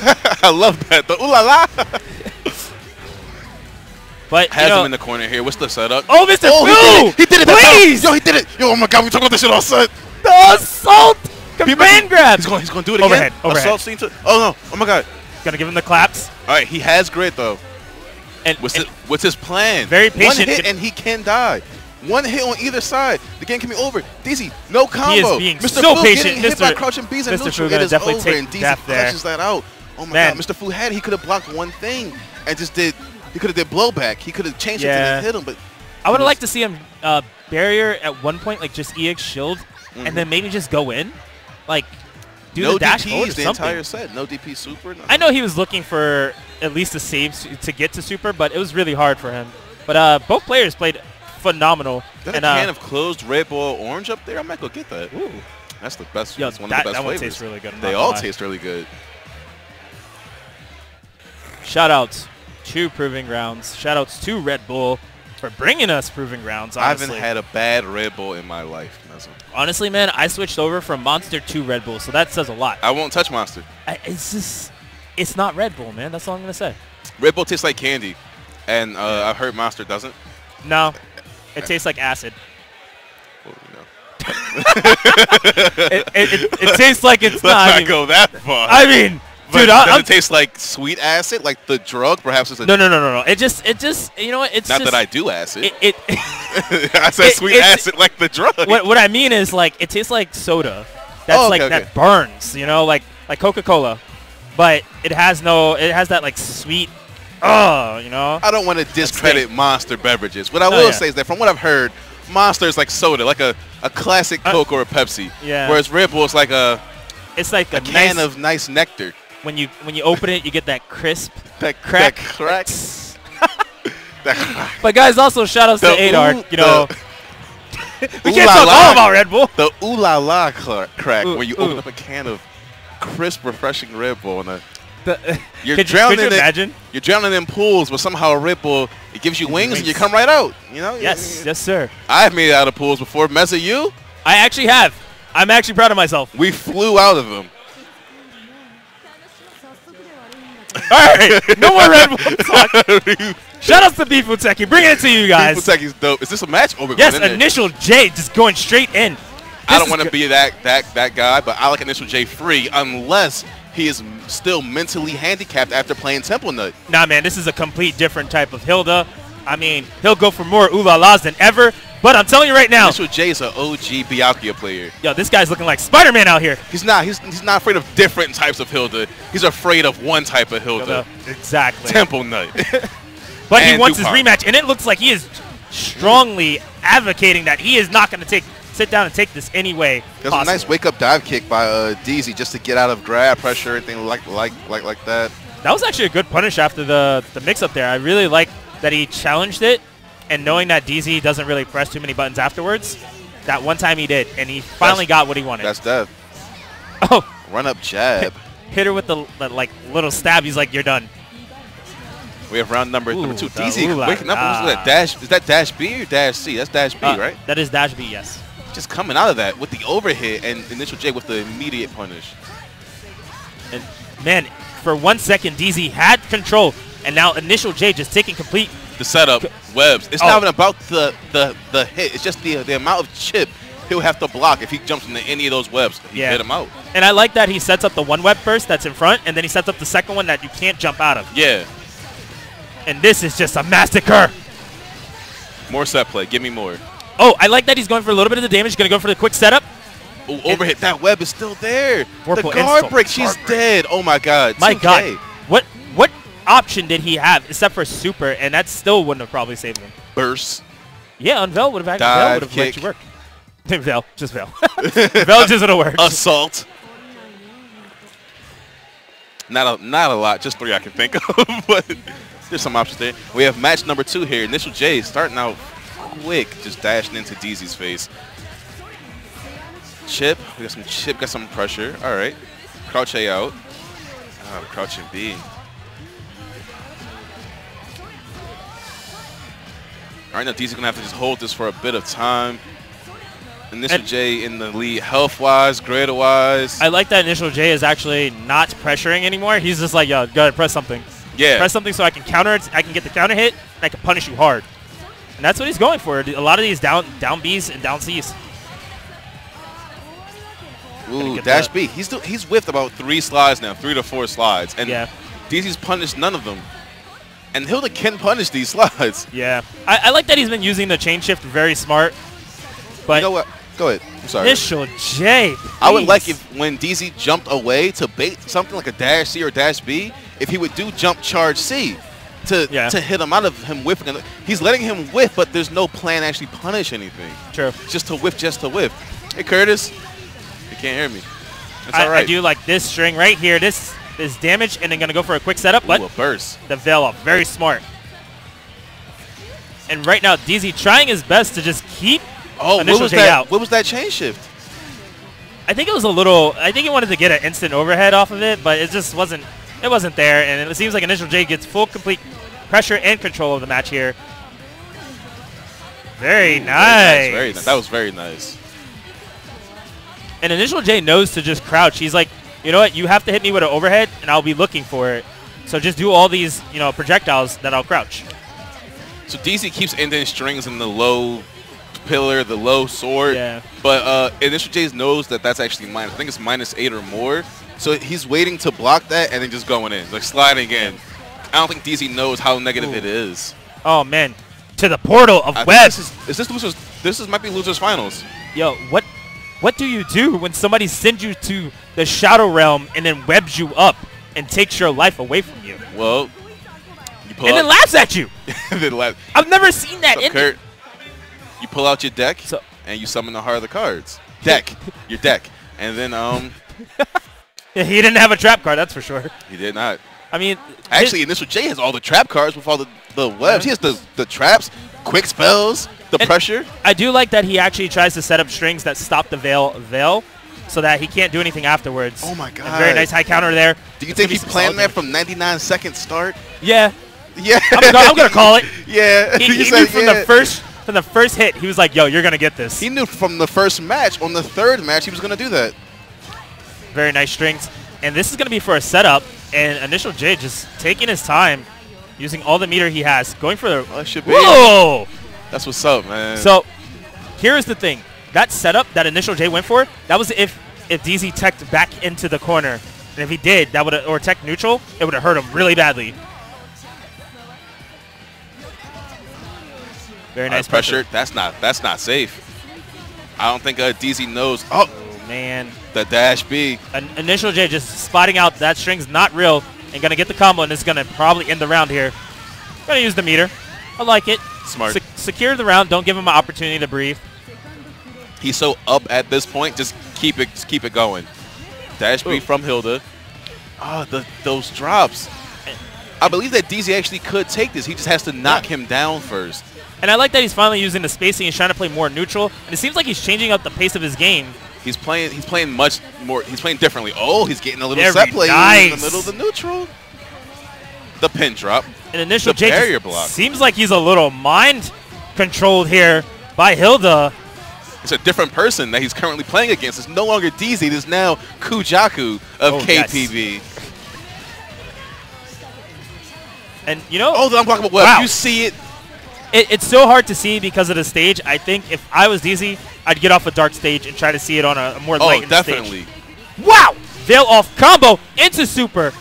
Speaker 8: I love that. The ooh la la.
Speaker 2: But
Speaker 8: Has him in the corner here. What's the setup?
Speaker 2: Oh, Mr. Fu!
Speaker 8: He did it.
Speaker 2: Please!
Speaker 8: Yo, he did it. Yo, oh my God, we talking about this shit all set.
Speaker 2: The assault command grab.
Speaker 8: He's going to do it again.
Speaker 2: Overhead.
Speaker 8: Assault scene to. Oh no. Oh my God.
Speaker 2: Gonna give him the claps.
Speaker 8: All right, he has grit though.
Speaker 2: And
Speaker 8: What's his plan?
Speaker 2: Very patient.
Speaker 8: One hit and he can die. One hit on either side. The game can be over. DZ, no combo.
Speaker 2: He is being
Speaker 8: Mr.
Speaker 2: so
Speaker 8: Fu
Speaker 2: patient.
Speaker 8: getting hit by crouching B's and
Speaker 2: Mr.
Speaker 8: neutral.
Speaker 2: Fu gonna
Speaker 8: It is
Speaker 2: definitely
Speaker 8: over,
Speaker 2: take
Speaker 8: and DZ
Speaker 2: death there.
Speaker 8: flushes that out. Oh my
Speaker 2: Man.
Speaker 8: God, Mr. Fu he could have blocked one thing and just did. He could have did blowback. He could have changed it to hit him, but
Speaker 2: I would have liked to see him barrier at one point, like just EX shield, and then maybe just go in, like do
Speaker 8: no
Speaker 2: the dash
Speaker 8: DPs
Speaker 2: hold or
Speaker 8: the
Speaker 2: something.
Speaker 8: entire set. No DP super. Nothing.
Speaker 2: I know he was looking for at least a save to get to super, but it was really hard for him. But both players played phenomenal.
Speaker 8: Got
Speaker 2: and
Speaker 8: a can of closed Red Bull orange up there. I might go get that.
Speaker 2: Ooh.
Speaker 8: That's the best.
Speaker 2: Yo,
Speaker 8: that's one of the best
Speaker 2: that one
Speaker 8: flavors.
Speaker 2: tastes really good. I'm
Speaker 8: They
Speaker 2: not
Speaker 8: all
Speaker 2: gonna lie.
Speaker 8: taste really good.
Speaker 2: Shout outs to Proving Grounds. Shout outs to Red Bull for bringing us Proving Grounds.
Speaker 8: I
Speaker 2: Honestly.
Speaker 8: haven't had a bad Red Bull in my life.
Speaker 2: Honestly, man, I switched over from Monster to Red Bull, so that says a lot.
Speaker 8: I won't touch Monster.
Speaker 2: It's not Red Bull, man. That's all I'm gonna say.
Speaker 8: Red Bull tastes like candy, and I've heard Monster doesn't.
Speaker 2: No, it tastes like acid.
Speaker 8: Well, you know.
Speaker 2: It tastes like it's
Speaker 8: Let's
Speaker 2: not.
Speaker 8: not go that far.
Speaker 2: I mean,
Speaker 8: but
Speaker 2: dude,
Speaker 8: does it taste like sweet acid, like the drug? Perhaps it's a
Speaker 2: No. It just, you know what? It's
Speaker 8: not
Speaker 2: just,
Speaker 8: that I do acid.
Speaker 2: I
Speaker 8: I said sweet acid like the drug.
Speaker 2: What I mean is, like, it tastes like soda. That's that burns, you know, like Coca-Cola, but it has that like sweet, you know.
Speaker 8: I don't want to discredit Monster beverages. What I will say is that from what I've heard, Monster is like soda, like a classic Coke or a Pepsi.
Speaker 2: Yeah.
Speaker 8: Whereas Red Bull is like a can
Speaker 2: nice,
Speaker 8: of nice nectar.
Speaker 2: When you open it, you get that crisp
Speaker 8: That
Speaker 2: crack.
Speaker 8: crack.
Speaker 2: But guys, also shout outs to Adark. You know, we can't talk all about Red Bull.
Speaker 8: The ooh la la crack
Speaker 2: Ooh,
Speaker 8: when you open up a can of crisp, refreshing Red Bull and you're
Speaker 2: could
Speaker 8: drowning
Speaker 2: you
Speaker 8: in
Speaker 2: imagine?
Speaker 8: You're drowning in pools, but somehow a Red Bull it gives you wings and you come right out. You know?
Speaker 2: Yes, sir.
Speaker 8: I've made it out of pools before. Meza, you?
Speaker 2: I actually have. I'm actually proud of myself.
Speaker 8: We flew out of them.
Speaker 2: All right, no more Red Bull talk. Shout outs to Beefo Techie. Bring it to you guys.
Speaker 8: Beefo Techie's dope. Is this a match? Oh,
Speaker 2: yes, Initial J just going straight in.
Speaker 8: I don't want to be that guy, but I like Initial J free unless he is still mentally handicapped after playing Temple Nut.
Speaker 2: Nah, man, this is a complete different type of Hilda. I mean, he'll go for more ooh-la-las than ever. But I'm telling you right now,
Speaker 8: Initial J is an OG Byakuya player.
Speaker 2: Yo, this guy's looking like Spider-Man out here.
Speaker 8: He's not afraid of different types of Hilda. He's afraid of one type of Hilda.
Speaker 2: Exactly.
Speaker 8: Temple Nut.
Speaker 2: But he wants his rematch, and it looks like he is strongly advocating that he is not going to sit down and take this anyway.
Speaker 8: There's a nice wake-up dive kick by DZ just to get out of grab pressure, anything like that.
Speaker 2: That was actually a good punish after the mix-up there. I really like that he challenged it, and knowing that DZ doesn't really press too many buttons afterwards, that one time he did, and he finally got what he wanted.
Speaker 8: That's death.
Speaker 2: Oh.
Speaker 8: Run-up jab.
Speaker 2: Hit her with the like little stab. He's like, you're done.
Speaker 8: We have round number 2. DZ waking up.
Speaker 2: la.
Speaker 8: Who's that dash? Is that dash B or dash C? That's dash B, right?
Speaker 2: That is dash B, yes.
Speaker 8: Just coming out of that with the overhit and Initial J with the immediate punish.
Speaker 2: And man, for 1 second, DZ had control, and now Initial J just taking complete.
Speaker 8: The setup, webs. It's not even about the hit. It's just the amount of chip he'll have to block if he jumps into any of those webs. He hit him out.
Speaker 2: And I like that he sets up the one web first that's in front, and then he sets up the second one that you can't jump out of.
Speaker 8: Yeah.
Speaker 2: And this is just a massacre.
Speaker 8: More set play. Give me more.
Speaker 2: Oh, I like that he's going for a little bit of the damage. Going to go for the quick setup.
Speaker 8: Oh, overhit. That web is still there.
Speaker 2: Whirlpool
Speaker 8: The guard
Speaker 2: insult.
Speaker 8: break. She's dead. Oh, my God.
Speaker 2: My
Speaker 8: 2K.
Speaker 2: God. What option did he have except for super, and that still wouldn't have probably saved him.
Speaker 8: Burst.
Speaker 2: Yeah, on Vel would have
Speaker 8: Dive,
Speaker 2: let
Speaker 8: kick.
Speaker 2: you work. Vel, just Vel. Vel just would have worked.
Speaker 8: Assault. Not a lot. Just 3 I can think of, but there's some options there. We have match number 2 here. Initial J starting out quick, just dashing into DZ's face. Chip. We got some chip. Got some pressure. All right. Crouch A out. Crouching B. All right, now DZ's gonna have to just hold this for a bit of time. Initial J in the lead, health-wise, grade-wise.
Speaker 2: I like that Initial J is actually not pressuring anymore. He's just like, yo, go ahead, press something.
Speaker 8: Yeah.
Speaker 2: Press something so I can counter it. I can get the counter hit, and I can punish you hard. And that's what he's going for. A lot of these down Bs and down Cs.
Speaker 8: Ooh, dash B. He's whiffed about 3 slides now, 3 to 4 slides. And DZ's punished none of them. And Hilda can punish these slides.
Speaker 2: Yeah. I like that he's been using the chain shift very smart. But
Speaker 8: you know what? Go ahead. I'm sorry.
Speaker 2: Initial J, please.
Speaker 8: I would like if when DZ jumped away to bait something like a dash C or dash B, if he would do jump charge C to hit him out of him whiffing. He's letting him whiff, but there's no plan to actually punish anything.
Speaker 2: True.
Speaker 8: Just to whiff, just to whiff. Hey, Curtis. You can't hear me. That's all right.
Speaker 2: I do like this string right here. This is damage, and then going to go for a quick setup. But
Speaker 8: a burst.
Speaker 2: The Veil up. Very smart. And right now, DZ trying his best to just keep Initial J out.
Speaker 8: What was that chain shift?
Speaker 2: I think it was a little. I think he wanted to get an instant overhead off of it, but it just wasn't. It wasn't there, and it seems like Initial J gets full, complete pressure and control of the match here. Very nice.
Speaker 8: Very nice. That was very nice.
Speaker 2: And Initial J knows to just crouch. He's like, you know what? You have to hit me with an overhead, and I'll be looking for it. So just do all these, projectiles that I'll crouch.
Speaker 8: So DZ keeps ending strings in the low pillar, the low sword.
Speaker 2: Yeah.
Speaker 8: But Initial J knows that that's actually minus. I think it's -8 or more. So he's waiting to block that and then just going in, like sliding in. I don't think DZ knows how negative it is.
Speaker 2: Oh man, to the portal of web.
Speaker 8: This might be losers finals.
Speaker 2: Yo, what do you do when somebody sends you to the Shadow Realm and then webs you up and takes your life away from you?
Speaker 8: Well, you pull
Speaker 2: and then laughs at you.
Speaker 8: then
Speaker 2: I've never seen that.
Speaker 8: So, Kurt, you pull out your deck and you summon the heart of the cards. Your deck. And then
Speaker 2: yeah, he didn't have a trap card, that's for sure.
Speaker 8: He did not.
Speaker 2: I mean,
Speaker 8: actually, Initial J has all the trap cards with all the webs. He has the traps, quick spells, the pressure.
Speaker 2: I do like that he actually tries to set up strings that stop the veil so that he can't do anything afterwards.
Speaker 8: Oh my God.
Speaker 2: A very nice high counter there.
Speaker 8: Do you think he's planned that from 99 seconds start?
Speaker 2: Yeah.
Speaker 8: Yeah.
Speaker 2: I'm gonna call it.
Speaker 8: Yeah.
Speaker 2: He knew from the first hit, he was like, yo, you're gonna get this.
Speaker 8: He knew from the first match, on the third match, he was gonna do that.
Speaker 2: Very nice strings. And this is going to be for a setup. And Initial J just taking his time, using all the meter he has, going for the...
Speaker 8: That should be.
Speaker 2: Whoa!
Speaker 8: That's what's up, man.
Speaker 2: So, here's the thing. That setup that Initial J went for, that was if DZ teched back into the corner. And if he did, that would or tech neutral, it would have hurt him really badly. Very nice
Speaker 8: pressure. That's not safe. I don't think DZ knows.
Speaker 2: Oh, man.
Speaker 8: The dash B.
Speaker 2: Initial J just spotting out that string's not real and going to get the combo, and it's going to probably end the round here. Going to use the meter. I like it.
Speaker 8: Smart.
Speaker 2: Secure the round. Don't give him an opportunity to breathe.
Speaker 8: He's so up at this point. Just keep it going. Dash B from Hilda. Oh, those drops. I believe that DZ actually could take this. He just has to knock him down first.
Speaker 2: And I like that he's finally using the spacing. He's trying to play more neutral. And it seems like he's changing up the pace of his game.
Speaker 8: He's playing much more. He's playing differently. Oh, he's getting a little
Speaker 2: Very
Speaker 8: set play
Speaker 2: nice.
Speaker 8: in the middle of the neutral. The pin drop.
Speaker 2: An initial
Speaker 8: The
Speaker 2: J
Speaker 8: barrier
Speaker 2: just
Speaker 8: block.
Speaker 2: seems like he's a little mind controlled here by Hilda.
Speaker 8: It's a different person that he's currently playing against. It's no longer DZ. It is now Kujaku of KPB.
Speaker 2: Yes. And you know,
Speaker 8: Oh, the unblockable web.
Speaker 2: Wow.
Speaker 8: You see it.
Speaker 2: It's so hard to see because of the stage. I think if I was DZ, I'd get off a dark stage and try to see it on a more light
Speaker 8: definitely.
Speaker 2: stage. Wow! Veil off combo into super.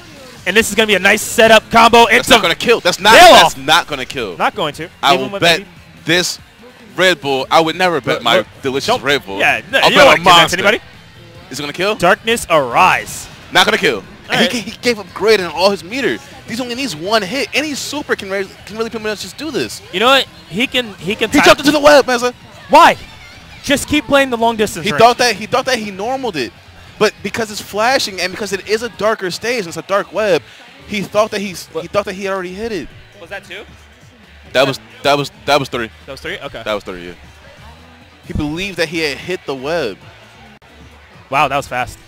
Speaker 2: And this is going to be a nice setup combo into
Speaker 8: That's not going to kill. That's not.
Speaker 2: Veil
Speaker 8: That's
Speaker 2: off.
Speaker 8: not going to kill.
Speaker 2: Not going to.
Speaker 8: I
Speaker 2: Give
Speaker 8: will
Speaker 2: him a
Speaker 8: bet
Speaker 2: baby.
Speaker 8: this Red Bull. I would never bet my delicious
Speaker 2: Don't-
Speaker 8: Red Bull.
Speaker 2: Yeah, no,
Speaker 8: I'll
Speaker 2: you
Speaker 8: bet
Speaker 2: don't
Speaker 8: a
Speaker 2: want to give that to
Speaker 8: monster.
Speaker 2: anybody.
Speaker 8: Is it going to kill?
Speaker 2: Darkness Arise.
Speaker 8: Not going to kill. And
Speaker 2: right.
Speaker 8: he gave up grid in all his meter. These only needs one hit. Any super can really pretty much just do this.
Speaker 2: You know what? He can.
Speaker 8: He jumped into the web, Meza.
Speaker 2: Why? Just keep playing the long distance.
Speaker 8: He
Speaker 2: range.
Speaker 8: thought that he normaled it, but because it's flashing and because it is a darker stage, and it's a dark web, he thought that he already hit it.
Speaker 2: Was that 2?
Speaker 8: That was 3.
Speaker 2: That was 3. Okay.
Speaker 8: That was 3. Yeah. He believed that he had hit the web.
Speaker 2: Wow, that was fast.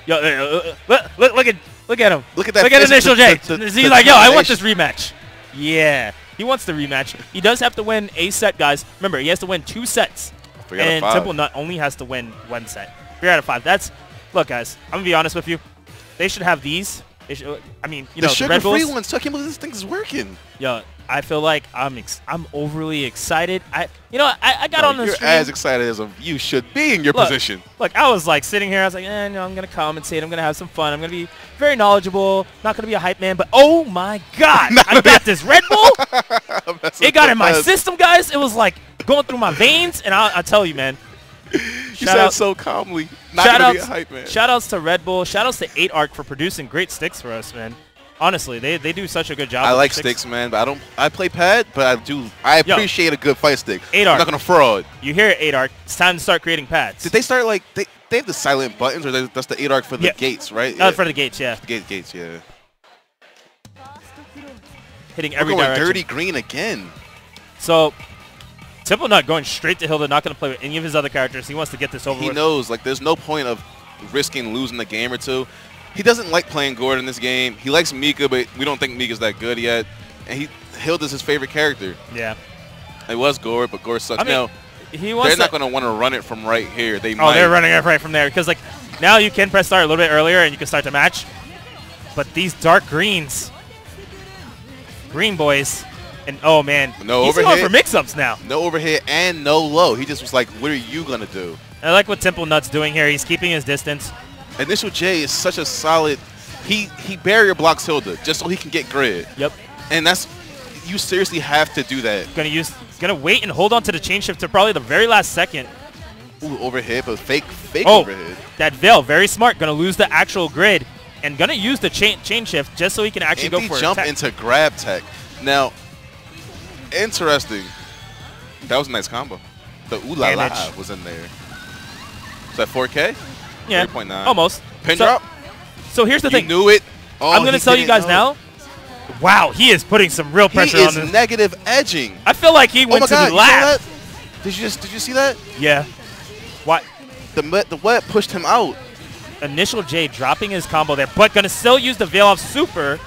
Speaker 2: Yo, look at him.
Speaker 8: Look at that.
Speaker 2: Look at
Speaker 8: face-
Speaker 2: Initial J.
Speaker 8: the
Speaker 2: He's like, yo, I want this
Speaker 8: determination.
Speaker 2: rematch. Yeah, he wants the rematch. He does have to win a set, guys. Remember, he has to win 2 sets.
Speaker 8: 3 out of
Speaker 2: And
Speaker 8: 5.
Speaker 2: Temple Nut only has to win 1 set. 3 out of 5. Look, guys, I'm going to be honest with you. They should have these. They should, I mean, you
Speaker 8: The
Speaker 2: know, the Red
Speaker 8: sugar-free
Speaker 2: Bulls.
Speaker 8: ones. Tell him this thing is working.
Speaker 2: Yo, I feel like I'm overly excited. I got on the
Speaker 8: You're
Speaker 2: stream.
Speaker 8: as excited as you should be in your
Speaker 2: Look,
Speaker 8: position.
Speaker 2: Look, I was like sitting here. I was like, no, I'm going to commentate. I'm going to have some fun. I'm going to be very knowledgeable. Not going to be a hype man. But, oh, my God. I got this Red Bull. It got in my system, guys. It was like going through my veins. And I'll tell you, man.
Speaker 8: You said it so calmly. Not going to be a hype man.
Speaker 2: Shout-outs to Red Bull. Shout-outs to 8ARC for producing great sticks for us, man. Honestly, they do such a good job.
Speaker 8: I
Speaker 2: with
Speaker 8: like
Speaker 2: the
Speaker 8: sticks, man, but I play pad, but I appreciate a good fight stick.
Speaker 2: 8ARC.
Speaker 8: I'm not gonna fraud.
Speaker 2: You hear it, 8ARC. It's time to start creating pads.
Speaker 8: Did they start like they have the silent buttons, or that's the 8ARC for the gates, right?
Speaker 2: For the gates, yeah.
Speaker 8: Gates, yeah.
Speaker 2: Hitting
Speaker 8: We're
Speaker 2: every
Speaker 8: going
Speaker 2: direction.
Speaker 8: dirty green again.
Speaker 2: So, Temple Nut going straight to Hilda, not going to play with any of his other characters. He wants to get this over
Speaker 8: He
Speaker 2: with.
Speaker 8: knows, like, there's no point of risking losing a game or two. He doesn't like playing Gord in this game. He likes Mika, but we don't think Mika's that good yet. And Hilda's his favorite character.
Speaker 2: Yeah.
Speaker 8: It was Gord, but Gord sucks.
Speaker 2: I mean,
Speaker 8: now,
Speaker 2: he wants
Speaker 8: they're not going to want to run it from right here. They
Speaker 2: Oh,
Speaker 8: might.
Speaker 2: they're running it right from there. Because, like, now you can press start a little bit earlier and you can start the match. But these dark greens. Green boys. And, oh, man.
Speaker 8: No
Speaker 2: He's
Speaker 8: overhead.
Speaker 2: going for mix-ups now.
Speaker 8: No overhead and no low. He just was like, what are you going to do?
Speaker 2: I like what Temple Nut's doing here. He's keeping his distance.
Speaker 8: Initial J is such a solid. He barrier blocks Hilda just so he can get grid.
Speaker 2: Yep.
Speaker 8: And that's, you seriously have to do that.
Speaker 2: Gonna wait and hold on to the chain shift to probably the very last second.
Speaker 8: Ooh, overhead, but fake
Speaker 2: Oh,
Speaker 8: overhead.
Speaker 2: that Veil, very smart. Gonna lose the actual grid and gonna use the chain shift just so he can actually
Speaker 8: Empty
Speaker 2: go for
Speaker 8: jump
Speaker 2: attack.
Speaker 8: into grab tech. Now, interesting. That was a nice combo. The ooh la la
Speaker 2: Damage.
Speaker 8: was in there. Is that 4K?
Speaker 2: Yeah,
Speaker 8: 3.9.
Speaker 2: almost.
Speaker 8: Pin
Speaker 2: So-
Speaker 8: drop?
Speaker 2: So here's the
Speaker 8: You
Speaker 2: thing.
Speaker 8: knew it. Oh,
Speaker 2: I'm gonna
Speaker 8: he
Speaker 2: tell you
Speaker 8: didn't
Speaker 2: guys
Speaker 8: know.
Speaker 2: now. Wow, he is putting some real
Speaker 8: He
Speaker 2: pressure
Speaker 8: is
Speaker 2: on this.
Speaker 8: negative edging.
Speaker 2: I feel like he
Speaker 8: Oh
Speaker 2: went
Speaker 8: my
Speaker 2: to
Speaker 8: God!
Speaker 2: the
Speaker 8: You saw
Speaker 2: lab.
Speaker 8: that? Did you see that?
Speaker 2: Yeah. What?
Speaker 8: The web pushed him out.
Speaker 2: Initial J dropping his combo there, but gonna still use the Veil off super.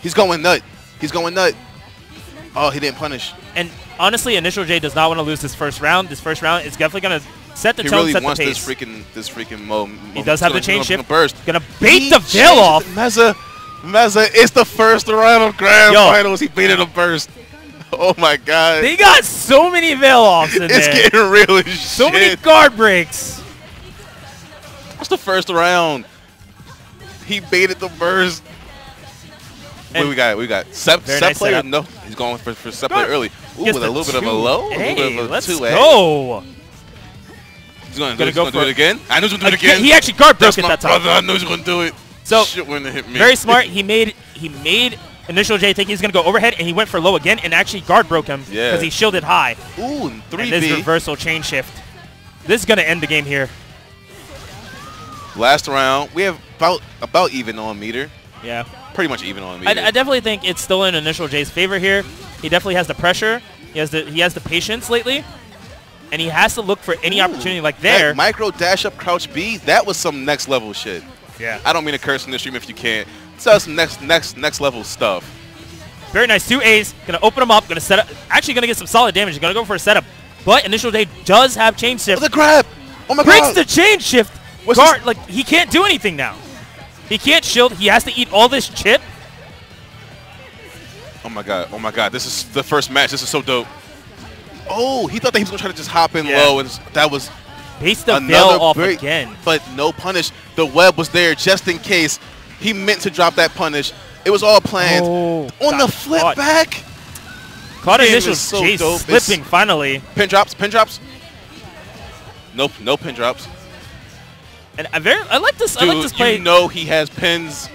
Speaker 8: He's going nut. He's going nut. Oh, he didn't punish.
Speaker 2: And honestly, Initial J does not want to lose this first round. This first round is definitely gonna set the
Speaker 8: He
Speaker 2: tone,
Speaker 8: really
Speaker 2: set the
Speaker 8: wants
Speaker 2: pace.
Speaker 8: this freaking moment.
Speaker 2: He does have the chain
Speaker 8: He's
Speaker 2: shift.
Speaker 8: gonna burst.
Speaker 2: Gonna bait
Speaker 8: He
Speaker 2: the Veil
Speaker 8: changed
Speaker 2: off.
Speaker 8: Meza, it's the first round of Grand
Speaker 2: Yo.
Speaker 8: Finals. He baited a burst. Oh my God.
Speaker 2: They got so many Veil offs in
Speaker 8: It's
Speaker 2: there.
Speaker 8: getting real as
Speaker 2: So many
Speaker 8: shit.
Speaker 2: guard breaks.
Speaker 8: What's the first round? He baited the burst. What
Speaker 2: And
Speaker 8: we got? We got Sep
Speaker 2: very nice
Speaker 8: player.
Speaker 2: setup.
Speaker 8: No, he's going for Sep player
Speaker 2: Guard.
Speaker 8: early. Ooh,
Speaker 2: Gets
Speaker 8: with a
Speaker 2: the
Speaker 8: little bit of a
Speaker 2: 2.
Speaker 8: low.
Speaker 2: Hey,
Speaker 8: a little bit of a
Speaker 2: let's
Speaker 8: 2A.
Speaker 2: go.
Speaker 8: He's going
Speaker 2: Gonna
Speaker 8: to
Speaker 2: go
Speaker 8: do
Speaker 2: for
Speaker 8: it again. I knew he was going to do it
Speaker 2: Again,
Speaker 8: again.
Speaker 2: he actually guard broke
Speaker 8: That's
Speaker 2: at
Speaker 8: my
Speaker 2: that time.
Speaker 8: brother. I knew he was going to do it.
Speaker 2: So,
Speaker 8: shit when it hit me.
Speaker 2: very smart. He made Initial J think he's going to go overhead, and he went for low again and actually guard broke him
Speaker 8: Yeah.
Speaker 2: because he shielded high.
Speaker 8: Ooh, and
Speaker 2: And this
Speaker 8: 3B.
Speaker 2: reversal chain shift. This is going to end the game here.
Speaker 8: Last round. We have about even on meter.
Speaker 2: Yeah.
Speaker 8: Pretty much even on
Speaker 2: I
Speaker 8: meter.
Speaker 2: definitely think it's still in Initial J's favor here. He definitely has the pressure. He has the patience lately. And he has to look for any opportunity like there.
Speaker 8: That micro dash up crouch B, that was some next level shit.
Speaker 2: Yeah.
Speaker 8: I don't mean to curse in the stream if you can't, So that's next level stuff.
Speaker 2: Very nice. 2 A's. Gonna open them up. Gonna set up. Actually gonna get some solid damage. Gonna go for a setup. But Initial J does have chain shift.
Speaker 8: Oh, the grab! Oh my
Speaker 2: Breaks
Speaker 8: god!
Speaker 2: the chain shift.
Speaker 8: What's
Speaker 2: Guard, like, he can't do anything now. He can't shield. He has to eat all this chip.
Speaker 8: Oh my god! Oh my god! This is the first match. This is so dope. Oh, he thought that he was gonna try to just hop in low, and that was
Speaker 2: Base the veil
Speaker 8: another
Speaker 2: off
Speaker 8: break,
Speaker 2: again.
Speaker 8: but no punish. The web was there just in case he meant to drop that punish. It was all planned.
Speaker 2: Oh,
Speaker 8: On the flip
Speaker 2: caught.
Speaker 8: back.
Speaker 2: Caught
Speaker 8: This game
Speaker 2: Initial
Speaker 8: is so
Speaker 2: J
Speaker 8: dope.
Speaker 2: slipping finally.
Speaker 8: Pin drops, pin drops. Nope, no pin drops.
Speaker 2: And I like this.
Speaker 8: Dude,
Speaker 2: I like this play.
Speaker 8: you know he has pins.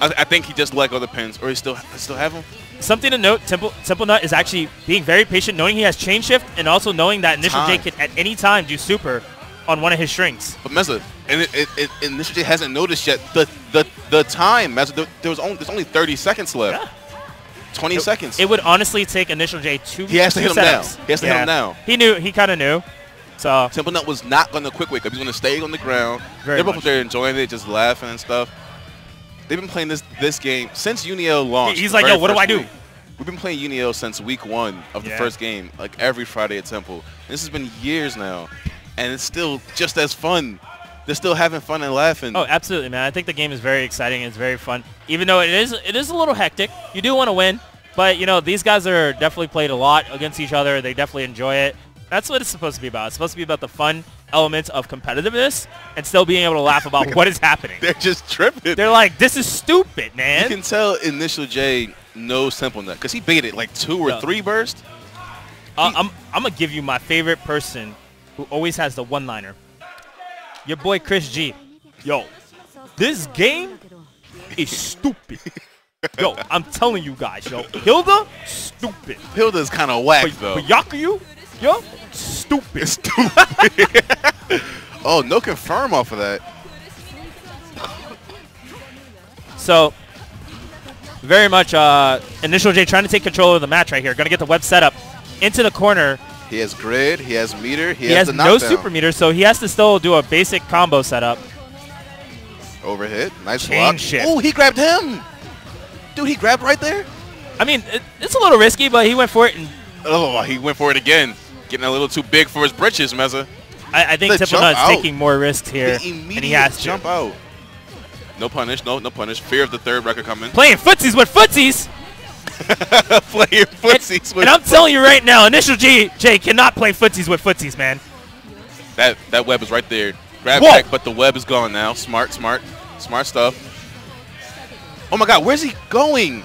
Speaker 8: I think he just let go of the pins, or he still have them.
Speaker 2: Something to note: Temple Nut is actually being very patient, knowing he has chain shift, and also knowing that Initial J can at any time do super on one of his strings.
Speaker 8: But Meza, and Initial J hasn't noticed yet the time. Meza, there's only 30 seconds left.
Speaker 2: Yeah.
Speaker 8: 20 seconds.
Speaker 2: It would honestly take Initial J two.
Speaker 8: He has to hit him now.
Speaker 2: setups.
Speaker 8: He has to hit him now.
Speaker 2: He knew. He kind of knew. So
Speaker 8: Temple Nut was not going to quick wake up. He's going to stay on the ground.
Speaker 2: Very
Speaker 8: They're both
Speaker 2: much.
Speaker 8: there enjoying it, just laughing and stuff. They've been playing this game since UNIO launched.
Speaker 2: He's
Speaker 8: the
Speaker 2: like,
Speaker 8: very
Speaker 2: yo, what do
Speaker 8: first
Speaker 2: I do?
Speaker 8: week. We've been playing UNIO since week 1 of the
Speaker 2: Yeah.
Speaker 8: first game, like every Friday at Temple. This has been years now, and it's still just as fun. They're still having fun and laughing.
Speaker 2: Oh, absolutely, man. I think the game is very exciting. It's very fun. Even though it is a little hectic. You do want to win, but you know these guys are definitely played a lot against each other. They definitely enjoy it. That's what it's supposed to be about. It's supposed to be about the fun elements of competitiveness and still being able to laugh about what is happening.
Speaker 8: They're just tripping.
Speaker 2: They're like, this is stupid, man.
Speaker 8: You can tell Initial J knows Temple Nut because he baited like 2 or 3 bursts.
Speaker 2: I'm going to give you my favorite person who always has the one-liner. Your boy Chris G. Yo, this game is stupid. Yo, I'm telling you guys, yo. Hilda, stupid.
Speaker 8: Hilda's kind of whack, though.
Speaker 2: But Yakuyu, yo, stupid.
Speaker 8: Stupid. Oh, no confirm off of that.
Speaker 2: So, very much Initial J trying to take control of the match right here. Going to get the web set up into the corner.
Speaker 8: He has grid. He has meter.
Speaker 2: He has
Speaker 8: the
Speaker 2: no
Speaker 8: knockdown.
Speaker 2: super meter, so he has to still do a basic combo setup.
Speaker 8: Overhit. Nice
Speaker 2: Chain
Speaker 8: block.
Speaker 2: shift.
Speaker 8: Oh, he grabbed him. Dude, he grabbed right there.
Speaker 2: I mean, it's a little risky, but he went for it. And
Speaker 8: Oh, he went for it again. Getting a little too big for his britches, Meza.
Speaker 2: I think
Speaker 8: The
Speaker 2: Temple
Speaker 8: jump
Speaker 2: Nut's
Speaker 8: out.
Speaker 2: taking more risks here,
Speaker 8: The
Speaker 2: and
Speaker 8: immediate
Speaker 2: he has to.
Speaker 8: jump out. No punish. No punish. Fear of the third record coming.
Speaker 2: Playing footsies with footsies.
Speaker 8: Playing footsies with
Speaker 2: And I'm telling you right now, Initial J cannot play footsies with footsies, man.
Speaker 8: that web is right there. Grab
Speaker 2: Whoa.
Speaker 8: back, but the web is gone now. Smart stuff. Oh my God, where's he going?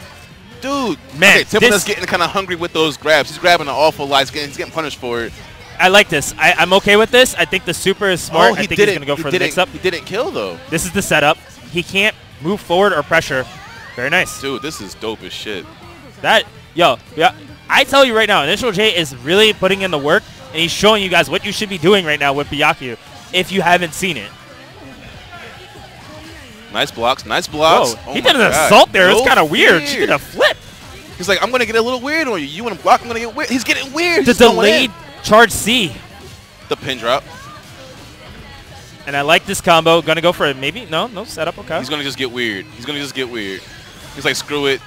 Speaker 8: Dude.
Speaker 2: Man,
Speaker 8: okay, Temple Nut's
Speaker 2: this-
Speaker 8: getting kind of hungry with those grabs. He's grabbing an awful lot. He's getting punished for it.
Speaker 2: I like this. I'm okay with this. I think the super is smart. I think he's going to go for the mix-up.
Speaker 8: He didn't kill, though.
Speaker 2: This is the setup. He can't move forward or pressure. Very nice.
Speaker 8: Dude, this is dope as shit.
Speaker 2: Yeah. I tell you right now, Initial J is really putting in the work, and he's showing you guys what you should be doing right now with Byakuya if you haven't seen it.
Speaker 8: Nice blocks. Whoa,
Speaker 2: He did an assault there. It's kind of weird. She did a flip.
Speaker 8: He's like, I'm going to get a little weird on you. You want to block? I'm going to get weird. He's getting weird.
Speaker 2: The
Speaker 8: He's going
Speaker 2: delayed
Speaker 8: in.
Speaker 2: charge C.
Speaker 8: The pin drop.
Speaker 2: And I like this combo. Going to go for it. Maybe? No setup. Okay.
Speaker 8: He's going to just get weird. He's like, screw it.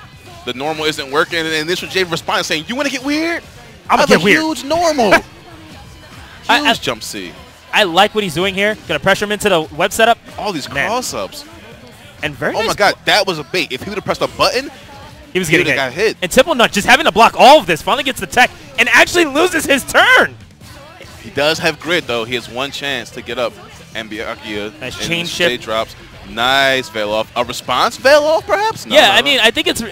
Speaker 8: The normal isn't working. And Initial J responds saying, you want to get weird?
Speaker 2: I'm going to get weird.
Speaker 8: Huge normal.
Speaker 2: I-
Speaker 8: Huge jump C.
Speaker 2: I like what he's doing here. Going to pressure him into the web setup.
Speaker 8: All these
Speaker 2: Man.
Speaker 8: cross-ups.
Speaker 2: And very
Speaker 8: Oh
Speaker 2: nice.
Speaker 8: my God, that was a bait. If he would have pressed a button,
Speaker 2: He was
Speaker 8: he
Speaker 2: getting
Speaker 8: would've got hit.
Speaker 2: And Temple Nut just having to block all of this. Finally gets the tech and actually loses his turn.
Speaker 8: He does have grid, though. He has one chance to get up. And Byakuya.
Speaker 2: Nice
Speaker 8: and
Speaker 2: chain
Speaker 8: J
Speaker 2: shift.
Speaker 8: drops. Nice veil off. A response veil off, perhaps? No,
Speaker 2: Yeah,
Speaker 8: no,
Speaker 2: I
Speaker 8: no.
Speaker 2: mean, I think it's...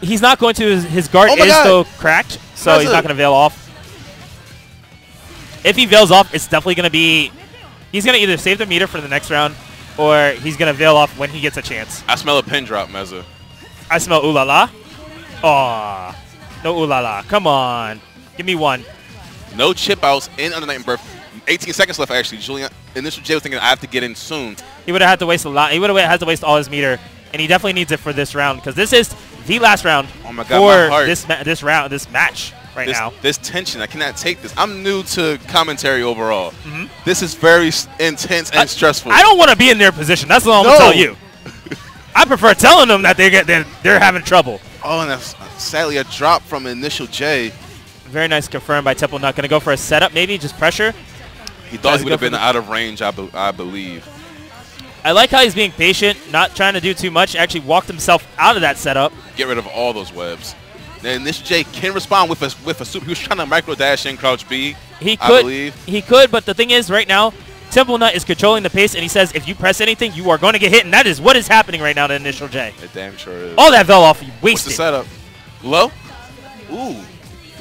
Speaker 2: he's not going to... His guard
Speaker 8: Oh my
Speaker 2: is
Speaker 8: God.
Speaker 2: still cracked, so
Speaker 8: That's
Speaker 2: he's not going to veil off. If he veils off, it's definitely going to be... He's going to either save the meter for the next round, or he's going to veil off when he gets a chance.
Speaker 8: I smell a pin drop, Meza.
Speaker 2: I smell ooh la la. Aw. No ooh la la. Come on. Give me one.
Speaker 8: No chip outs in Under Night and Birth. 18 seconds left, actually. Julian, Initial J was thinking, I have to get in soon.
Speaker 2: He would have had to waste a lot. He would have had to waste all his meter, and he definitely needs it for this round because this is the last round
Speaker 8: Oh my God, my
Speaker 2: for
Speaker 8: heart.
Speaker 2: this match right now.
Speaker 8: This tension, I cannot take this. I'm new to commentary overall. This is very intense and stressful.
Speaker 2: I don't want to be in their position. That's all I'm
Speaker 8: No.
Speaker 2: gonna tell you. I prefer telling them that they're having trouble.
Speaker 8: Oh, and that's sadly a drop from Initial J.
Speaker 2: Very nice confirmed by Temple Nut. Going to go for a setup, maybe just pressure.
Speaker 8: He thought he would have been out of range, I believe.
Speaker 2: I like how he's being patient, not trying to do too much. Actually walked himself out of that setup.
Speaker 8: Get rid of all those webs. Then Initial J can respond with a super. He was trying to micro dash in crouch B.
Speaker 2: He could,
Speaker 8: I believe.
Speaker 2: He could, but the thing is, right now, Temple Nut is controlling the pace, and he says if you press anything, you are going to get hit, and that is what is happening right now to Initial J.
Speaker 8: It damn sure is.
Speaker 2: All that fell off, he wasted.
Speaker 8: What's the setup? Low? Ooh.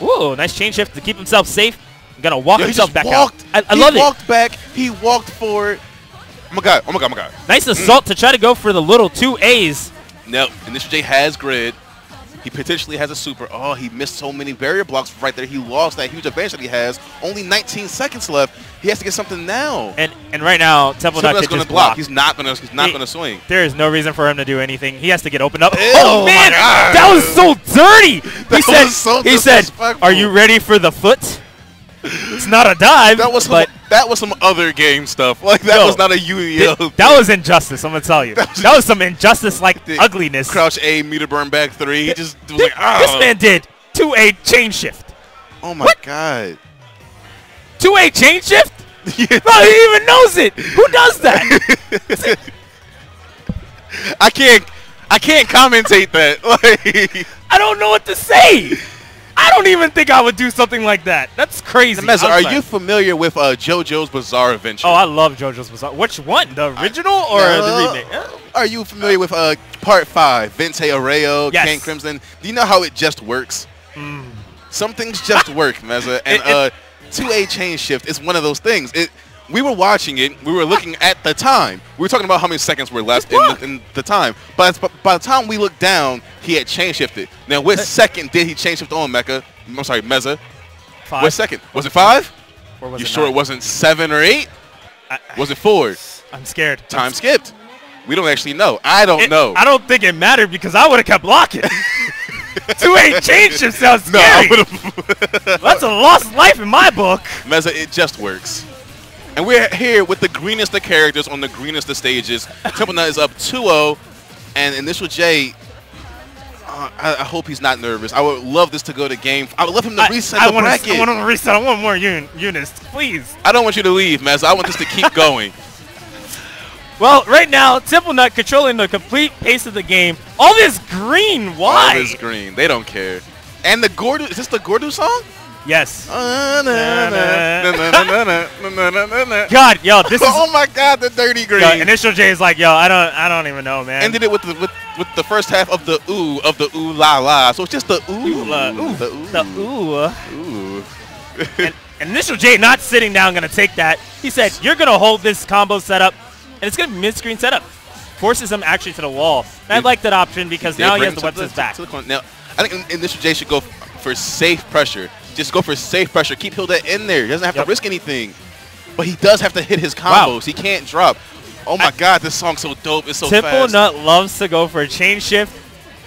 Speaker 2: Ooh, nice chain shift to keep himself safe. Gonna walk himself back
Speaker 8: out.
Speaker 2: I love it.
Speaker 8: He walked back. He walked forward. Oh my god. Oh my god. Oh my god.
Speaker 2: Nice assault to try to go for the little 2 A's.
Speaker 8: Nope. Initial J has grid. He potentially has a super. Oh, he missed so many barrier blocks right there. He lost that huge advantage that he has. Only 19 seconds left. He has to get something now.
Speaker 2: And right now, Temple Nut could
Speaker 8: going
Speaker 2: just
Speaker 8: to block.
Speaker 2: block.
Speaker 8: He's not going to swing.
Speaker 2: There is no reason for him to do anything. He has to get opened up.
Speaker 8: Ew,
Speaker 2: oh man, that was so dirty. He said, "Are you ready for the foot?" It's not a dive.
Speaker 8: That was some other game stuff. Like that was not a UEL.
Speaker 2: That was injustice. I'm gonna tell you. That was some injustice like ugliness.
Speaker 8: Crouch A, meter burn back 3. He just was like, oh.
Speaker 2: This man did 2A chain shift.
Speaker 8: Oh my god.
Speaker 2: 2A chain shift? Yeah. No, he even knows it. Who does that?
Speaker 8: I can't commentate that. Like,
Speaker 2: I don't know what to say. I don't even think I would do something like that. That's crazy.
Speaker 8: Meza, are you familiar with JoJo's Bizarre Adventure?
Speaker 2: Oh, I love JoJo's Bizarre. Which one? The original or the remake?
Speaker 8: Are you familiar with Part 5, Vente Arreo,
Speaker 2: Yes.
Speaker 8: King Crimson? Do you know how it just works? Some things just work, Meza. And 2A chain shift is one of those things. We were watching it. We were looking at the time. We were talking about how many seconds were left in the time. But by the time we looked down, he had chain shifted. Now, what second did he chain shift on, Mecca? I'm sorry, Meza.
Speaker 2: 5.
Speaker 8: What second? Was it 5?
Speaker 2: Or was
Speaker 8: You
Speaker 2: it
Speaker 8: sure
Speaker 2: 9?
Speaker 8: it wasn't 7 or 8? Was it 4?
Speaker 2: I'm scared.
Speaker 8: Time skipped. We don't actually know. I don't know.
Speaker 2: I don't think it mattered because I would have kept blocking. 2A chain shift sounds scary.
Speaker 8: No, I would have.
Speaker 2: That's a lost life in my book.
Speaker 8: Meza, it just works. And we're here with the greenest of characters on the greenest of stages. Temple Nut is up 2-0, and Initial J, I hope he's not nervous. I would love this to go to game. I would love him to reset the bracket.
Speaker 2: I want him to reset. I want more UNIST, please.
Speaker 8: I don't want you to leave, Meza. I want this to keep going.
Speaker 2: Well, right now, Temple Nut controlling the complete pace of the game. All this green, why?
Speaker 8: All this green. They don't care. And the Gordu, is this the Gordu song?
Speaker 2: Yes.
Speaker 8: God,
Speaker 2: yo, this is.
Speaker 8: Oh my God, the dirty green.
Speaker 2: Yo, Initial J is like, yo, I don't even know, man.
Speaker 8: Ended it with the first half of the ooh la la. So it's just the ooh,
Speaker 2: the ooh.
Speaker 8: Ooh.
Speaker 2: And Initial J not sitting down, gonna take that. He said, you're gonna hold this combo setup, and it's gonna be mid-screen setup. Forces him actually to the wall. And I like that option because now he has the web to his back.
Speaker 8: Now, I think Initial J should go for safe pressure. Just go for safe pressure. Keep Hilda in there. He doesn't have to risk anything. But he does have to hit his combos.
Speaker 2: Wow.
Speaker 8: He can't drop. Oh my God, this song's so dope. It's so
Speaker 2: Temple
Speaker 8: fast.
Speaker 2: Nut loves to go for a chain shift,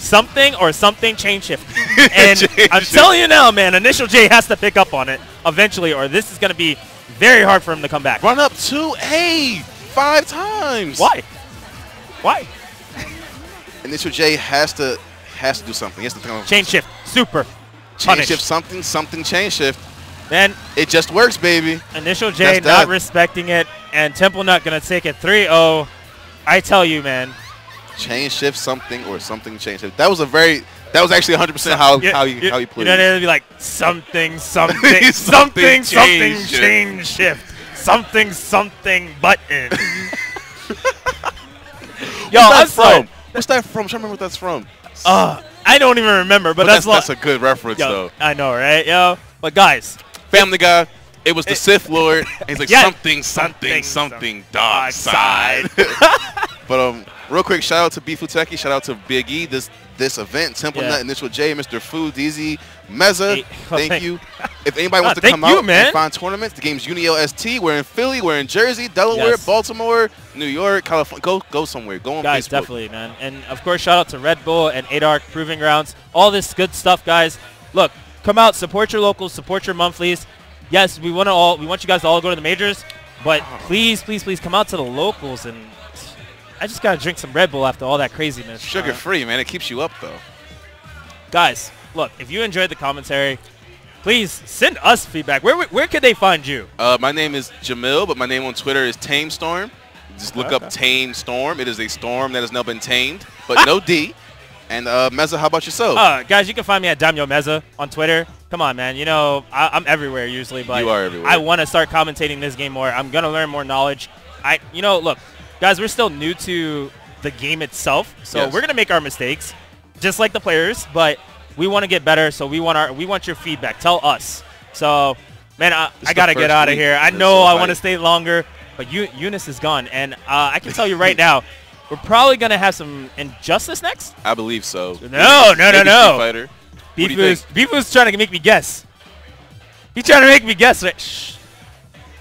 Speaker 2: something or something chain shift. And I'm telling you now, man, Initial J has to pick up on it eventually, or this is going to be very hard for him to come back.
Speaker 8: Run up 2A 5 times.
Speaker 2: Why? Why?
Speaker 8: Initial J has to do something. He has to
Speaker 2: chain shift, super.
Speaker 8: Chain
Speaker 2: punish.
Speaker 8: shift, something chain shift.
Speaker 2: Then
Speaker 8: it just works, baby.
Speaker 2: Initial J not respecting it, and Temple Nut gonna take it 3-0. I tell you, man.
Speaker 8: Chain shift something or something chain shift. That was actually 100% how he played.
Speaker 2: You know, it'd be like something something chain shift, something button. Yo,
Speaker 8: what's that from? What's that from? I'm trying to remember what that's from.
Speaker 2: I don't even remember, but
Speaker 8: that's a good reference, though.
Speaker 2: I know, right, yo? But guys,
Speaker 8: Family Guy, it was the Sith Lord. And he's like something dark side. But real quick, shout out to Bifuteki, shout out to Big E. This event, Temple Nut, Initial J, Mr. Fu, DZ, Meza. Thank you. If anybody wants to come out and find tournaments, the game's UNIST. We're in Philly, we're in Jersey, Delaware, Baltimore, New York, California. Go somewhere. Go on
Speaker 2: guys,
Speaker 8: Facebook.
Speaker 2: definitely, man. And of course, shout out to Red Bull and Adark Proving Grounds. All this good stuff, guys. Look, come out, support your locals, support your monthlies. Yes, we want you guys to all go to the majors, but please come out to the locals and I just gotta drink some Red Bull after all that craziness.
Speaker 8: Sugar free, man. It keeps you up though.
Speaker 2: Guys, look, if you enjoyed the commentary, please send us feedback. Where could they find you?
Speaker 8: My name is Jamil, but my name on Twitter is Tamestorm. Just look up Tame Storm. It is a storm that has now been tamed, but no D. And Meza, how about yourself?
Speaker 2: Guys, you can find me at Damyo Meza on Twitter. Come on, man. You know, I'm everywhere usually, but
Speaker 8: you are everywhere.
Speaker 2: I want to start commentating this game more. I'm going to learn more knowledge. Look, guys, we're still new to the game itself, so we're going to make our mistakes, just like the players, but we want to get better, so we want your feedback. Tell us. So, man, I got to get out of here. I know I want to stay longer, but UNIST is gone, and I can tell you right now, we're probably going to have some Injustice next?
Speaker 8: I believe so.
Speaker 2: No.
Speaker 8: Fighter.
Speaker 2: Beefu's trying to make me guess. He's trying to make me guess. Shh.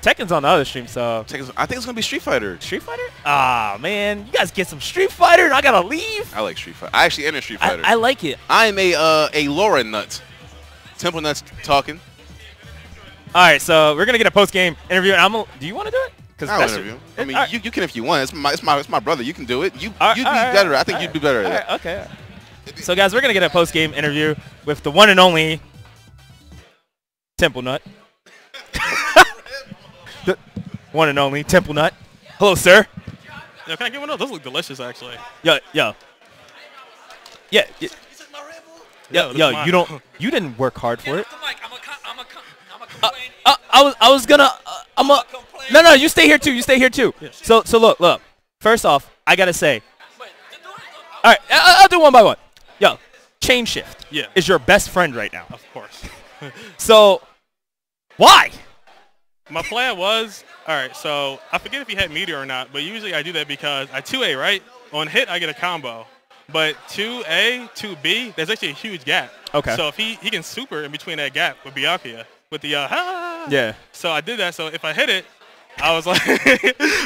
Speaker 2: Tekken's on the other stream, so.
Speaker 8: I think it's going to be Street Fighter.
Speaker 2: Street Fighter? Ah, man. You guys get some Street Fighter and I got to leave?
Speaker 8: I like Street Fighter. I actually enter Street Fighter.
Speaker 2: I like it.
Speaker 8: I'm a Laura nut. Temple Nuts talking.
Speaker 2: All right, so we're going to get a post-game interview. Do you want to do it?
Speaker 8: I'll interview. I mean, you can if you want. It's my brother. You can do it. You'd be better. I think you'd be better at it.
Speaker 2: Okay. So, guys, we're going to get a post-game interview with the one and only Temple Nut. The one and only Temple Nut. Hello, sir.
Speaker 5: Yo, can I get one of those? Those look delicious, actually.
Speaker 2: Yo. Yeah. You didn't work hard for it. I was gonna. No, you stay here too. Yes. So look. First off, I gotta say. All right, I'll do one by one. Yo, chain shift.
Speaker 5: Yeah.
Speaker 2: Is your best friend right now?
Speaker 5: Of course.
Speaker 2: So, why?
Speaker 5: My plan was, all right, so I forget if he had meteor or not, but usually I do that because I 2A, right? On hit, I get a combo. But 2A, 2B, there's actually a huge gap.
Speaker 2: Okay.
Speaker 5: So if he can super in between that gap with Byakuya, with the
Speaker 2: Yeah.
Speaker 5: So I did that. So if I hit it, I was like, all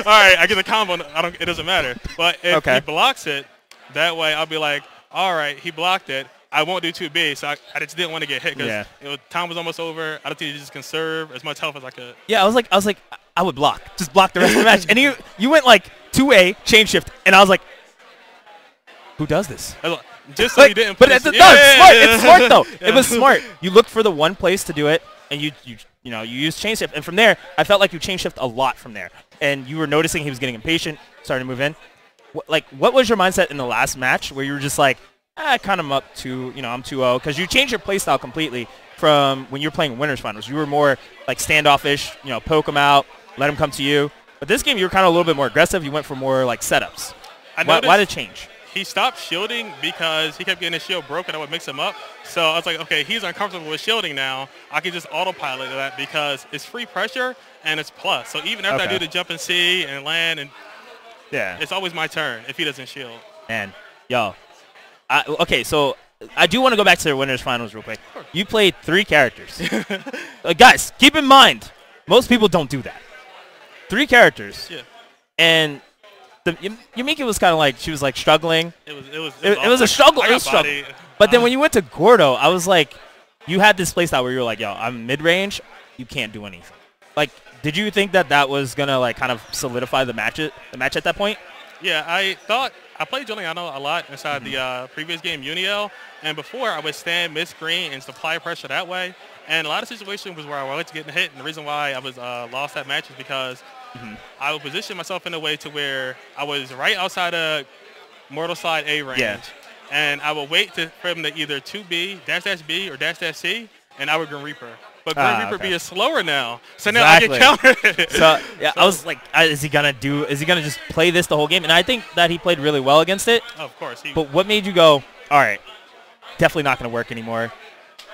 Speaker 5: right, I get the combo. It doesn't matter. But if he blocks it, that way I'll be like, all right, he blocked it. I won't do 2B, so I just didn't want to get hit because time was almost over. I don't think you just conserve as much health as I could.
Speaker 2: Yeah, I was like, I would block. Just block the rest of the match. And you went like 2A, chain shift, and I was like, who does this?
Speaker 5: Just so you didn't
Speaker 2: But it's smart. It's smart, though. It was smart. You looked for the one place to do it, and you used chain shift. And from there, I felt like you chain shift a lot from there. And you were noticing he was getting impatient, starting to move in. What was your mindset in the last match where you were just like, kind of up to, I'm 2-0, because you changed your playstyle completely from when you were playing winners finals. You were more like standoffish, poke him out, let him come to you. But this game, you were kind of a little bit more aggressive. You went for more like setups. Why did it change?
Speaker 5: He stopped shielding because he kept getting his shield broken. I would mix him up. So I was like, okay, he's uncomfortable with shielding now. I can just autopilot that because it's free pressure and it's plus. So even after I do the jump and C and land, and it's always my turn if he doesn't shield.
Speaker 2: And okay, so I do want to go back to the winners finals real quick. You played 3 characters. Guys, keep in mind, most people don't do that. 3 characters.
Speaker 5: Yeah.
Speaker 2: And Yumiki was kind of like, she was like struggling.
Speaker 5: It
Speaker 2: was a struggle. It was a struggle. But then when you went to Gordo, I was like, you had this playstyle where you were like, yo, I'm mid-range. You can't do anything. Like, did you think that was going to like kind of solidify the match at that point?
Speaker 5: Yeah, I thought I played Giuliano a lot inside the previous game, Uniel, and before I would stand mid-screen and supply pressure that way. And a lot of situations was where I wanted to get hit, and the reason why I was lost that match is because I would position myself in a way to where I was right outside of Mortal Side A range, and I would wait for him to either 2B, --B, or --C, and I would Grim Reaper. But Grim Reaper being slower now, so now I get countered.
Speaker 2: So I was like, is he gonna just play this the whole game? And I think that he played really well against it.
Speaker 5: Of course.
Speaker 2: But what made you go, all right, definitely not gonna work anymore?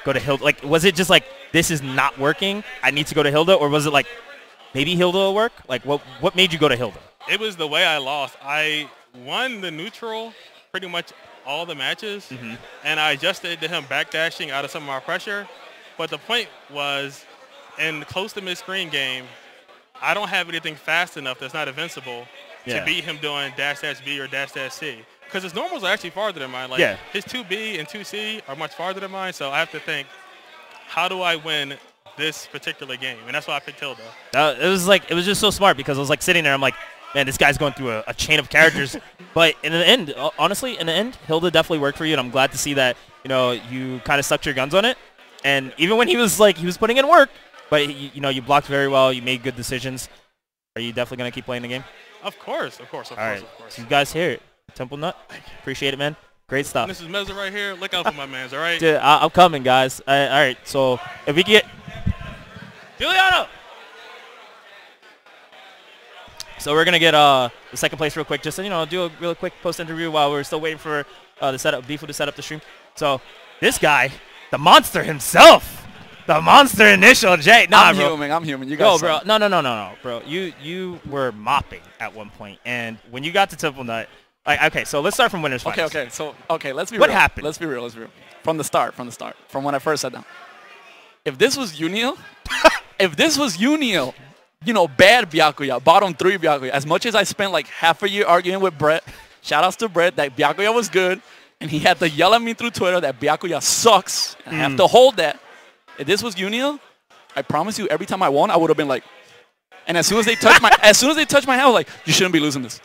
Speaker 2: Go to Hilda. Like, was it just like, this is not working, I need to go to Hilda, or was it like, maybe Hilda will work? Like, what made you go to Hilda?
Speaker 5: It was the way I lost. I won the neutral pretty much all the matches, and I adjusted to him backdashing out of some of my pressure. But the point was, in close to mid-screen game, I don't have anything fast enough that's not invincible to beat him doing --B or --C. Because his normals are actually farther than mine. Like his 2B and 2C are much farther than mine. So I have to think, how do I win this particular game? And that's why I picked Hilda.
Speaker 2: It was just so smart because I was like sitting there. I'm like, man, this guy's going through a chain of characters. But in the end, honestly, in the end, Hilda definitely worked for you, and I'm glad to see that, you know, you kind of stuck to your guns on it. And even when he was putting in work, but you know, you blocked very well, you made good decisions. Are you definitely going to keep playing the game?
Speaker 5: Of course.
Speaker 2: All right. So you guys hear it. Temple Nut, appreciate it, man. Great stuff.
Speaker 5: This is Meza right here. Look out for my mans, all right?
Speaker 2: Dude, I'm coming, guys. All right, so if we get Giuliano. So we're gonna get the second place real quick, just to, you know, do a real quick post interview while we're still waiting for Bifu to set up the stream. So this guy, the monster himself, the monster initial J. Nah,
Speaker 7: I'm human. You guys.
Speaker 2: bro. No, bro. You were mopping at one point, and when you got to Temple Nut, like, okay, so let's start from winners finals.
Speaker 7: Okay. So let's be real.
Speaker 2: What happened?
Speaker 7: Let's be real. From the start. From when I first sat down. If this was Unio, you know, bad Byakuya, bottom 3 Byakuya. As much as I spent like half a year arguing with Brett, shout-outs to Brett, that Byakuya was good, and he had to yell at me through Twitter that Byakuya sucks, and I have to hold that. If this was Unio, I promise you, every time I won, I would have been like, and as soon as they touched my, hand, I was like, you shouldn't be losing this.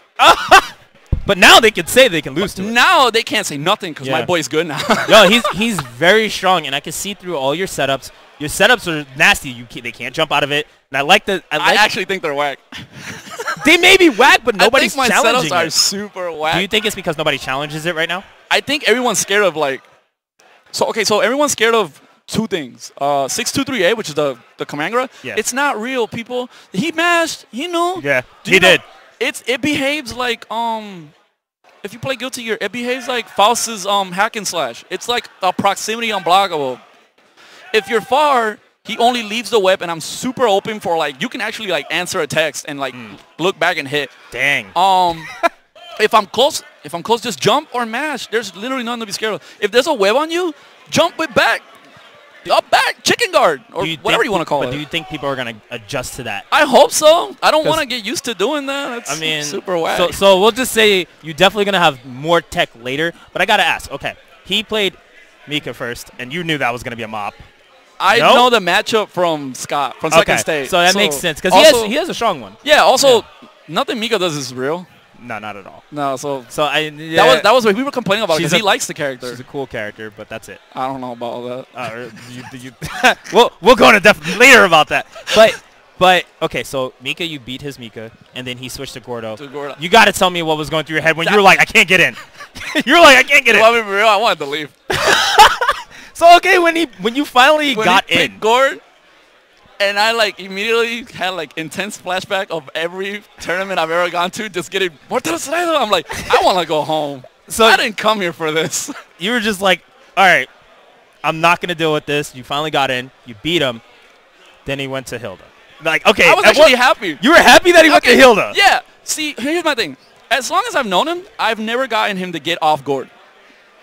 Speaker 2: But now they can say they can lose to it.
Speaker 7: Now they can't say nothing because my boy's good now.
Speaker 2: Yo, he's very strong, and I can see through all your setups. Your setups are nasty. They can't jump out of it. And I
Speaker 7: actually think they're whack.
Speaker 2: They may be whack, but nobody's challenging it.
Speaker 7: I think my setups are super whack.
Speaker 2: Do you think it's because nobody challenges it right now?
Speaker 7: I think everyone's scared of like. So everyone's scared of 2 things. 6238, which is the Kamangara.
Speaker 2: Yeah.
Speaker 7: It's not real, people. He mashed. You know.
Speaker 2: Yeah. He did.
Speaker 7: It behaves like if you play Guilty Gear, it behaves like Faust's hack and slash. It's like a proximity unblockable. If you're far, he only leaves the web, and I'm super open for like you can actually like answer a text and like look back and hit.
Speaker 2: Dang.
Speaker 7: If I'm close, just jump or mash. There's literally nothing to be scared of. If there's a web on you, jump it back. Up back, chicken guard, or whatever you want to call it.
Speaker 2: But do you think people are going to adjust to that?
Speaker 7: I hope so. I don't want to get used to doing that. That's super whack.
Speaker 2: So we'll just say you're definitely going to have more tech later. But I got to ask, okay, he played Mika first, and you knew that was going to be a mop.
Speaker 7: I know the matchup from Scott, from second stage.
Speaker 2: So that makes sense, because he has a strong one.
Speaker 7: Yeah, also, nothing Mika does is real.
Speaker 2: No, not at all.
Speaker 7: No, so
Speaker 2: that
Speaker 7: was what we were complaining about because he likes the character.
Speaker 2: She's a cool character, but that's it.
Speaker 7: I don't know about all that.
Speaker 2: We'll go into depth later about that. But okay, so Mika, you beat his Mika, and then he switched to Gordo. You got to tell me what was going through your head when you were like, I can't get in. You were like, I can't get in.
Speaker 7: Well, I mean, real, I wanted to leave.
Speaker 2: So okay, when you finally got in,
Speaker 7: Gord. And I like immediately had like intense flashback of every tournament I've ever gone to, just getting Mortal Slider. I'm like, I want to go home. So I didn't come here for this.
Speaker 2: You were just like, all right, I'm not gonna deal with this. You finally got in. You beat him. Then he went to Hilda. Like, okay,
Speaker 7: I was actually happy.
Speaker 2: You were happy that he went to Hilda.
Speaker 7: Yeah. See, here's my thing. As long as I've known him, I've never gotten him to get off Gord.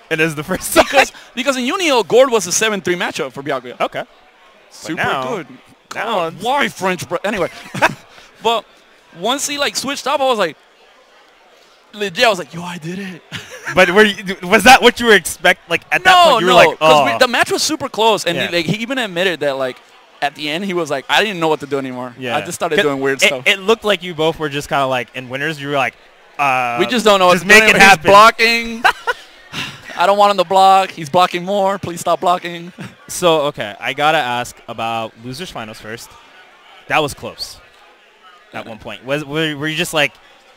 Speaker 2: And this is the first time.
Speaker 7: Because in Unio, Gord was a 7-3 matchup for Byakuya.
Speaker 2: Okay.
Speaker 7: Super good. God, why French, bro? Anyway, but once he like switched up, I was like, legit. I was like, yo, I did it.
Speaker 2: But was that what you were expect? Like at that point, you were like, oh.
Speaker 7: Because the match was super close, and he even admitted that like at the end he was like, I didn't know what to do anymore. Yeah. I just started doing weird stuff.
Speaker 2: It looked like you both were just kind of like in winners. You were like,
Speaker 7: we just don't know what to do. He's blocking. I don't want him to block. He's blocking more. Please stop blocking.
Speaker 2: So, okay, I got to ask about Losers Finals first. That was close at one point. Were you just like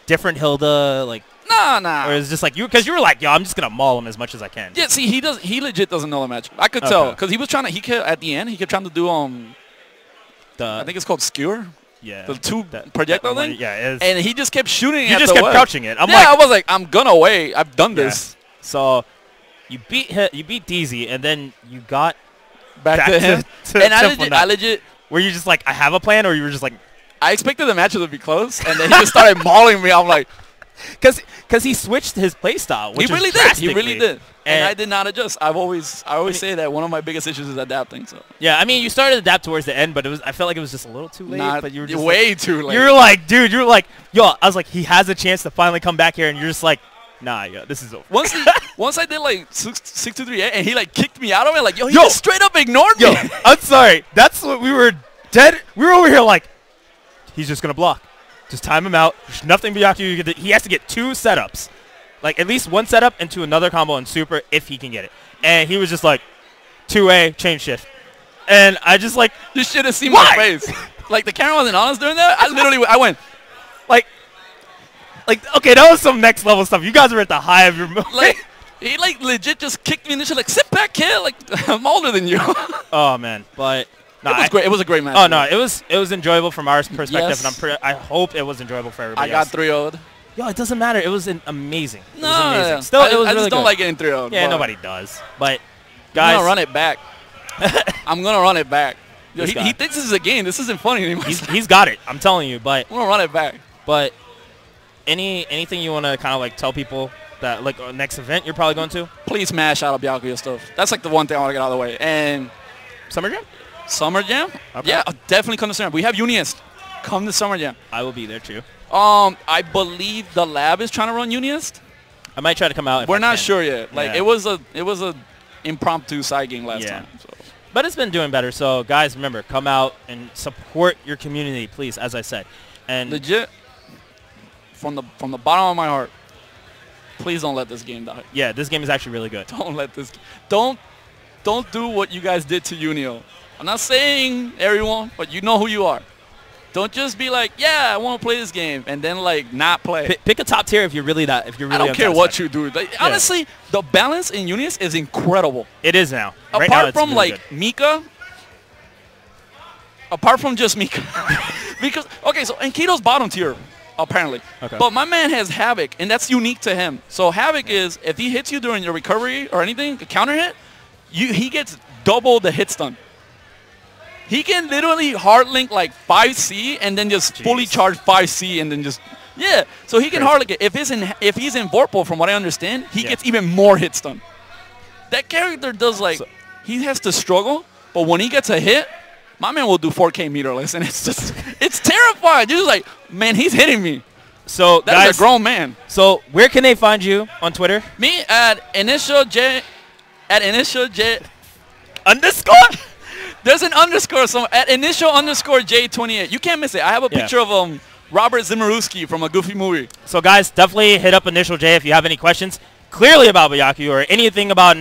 Speaker 2: different Hilda? Like,
Speaker 7: nah.
Speaker 2: Or is it just like you? Because you were like, yo, I'm just going to maul him as much as I can.
Speaker 7: Yeah, see, he legit doesn't know the match. I could tell. Because he was trying to, at the end, he kept trying to do, I think it's called Skewer.
Speaker 2: Yeah.
Speaker 7: The two projectile thing?
Speaker 2: Yeah, it is.
Speaker 7: And he just kept shooting
Speaker 2: You
Speaker 7: at
Speaker 2: just
Speaker 7: the
Speaker 2: kept crouching it.
Speaker 7: I was like, I'm going to wait. I've done this.
Speaker 2: So you beat DZ, and then you got
Speaker 7: back to him. And I legit.
Speaker 2: Were you just like, I have a plan, or you were just like?
Speaker 7: I expected the match to be close, and then he just started mauling me. I'm like,
Speaker 2: because he switched his playstyle.
Speaker 7: He really did. He really did. And I did not adjust. I always say that one of my biggest issues is adapting. So
Speaker 2: yeah, I mean, you started to adapt towards the end, but I felt like it was just a little too late. But you were just
Speaker 7: way too late.
Speaker 2: You were like, dude, you were like, yo, I was like, he has a chance to finally come back here, and you're just like, nah, yeah, this is over.
Speaker 7: Once I did like 6-2-3-8, and he like kicked me out of it, like, yo, he just straight up ignored me.
Speaker 2: Yo, I'm sorry. That's what we were dead. We were over here like, he's just gonna block. Just time him out. There's nothing Byakuya. He has to get 2 setups. Like, at least 1 setup into another combo in Super if he can get it. And he was just like, 2A, chain shift. And I just like...
Speaker 7: You should have seen my face. Like, the camera wasn't on us during that. I went...
Speaker 2: Like, okay, that was some next level stuff. You guys were at the high of your...
Speaker 7: Like, he, like, legit just kicked me in the shit. Like, sit back, kid. Like, I'm older than you.
Speaker 2: Oh, man. But...
Speaker 7: No, it was great. It was a great match.
Speaker 2: Oh, no. It was enjoyable from our perspective.
Speaker 7: Yes.
Speaker 2: And I hope it was enjoyable for everybody
Speaker 7: I
Speaker 2: else.
Speaker 7: got 3-0'd.
Speaker 2: Yo, it doesn't matter. It was amazing. It
Speaker 7: No,
Speaker 2: was amazing.
Speaker 7: yeah.
Speaker 2: Still, it was
Speaker 7: I
Speaker 2: really
Speaker 7: just don't
Speaker 2: good.
Speaker 7: like getting 3-0'd.
Speaker 2: Yeah,
Speaker 7: but
Speaker 2: nobody does. But,
Speaker 7: I'm
Speaker 2: guys...
Speaker 7: going to run it back. I'm going to run it back. Yo,
Speaker 2: This guy.
Speaker 7: he thinks this is a game. This isn't funny anymore.
Speaker 2: He's got it. I'm telling you. But...
Speaker 7: I'm going to run it back.
Speaker 2: But... Anything you want to kind of like tell people that like next event you're probably going to?
Speaker 7: Please smash out of Byakuya stuff. That's like the one thing I want to get out of the way. And
Speaker 2: Summer Jam?
Speaker 7: Summer Jam?
Speaker 2: Okay.
Speaker 7: Yeah, definitely come to Summer Jam. We have UNIST. Come to Summer Jam.
Speaker 2: I will be there too.
Speaker 7: I believe the lab is trying to run UNIST.
Speaker 2: I might try to come out. If
Speaker 7: We're
Speaker 2: I
Speaker 7: not
Speaker 2: can.
Speaker 7: sure yet. Like
Speaker 2: Yeah.
Speaker 7: it was a impromptu side game last
Speaker 2: Yeah.
Speaker 7: time. So.
Speaker 2: But it's been doing better. So guys, remember, come out and support your community, please. As I said, and
Speaker 7: Legit, from the bottom of my heart, please don't let this game die.
Speaker 2: yeah, this game is actually really good.
Speaker 7: Don't let this. Don't do what you guys did to Unio. I'm not saying everyone, but you know who you are. Don't just be like, yeah, I want to play this game, and then like not play.
Speaker 2: Pick a top tier if you're really that. If you're really.
Speaker 7: I don't care what you do. Like, honestly, the balance in UNIST is incredible.
Speaker 2: It is now. Right
Speaker 7: Apart
Speaker 2: now, it's
Speaker 7: from
Speaker 2: really
Speaker 7: like
Speaker 2: good.
Speaker 7: Mika. Apart from just Mika. Because, okay, so, and Kito's bottom tier, apparently.
Speaker 2: Okay.
Speaker 7: But my man has Havoc, and that's unique to him. So Havoc is, if he hits you during your recovery or anything, a counter hit, he gets double the hit stun. He can literally hard link like 5C and then just fully charge 5C and then just, yeah. So he can hard link it. If he's in Vorpal, from what I understand, he gets even more hit stun. That character does like, he has to struggle, but when he gets a hit, my man will do 4K meterless, and it's just, it's terrifying. You're just like, man, he's hitting me.
Speaker 2: So
Speaker 7: That's
Speaker 2: guys,
Speaker 7: a grown man.
Speaker 2: So where can they find you on Twitter?
Speaker 7: Me at initial J
Speaker 2: Underscore?
Speaker 7: There's an underscore somewhere at initial underscore J28. You can't miss it. I have a picture of Robert Zimmerowski from a Goofy movie.
Speaker 2: So guys, definitely hit up Initial J if you have any questions clearly about Byakuya or anything about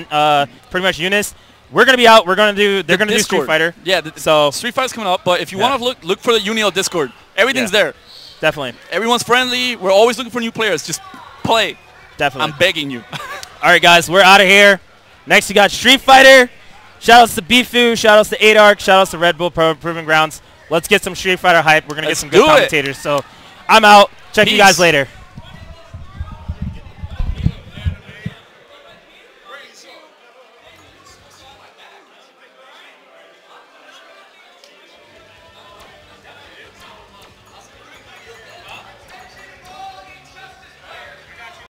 Speaker 2: pretty much UNIST. We're gonna be out. They're gonna do Street Fighter.
Speaker 7: Yeah, so Street Fighter's coming up. But if you want to look for the Unio Discord. Everything's there.
Speaker 2: Definitely.
Speaker 7: Everyone's friendly. We're always looking for new players. Just play.
Speaker 2: Definitely.
Speaker 7: I'm begging you.
Speaker 2: All right, guys, we're out of here. Next, you got Street Fighter. Shoutouts to Bifu. Shoutouts to 8ARC. Shoutouts to Red Bull Proving Grounds. Let's get some Street Fighter hype. We're gonna get some good commentators. So I'm out. Check you guys later.